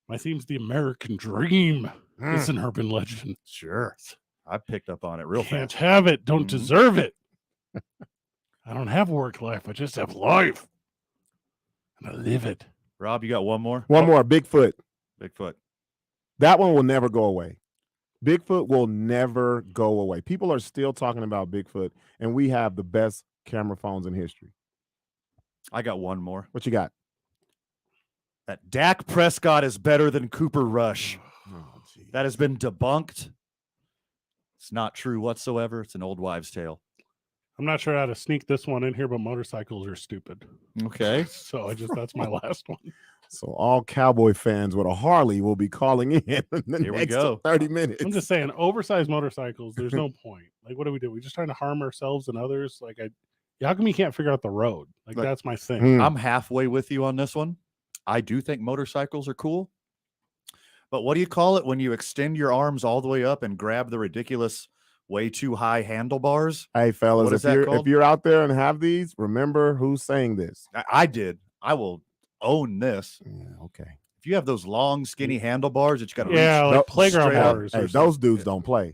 My theme's the American dream. It's an urban legend. Sure. I picked up on it real Can't fast. have it. Don't deserve it. I don't have work life. I just have life. And I live it. Rob, you got one more? One more. Bigfoot. Bigfoot. That one will never go away. Bigfoot will never go away. People are still talking about Bigfoot, and we have the best camera phones in history. I got one more. What you got? That Dak Prescott is better than Cooper Rush. That has been debunked. It's not true whatsoever. It's an old wives' tale. I'm not sure how to sneak this one in here, but motorcycles are stupid. Okay. So that's my last one. So all Cowboy fans with a Harley will be calling in the Here we next go. 30 minutes. I'm just saying, oversized motorcycles, there's no point. Like, what do? We're just trying to harm ourselves and others. Like, how come you can't figure out the road? Like, that's my thing. I'm halfway with you on this one. I do think motorcycles are cool. But what do you call it when you extend your arms all the way up and grab the ridiculous, way too high handlebars? Hey, fellas, What is if that called? you're out there and have these, remember who's saying this. I did. I will own this. Yeah, okay. If you have those long, skinny handlebars that you got to Yeah, reach like playground straight up. bars. Hey, those dudes don't play.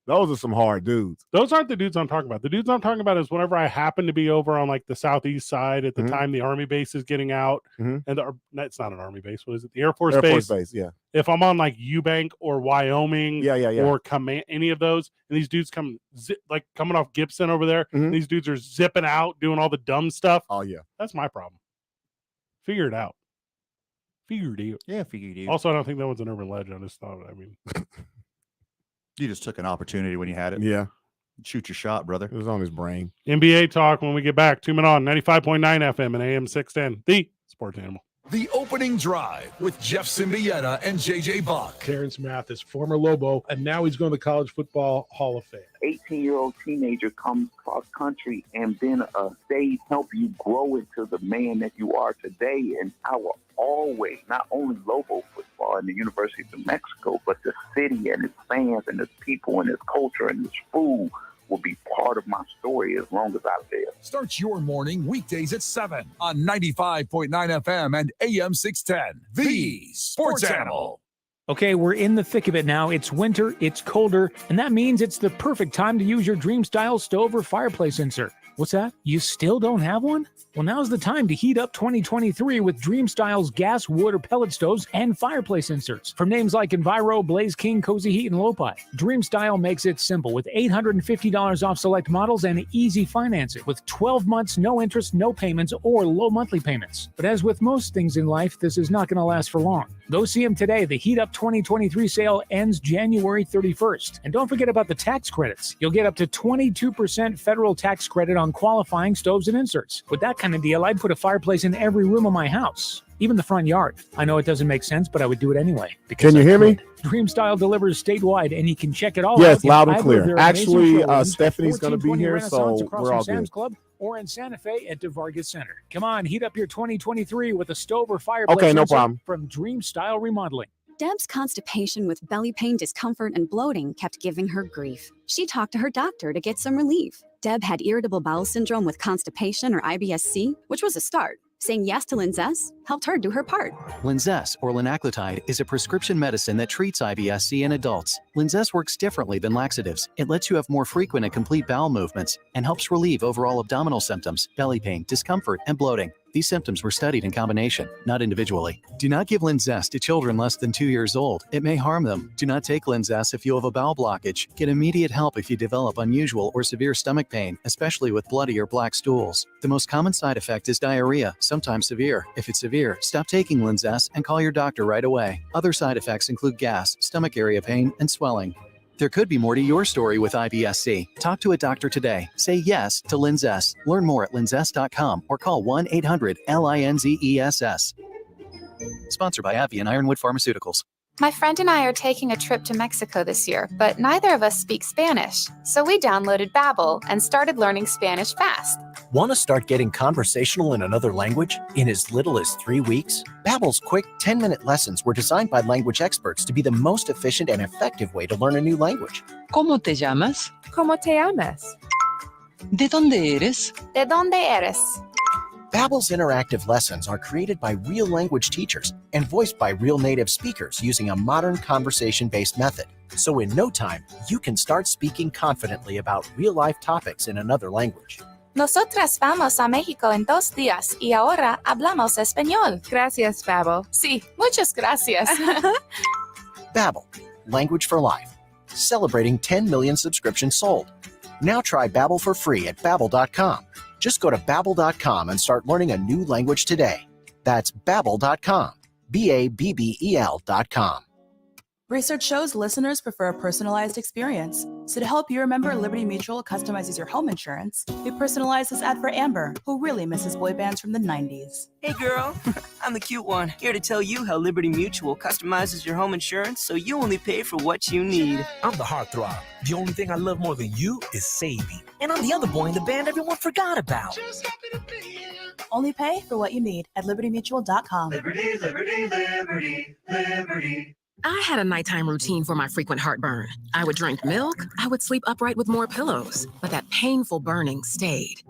Those are some hard dudes. Those aren't the dudes I'm talking about. The dudes I'm talking about is whenever I happen to be over on like the southeast side at the time the army base is getting out, and it's not an army base. What is it? The Air Force base. Yeah. If I'm on like Eubank or Wyoming, or command any of those, and these dudes come like coming off Gibson over there, these dudes are zipping out, doing all the dumb stuff. Oh yeah, that's my problem. Figure it out. Figured it out. Yeah, figured it out. Also, I don't think that one's an urban legend. I just thought. I mean. You just took an opportunity when you had it. Yeah. Shoot your shot, brother. It was on his brain. NBA talk when we get back. 2 Men On, 95.9 FM and AM 610. The Sports Animal. The Opening Drive with Jeff Symbieta and JJ Buck. Terrence Mathis, former Lobo, and now he's going to the College Football Hall of Fame. 18-year-old teenager comes cross country and then they help you grow into the man that you are today. And I will always, not only Lobo football and the University of New Mexico, but the city and its fans and its people and its culture and its food will be part of my story as long as I live. Start your morning weekdays at 7 on 95.9 FM and AM 610. The Sports Animal. Okay, we're in the thick of it now. It's winter, it's colder, and that means it's the perfect time to use your Dream Style stove or fireplace insert. What's that? You still don't have one? Well, now's the time to heat up 2023 with Dream Style's gas, wood, or pellet stoves and fireplace inserts. From names like Enviro, Blaze King, Cozy Heat, and Lopi. Dream Style makes it simple with $850 off select models and easy financing with 12 months, no interest, no payments, or low monthly payments. But as with most things in life, this is not going to last for long. Go see them today. The Heat Up 2023 sale ends January 31st. And don't forget about the tax credits. You'll get up to 22% federal tax credit on qualifying stoves and inserts. With that kind of deal, I'd put a fireplace in every room of my house, even the front yard. I know it doesn't make sense, but I would do it anyway. Can you hear me? Dream Style delivers statewide, and you can check it all Yes, out. in loud and either of clear. their Actually, amazing showrooms at Stephanie's gonna be 1420 here, Renaissance so across we're from all Sam's good. Club, or in Santa Fe at DeVargas Center. Come on, heat up your 2023 with a stove or fireplace Okay, no insert problem. from Dream Style Remodeling. Deb's constipation with belly pain, discomfort, and bloating kept giving her grief. She talked to her doctor to get some relief. Deb had irritable bowel syndrome with constipation or IBS-C, which was a start. Saying yes to Linzess helped her do her part. Linzess, or linaclotide, is a prescription medicine that treats IBS-C in adults. Linzess works differently than laxatives. It lets you have more frequent and complete bowel movements and helps relieve overall abdominal symptoms, belly pain, discomfort, and bloating. These symptoms were studied in combination, not individually. Do not give Linzess to children less than 2 years old. It may harm them. Do not take Linzess if you have a bowel blockage. Get immediate help if you develop unusual or severe stomach pain, especially with bloody or black stools. The most common side effect is diarrhea, sometimes severe. If it's severe, stop taking Linzess and call your doctor right away. Other side effects include gas, stomach area pain, and swelling. There could be more to your story with IBS-C. Talk to a doctor today. Say yes to Linzess. Learn more at linzess.com or call 1-800-LINZESS. Sponsored by AbbVie and Ironwood Pharmaceuticals. My friend and I are taking a trip to Mexico this year, but neither of us speak Spanish. So we downloaded Babbel and started learning Spanish fast. Want to start getting conversational in another language in as little as 3 weeks? Babbel's quick 10-minute lessons were designed by language experts to be the most efficient and effective way to learn a new language. ¿Cómo te llamas? ¿Cómo te llamas? ¿De dónde eres? ¿De dónde eres? Babbel's interactive lessons are created by real language teachers and voiced by real native speakers using a modern conversation-based method. So in no time, you can start speaking confidently about real-life topics in another language. Nosotras vamos a México en 2 días y ahora hablamos español. Gracias, Babbel. Sí, muchas gracias. Babbel, language for life. Celebrating 10 million subscriptions sold. Now try Babbel for free at Babbel.com. Just go to Babbel.com and start learning a new language today. That's Babbel.com. Babbel.com. Research shows listeners prefer a personalized experience. So to help you remember, Liberty Mutual customizes your home insurance. We personalized this ad for Amber, who really misses boy bands from the 90s. Hey girl, I'm the cute one, here to tell you how Liberty Mutual customizes your home insurance so you only pay for what you need. I'm the heartthrob. The only thing I love more than you is saving. And I'm the other boy in the band everyone forgot about. Only pay for what you need at libertymutual.com. Liberty, liberty, liberty, liberty. I had a nighttime routine for my frequent heartburn. I would drink milk, I would sleep upright with more pillows, but that painful burning stayed.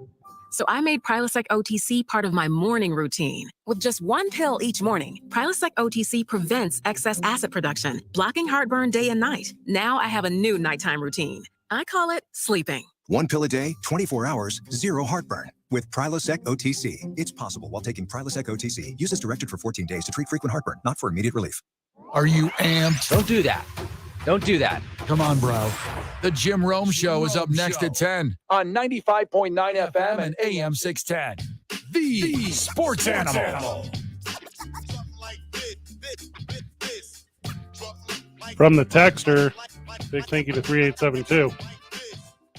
So I made Prilosec OTC part of my morning routine. With just 1 pill each morning, Prilosec OTC prevents excess acid production, blocking heartburn day and night. Now I have a new nighttime routine. I call it sleeping. 1 pill a day, 24 hours, 0 heartburn. With Prilosec OTC. It's possible while taking Prilosec OTC. Use as directed for 14 days to treat frequent heartburn, not for immediate relief. Are you amped? Don't do that. Don't do that. Come on, bro. The Jim Rome Show is up next at 10 on 95.9 FM and AM 610. The Sports Animal. From the texter, big thank you to 3872.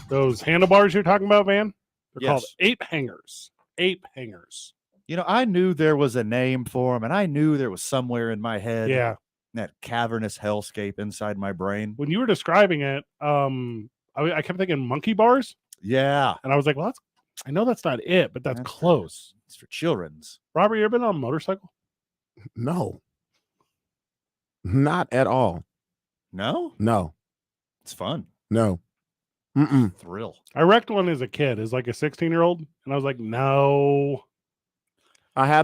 Those handlebars you're talking about, Van, they're called ape hangers. Ape hangers. You know, I knew there was a name for them, and I knew there was somewhere in my head. Yeah. That cavernous hellscape inside my brain. When you were describing it, I kept thinking monkey bars. Yeah. And I was like, well, I know that's not it, but that's close. It's for children's. Robert, you ever been on a motorcycle? No. Not at all. No? No. It's fun. No. Mm-mm. Thrill. I wrecked one as a kid, as like a 16-year-old, and I was like, no. I had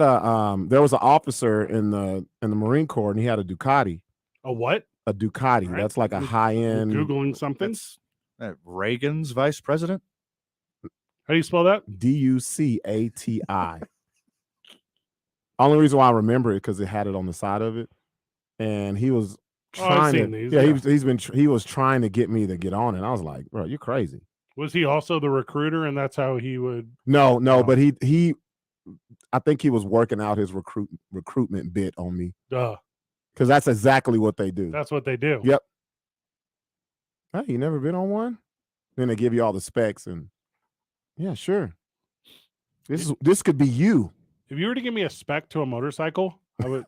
there was an officer in the Marine Corps, and he had a Ducati. A what? A Ducati. Right. That's like a high-end. Googling something. Reagan's vice president. How do you spell that? Ducati. Only reason why I remember it because it had it on the side of it, and he was trying to. He was trying to get me to get on it. And I was like, bro, you're crazy. Was he also the recruiter, and that's how he would? No, but he. I think he was working out his recruitment bit on me. Duh. Because that's exactly what they do. That's what they do. Yep. Hey, you never been on one? Then they give you all the specs and yeah, sure. This could be you. If you were to give me a spec to a motorcycle, I would.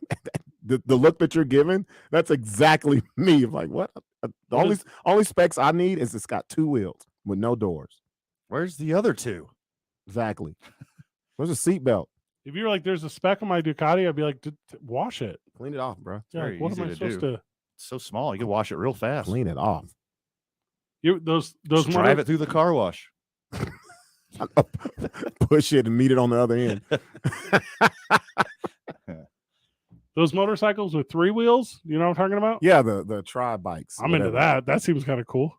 the look that you're giving, that's exactly me. Like what? The only specs I need is it's got 2 wheels with no doors. Where's the other 2? Exactly. Where's the seatbelt? If you were like, there's a speck on my Ducati, I'd be like, wash it. Clean it off, bro. Yeah, what am I supposed to? It's so small. You can wash it real fast. Clean it off. Those drive it through the car wash. Push it and meet it on the other end. Those motorcycles with 3 wheels, you know what I'm talking about? Yeah, the tri bikes. I'm into that. That seems kind of cool.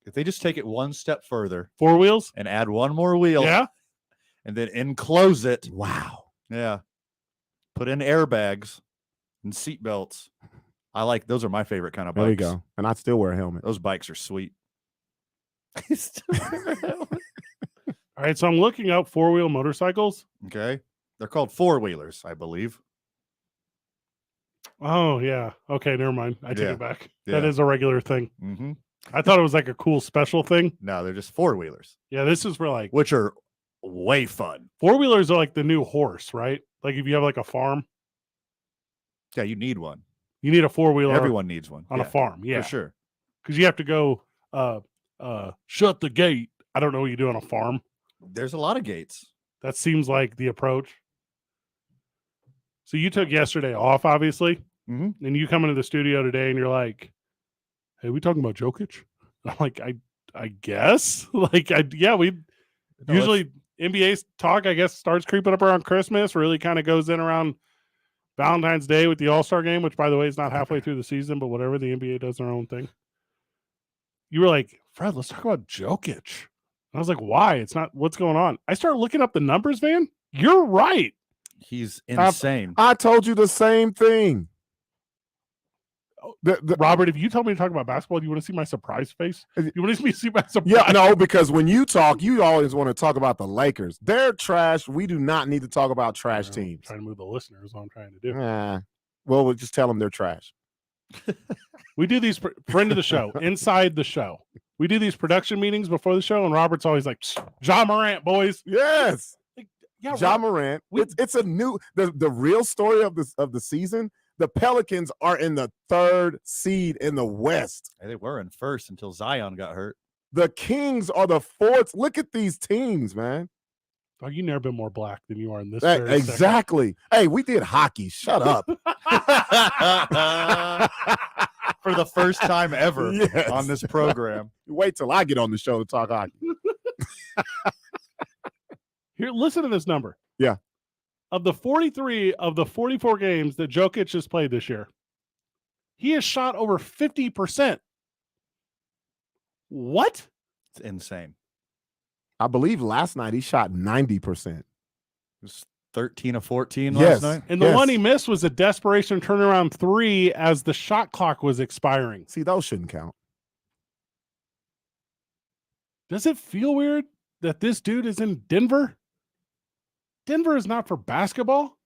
If they just take it one step further, 4 wheels, and add 1 more wheel, yeah, and then enclose it. Wow. Yeah. Put in airbags and seat belts. I like those. Are my favorite kind of bikes. There you go. And I'd still wear a helmet. Those bikes are sweet. All right, so I'm looking up 4-wheel motorcycles. Okay. They're called 4-wheelers, I believe. Oh, yeah. Okay, never mind. I take it back. Yeah. That is a regular thing. Mm-hmm. I thought it was like a cool special thing. No, they're just 4-wheelers. Yeah, this is for like... Which are way fun. 4-wheelers are like the new horse, right? Like if you have like a farm. Yeah, you need one. You need a 4-wheeler. Everyone needs one on a farm. Yeah, for sure. Because you have to go shut the gate. I don't know what you do on a farm. There's a lot of gates. That seems like the approach. So you took yesterday off, obviously, and you come into the studio today, and you're like, "Hey, we talking about Jokic?" I'm like, I guess, like, we usually NBA talk, I guess, starts creeping up around Christmas. Really kind of goes in around Valentine's Day with the All-Star game, which, by the way, is not halfway through the season, but whatever. The NBA does their own thing. You were like, Fred, let's talk about Jokic. And I was like, why? It's not. What's going on? I started looking up the numbers, man. You're right. He's insane. I told you the same thing. Robert, if you tell me to talk about basketball, do you want to see my surprise face? You want to see my surprise? Yeah, no, because when you talk, you always want to talk about the Lakers. They're trash. We do not need to talk about trash teams. I'm trying to move the listeners. What I'm trying to do. Well, we'll just tell them they're trash. We do these friend of the show, inside the show. We do these production meetings before the show, and Robert's always like, "Ja Morant, boys." Yes. Yeah, Ja Morant. It's a new the real story of the season. The Pelicans are in the 3rd seed in the West. They were in 1st until Zion got hurt. The Kings are the 4th. Look at these teams, man. Oh, you never been more black than you are in this. Exactly. Hey, we did hockey. Shut up. For the first time ever on this program. Wait till I get on the show to talk hockey. Here, listen to this number. Yeah. Of the 43 of the 44 games that Jokic has played this year, he has shot over 50%. What? It's insane. I believe last night he shot 90%. It was 13 of 14 last night. And the one he missed was a desperation turnaround 3 as the shot clock was expiring. See, those shouldn't count. Does it feel weird that this dude is in Denver? Denver is not for basketball.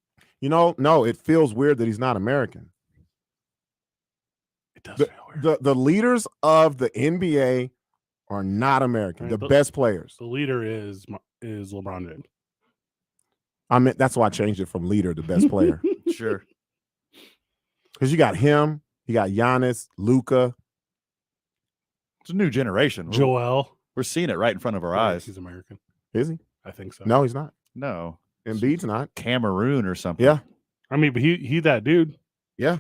You know, no, it feels weird that he's not American. It does feel weird. The leaders of the NBA are not American. Right, the best players. The leader is LeBron James. I mean, that's why I changed it from leader to best player. Sure. Because you got him, you got Giannis, Luka. It's a new generation. Joel. We're seeing it right in front of our eyes. He's American. Is he? I think so. No, he's not. No. Embiid's not. Cameroon or something. Yeah. I mean, but he that dude. Yeah.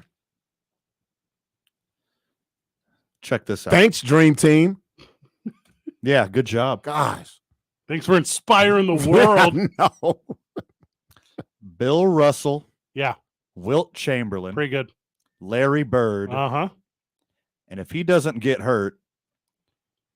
Check this out. Thanks, Dream Team. Yeah, good job. Gosh. Thanks for inspiring the world. No. Bill Russell. Yeah. Wilt Chamberlain. Pretty good. Larry Bird. Uh-huh. And if he doesn't get hurt,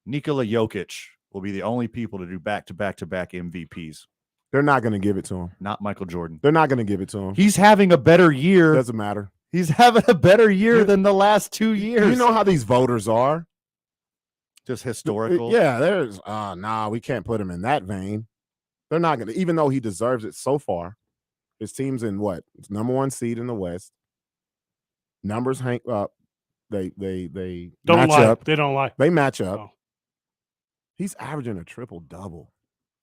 Nikola Jokic will be the only people to do back-to-back-to-back MVPs. They're not going to give it to him. Not Michael Jordan. They're not going to give it to him. He's having a better year. Doesn't matter. He's having a better year than the last 2 years. You know how these voters are? Just historical. Yeah, there's we can't put him in that vein. They're not going to, even though he deserves it so far. His team's in what? It's number 1 seed in the West. Numbers hang up. They don't match lie. up. They don't lie. They match up. Oh. He's averaging a triple-double.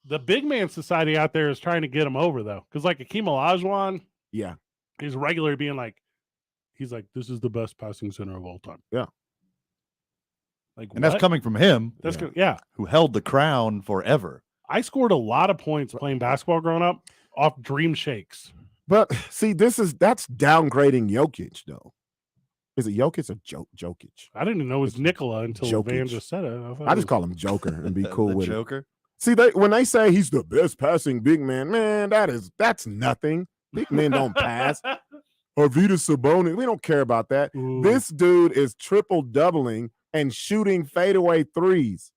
The big man society out there is trying to get him over, though. Because, like, Akeem Olajuwon, yeah, he's regularly being like, this is the best passing center of all time. Yeah. Like, and that's coming from him. Yeah. Who held the crown forever. I scored a lot of points playing basketball growing up off dream shakes. But, see, that's downgrading Jokic, though. Is it Jokic or Jokic? I didn't even know it was Nikola until Van just said it. I just call him Joker and be cool with Joker? it. See, when they say he's the best passing big man, that's nothing. Big men don't pass. Arvydas Sabonis, we don't care about that. Ooh. This dude is triple doubling and shooting fadeaway threes.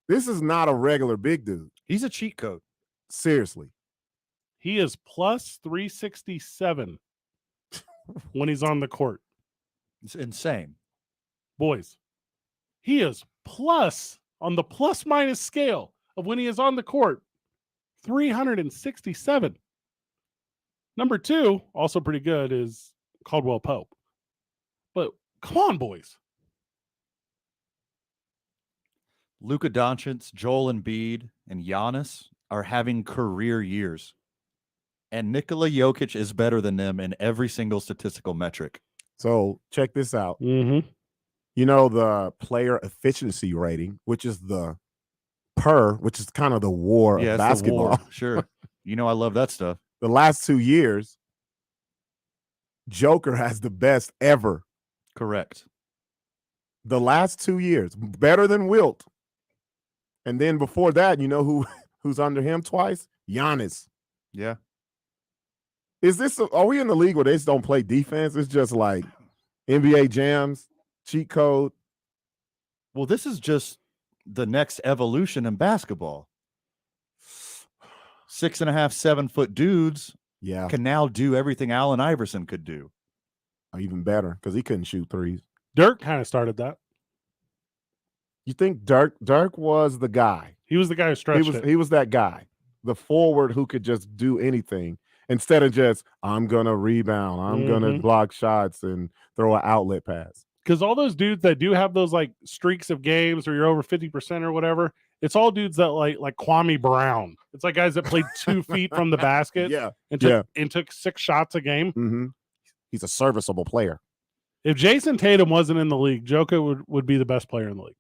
This is not a regular big dude. He's a cheat code. Seriously. He is plus 367 when he's on the court. It's insane. Boys, he is plus on the plus minus scale of when he is on the court, 367. Number 2, also pretty good, is Caldwell Pope. But come on, boys. Luka Doncic, Joel Embiid, and Giannis are having career years. And Nikola Jokic is better than them in every single statistical metric. So check this out. Mm-hmm. You know, the player efficiency rating, which is the PER, which is kind of the war of Yeah, it's the basketball. war. Sure. You know, I love that stuff. The last 2 years, Joker has the best ever. Correct. The last 2 years, better than Wilt. And then before that, you know who's under him twice? Giannis. Yeah. Are we in the league where they just don't play defense? It's just like NBA jams, cheat code. Well, this is just the next evolution in basketball. 6.5, 7 foot dudes can now do everything Allen Iverson could do. Or even better, because he couldn't shoot threes. Dirk kind of started that. You think Dirk was the guy? He was the guy who stretched it. He was that guy, the forward who could just do anything instead of just, I'm going to rebound, I'm going to block shots and throw an outlet pass. Because all those dudes that do have those like streaks of games where you're over 50% or whatever, it's all dudes that like Kwame Brown. It's like guys that played 2 feet from the basket and took 6 shots a game. Mm-hmm. He's a serviceable player. If Jason Tatum wasn't in the league, Joker would be the best player in the league.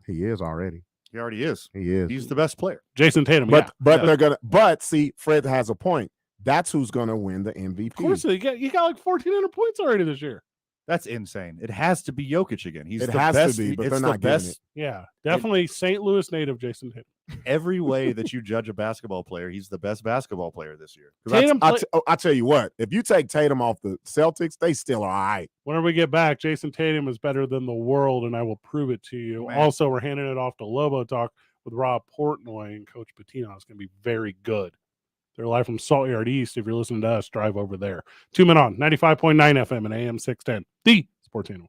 He is already. He already is. He is. He's the best player. Jason Tatum. But see, Fred has a point. That's who's gonna win the MVP. Of course, he got like 1,400 points already this year. That's insane. It has to be Jokic again. He's it the has best. to be, but it's they're the not best. getting it. Yeah, definitely St. Louis native Jason Tatum. Every way that you judge a basketball player, he's the best basketball player this year. I tell you what, if you take Tatum off the Celtics, they still are all right. Whenever we get back, Jason Tatum is better than the world, and I will prove it to you. Man. Also, we're handing it off to Lobo Talk with Rob Portnoy and Coach Patino. It's going to be very good. They're live from Salt Yard East. If you're listening to us, drive over there. 2 Men On, 95.9 FM and AM 610, the Sports Animal.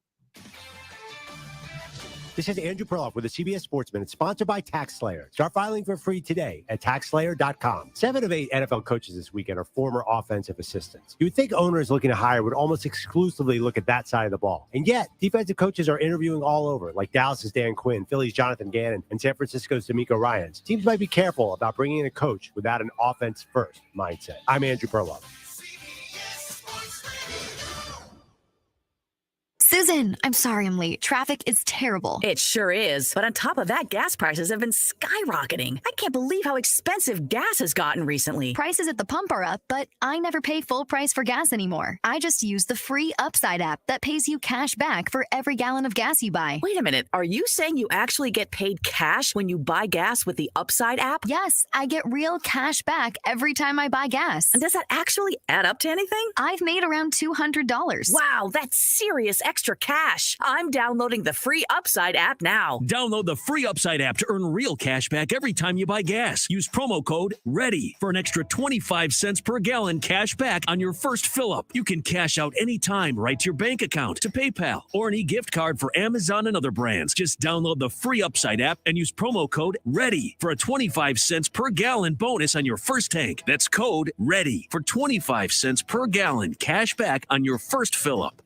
This is Andrew Perloff with the CBS Sportsman. It's sponsored by TaxSlayer. Start filing for free today at TaxSlayer.com. 7 of 8 NFL coaches this weekend are former offensive assistants. You would think owners looking to hire would almost exclusively look at that side of the ball. And yet, defensive coaches are interviewing all over, like Dallas's Dan Quinn, Philly's Jonathan Gannon, and San Francisco's D'Amico Ryans. Teams might be careful about bringing in a coach without an offense-first mindset. I'm Andrew Perloff. Susan, I'm sorry I'm late. Traffic is terrible. It sure is. But on top of that, gas prices have been skyrocketing. I can't believe how expensive gas has gotten recently. Prices at the pump are up, but I never pay full price for gas anymore. I just use the free Upside app that pays you cash back for every gallon of gas you buy. Wait a minute. Are you saying you actually get paid cash when you buy gas with the Upside app? Yes, I get real cash back every time I buy gas. And does that actually add up to anything? I've made around $200. Wow, that's serious extra cash. I'm downloading the free Upside app now. Download the free Upside app to earn real cash back every time you buy gas. Use promo code READY for an extra 25 cents per gallon cash back on your first fill-up. You can cash out anytime right to your bank account, to PayPal, or an e-gift card for Amazon and other brands. Just download the free Upside app and use promo code READY for a 25 cents per gallon bonus on your first tank. That's code READY for 25 cents per gallon cash back on your first fill-up.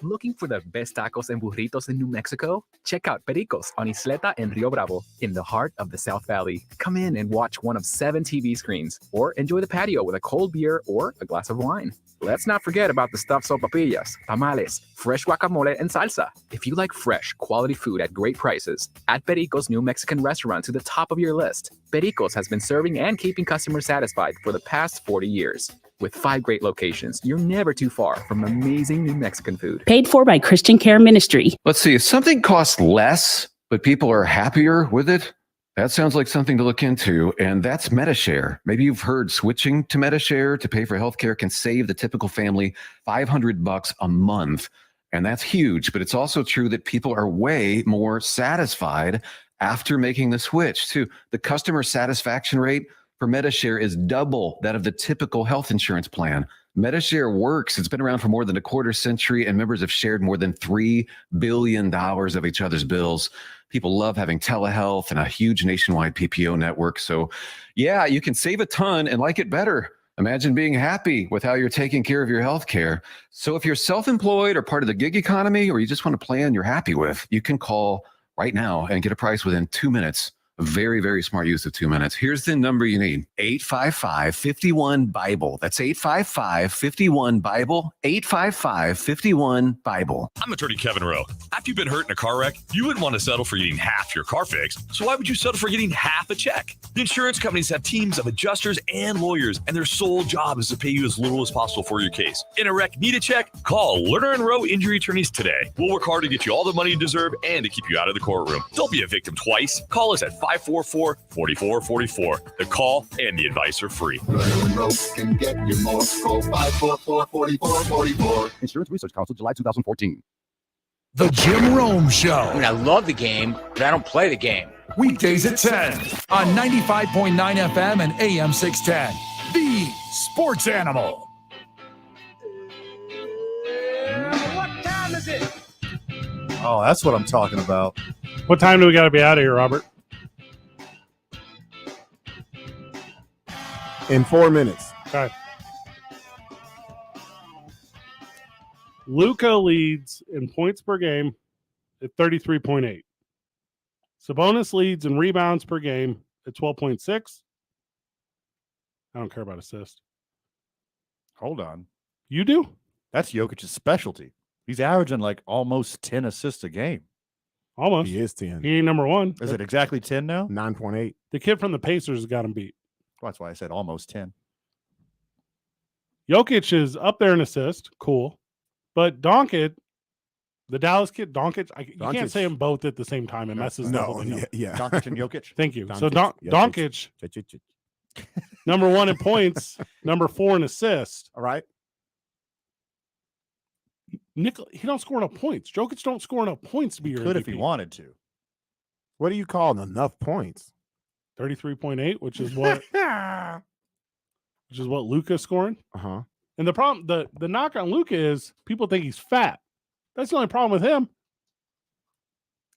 Looking for the best tacos and burritos in New Mexico? Check out Pericos on Isleta and Rio Bravo in the heart of the South Valley. Come in and watch one of 7 TV screens or enjoy the patio with a cold beer or a glass of wine. Let's not forget about the stuffed sopapillas, tamales, fresh guacamole, and salsa. If you like fresh, quality food at great prices, add Pericos' new Mexican restaurant to the top of your list. Pericos has been serving and keeping customers satisfied for the past 40 years. With 5 great locations, you're never too far from amazing New Mexican food. Paid for by Christian Care Ministry. Let's see, if something costs less, but people are happier with it, that sounds like something to look into, and that's MediShare. Maybe you've heard switching to MediShare to pay for healthcare can save the typical family $500 a month, and that's huge, but it's also true that people are way more satisfied after making the switch, too. The customer satisfaction rate for MediShare is double that of the typical health insurance plan. MediShare works. It's been around for more than a quarter century, and members have shared more than $3 billion of each other's bills. People love having telehealth and a huge nationwide PPO network. So, yeah, you can save a ton and like it better. Imagine being happy with how you're taking care of your health care. So if you're self-employed or part of the gig economy, or you just want a plan you're happy with, you can call right now and get a price within 2 minutes Very, very smart use of 2 minutes. Here's the number you need. 855-51-BIBLE. That's 855-51-BIBLE. 855-51-BIBLE. I'm attorney Kevin Rowe. After you've been hurt in a car wreck, you wouldn't want to settle for getting half your car fixed. So why would you settle for getting half a check? The insurance companies have teams of adjusters and lawyers, and their sole job is to pay you as little as possible for your case. In a wreck, need a check? Call Lerner & Rowe Injury Attorneys today. We'll work hard to get you all the money you deserve and to keep you out of the courtroom. Don't be a victim twice. Call us at 544-4444. The call and the advice are free. Can get you more. Call 544-4444. Insurance Research Council, July 2014. The Jim Rome Show. I mean, I love the game, but I don't play the game. Weekdays at 10 on 95.9 FM and AM 610. The Sports Animal. What time is it? Oh, that's what I'm talking about. What time do we got to be out of here, Robert? In 4 minutes. Okay. Luka leads in points per game at 33.8. Sabonis leads in rebounds per game at 12.6. I don't care about assists. Hold on. You do? That's Jokic's specialty. He's averaging like almost 10 assists a game. Almost. He is 10. He ain't number one. Is it exactly 10 now? 9.8. The kid from the Pacers got him beat. Well, that's why I said almost 10. Jokic is up there in assist. Cool. But Doncic, the Dallas kid, Doncic, you can't say them both at the same time. It messes the whole thing up. Yeah. Doncic and Jokic. Thank you. Doncic, So Jokic. Doncic, number 1 in points, number 4 in assists. All right. He don't score enough points. Jokic don't score enough points to be your Could MVP. if he wanted to. What do you call enough points? 33.8, which is what Luka's scoring. Uh-huh. And the problem, the knock on Luka is people think he's fat. That's the only problem with him.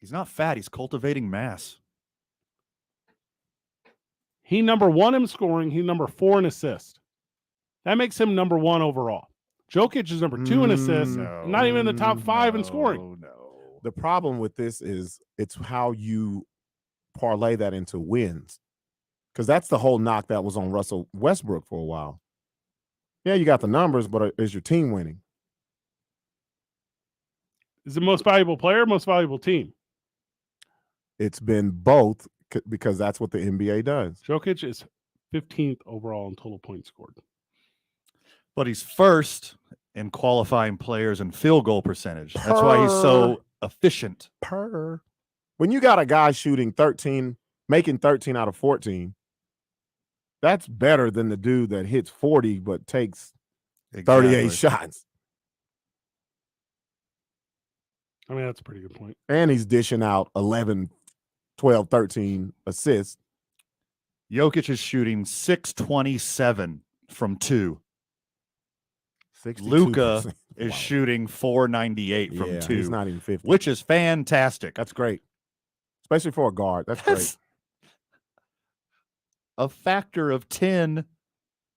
He's not fat. He's cultivating mass. He number 1 in scoring. He number 4 in assist. That makes him number 1 overall. Jokic is number 2 in assists. Not even in the top 5 in scoring. No. The problem with this is it's how you parlay that into wins. Because that's the whole knock that was on Russell Westbrook for a while. Yeah, you got the numbers, but is your team winning? Is it most valuable player, most valuable team? It's been both because that's what the NBA does. Jokic is 15th overall in total points scored. But he's first in qualifying players and field goal percentage. That's why he's so efficient. When you got a guy shooting 13, making 13 out of 14, that's better than the dude that hits 40 but takes 38 shots. I mean, that's a pretty good point. And he's dishing out 11, 12, 13 assists. Jokic is shooting 627 from 2. Luka is shooting 498 from 2. He's not even 50. Which is fantastic. That's great. Especially for a guard. That's great. A factor of 10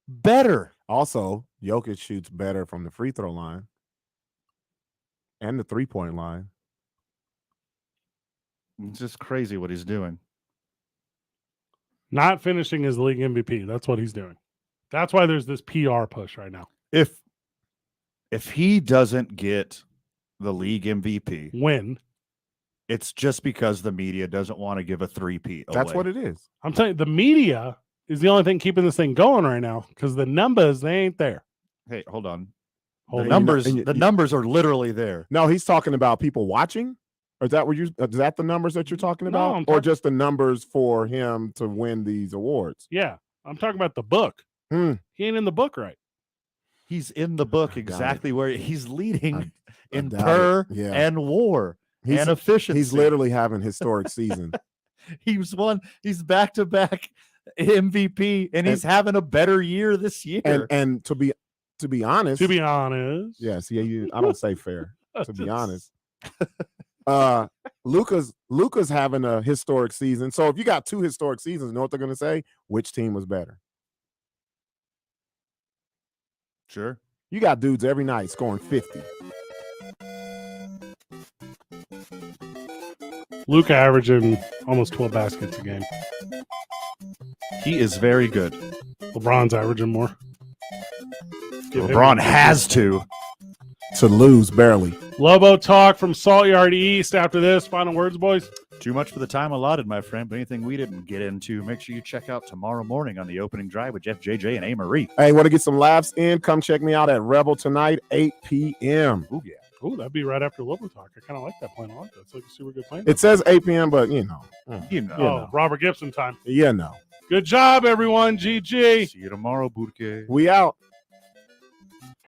better. Also, Jokic shoots better from the free throw line and the three-point line. It's just crazy what he's doing. Not finishing as league MVP. That's what he's doing. That's why there's this PR push right now. If he doesn't get the league MVP, when it's just because the media doesn't want to give a 3-peat away. That's what it is. I'm telling you, the media is the only thing keeping this thing going right now because the numbers, they ain't there. Hey, hold on. Hold The on. numbers are literally there. No, he's talking about people watching. Or is that the numbers that you're talking about? Or just the numbers for him to win these awards? Yeah. I'm talking about the book. He ain't in the book right. He's in the book exactly where he's leading in doubt per it. Yeah. and war and efficiency. He's literally having historic season. He's back-to-back MVP, and he's having a better year this year. And to be honest. Yes, yeah, I don't say fair. To be honest. Luka's having a historic season. So if you got 2 historic seasons, you know what they're going to say? Which team was better? Sure. You got dudes every night scoring 50. Luka averaging almost 12 baskets a game. He is very good. LeBron's averaging more. LeBron has to lose barely. Lobo talk from Salt Yard East after this. Final words, boys. Too much for the time allotted, my friend. But anything we didn't get into, make sure you check out tomorrow morning on the opening drive with Jeff, JJ, and A. Marie. Hey, want to get some laughs in? Come check me out at Rebel tonight, 8 p.m. Ooh, yeah. Oh, that'd be right after Lobo talk. I kind of like that plan. I like that. It's like a super good plan. It says 8 p.m., but you know. Oh, Robert Gibson time. Yeah, no. Good job, everyone. GG. See you tomorrow, Burke. We out.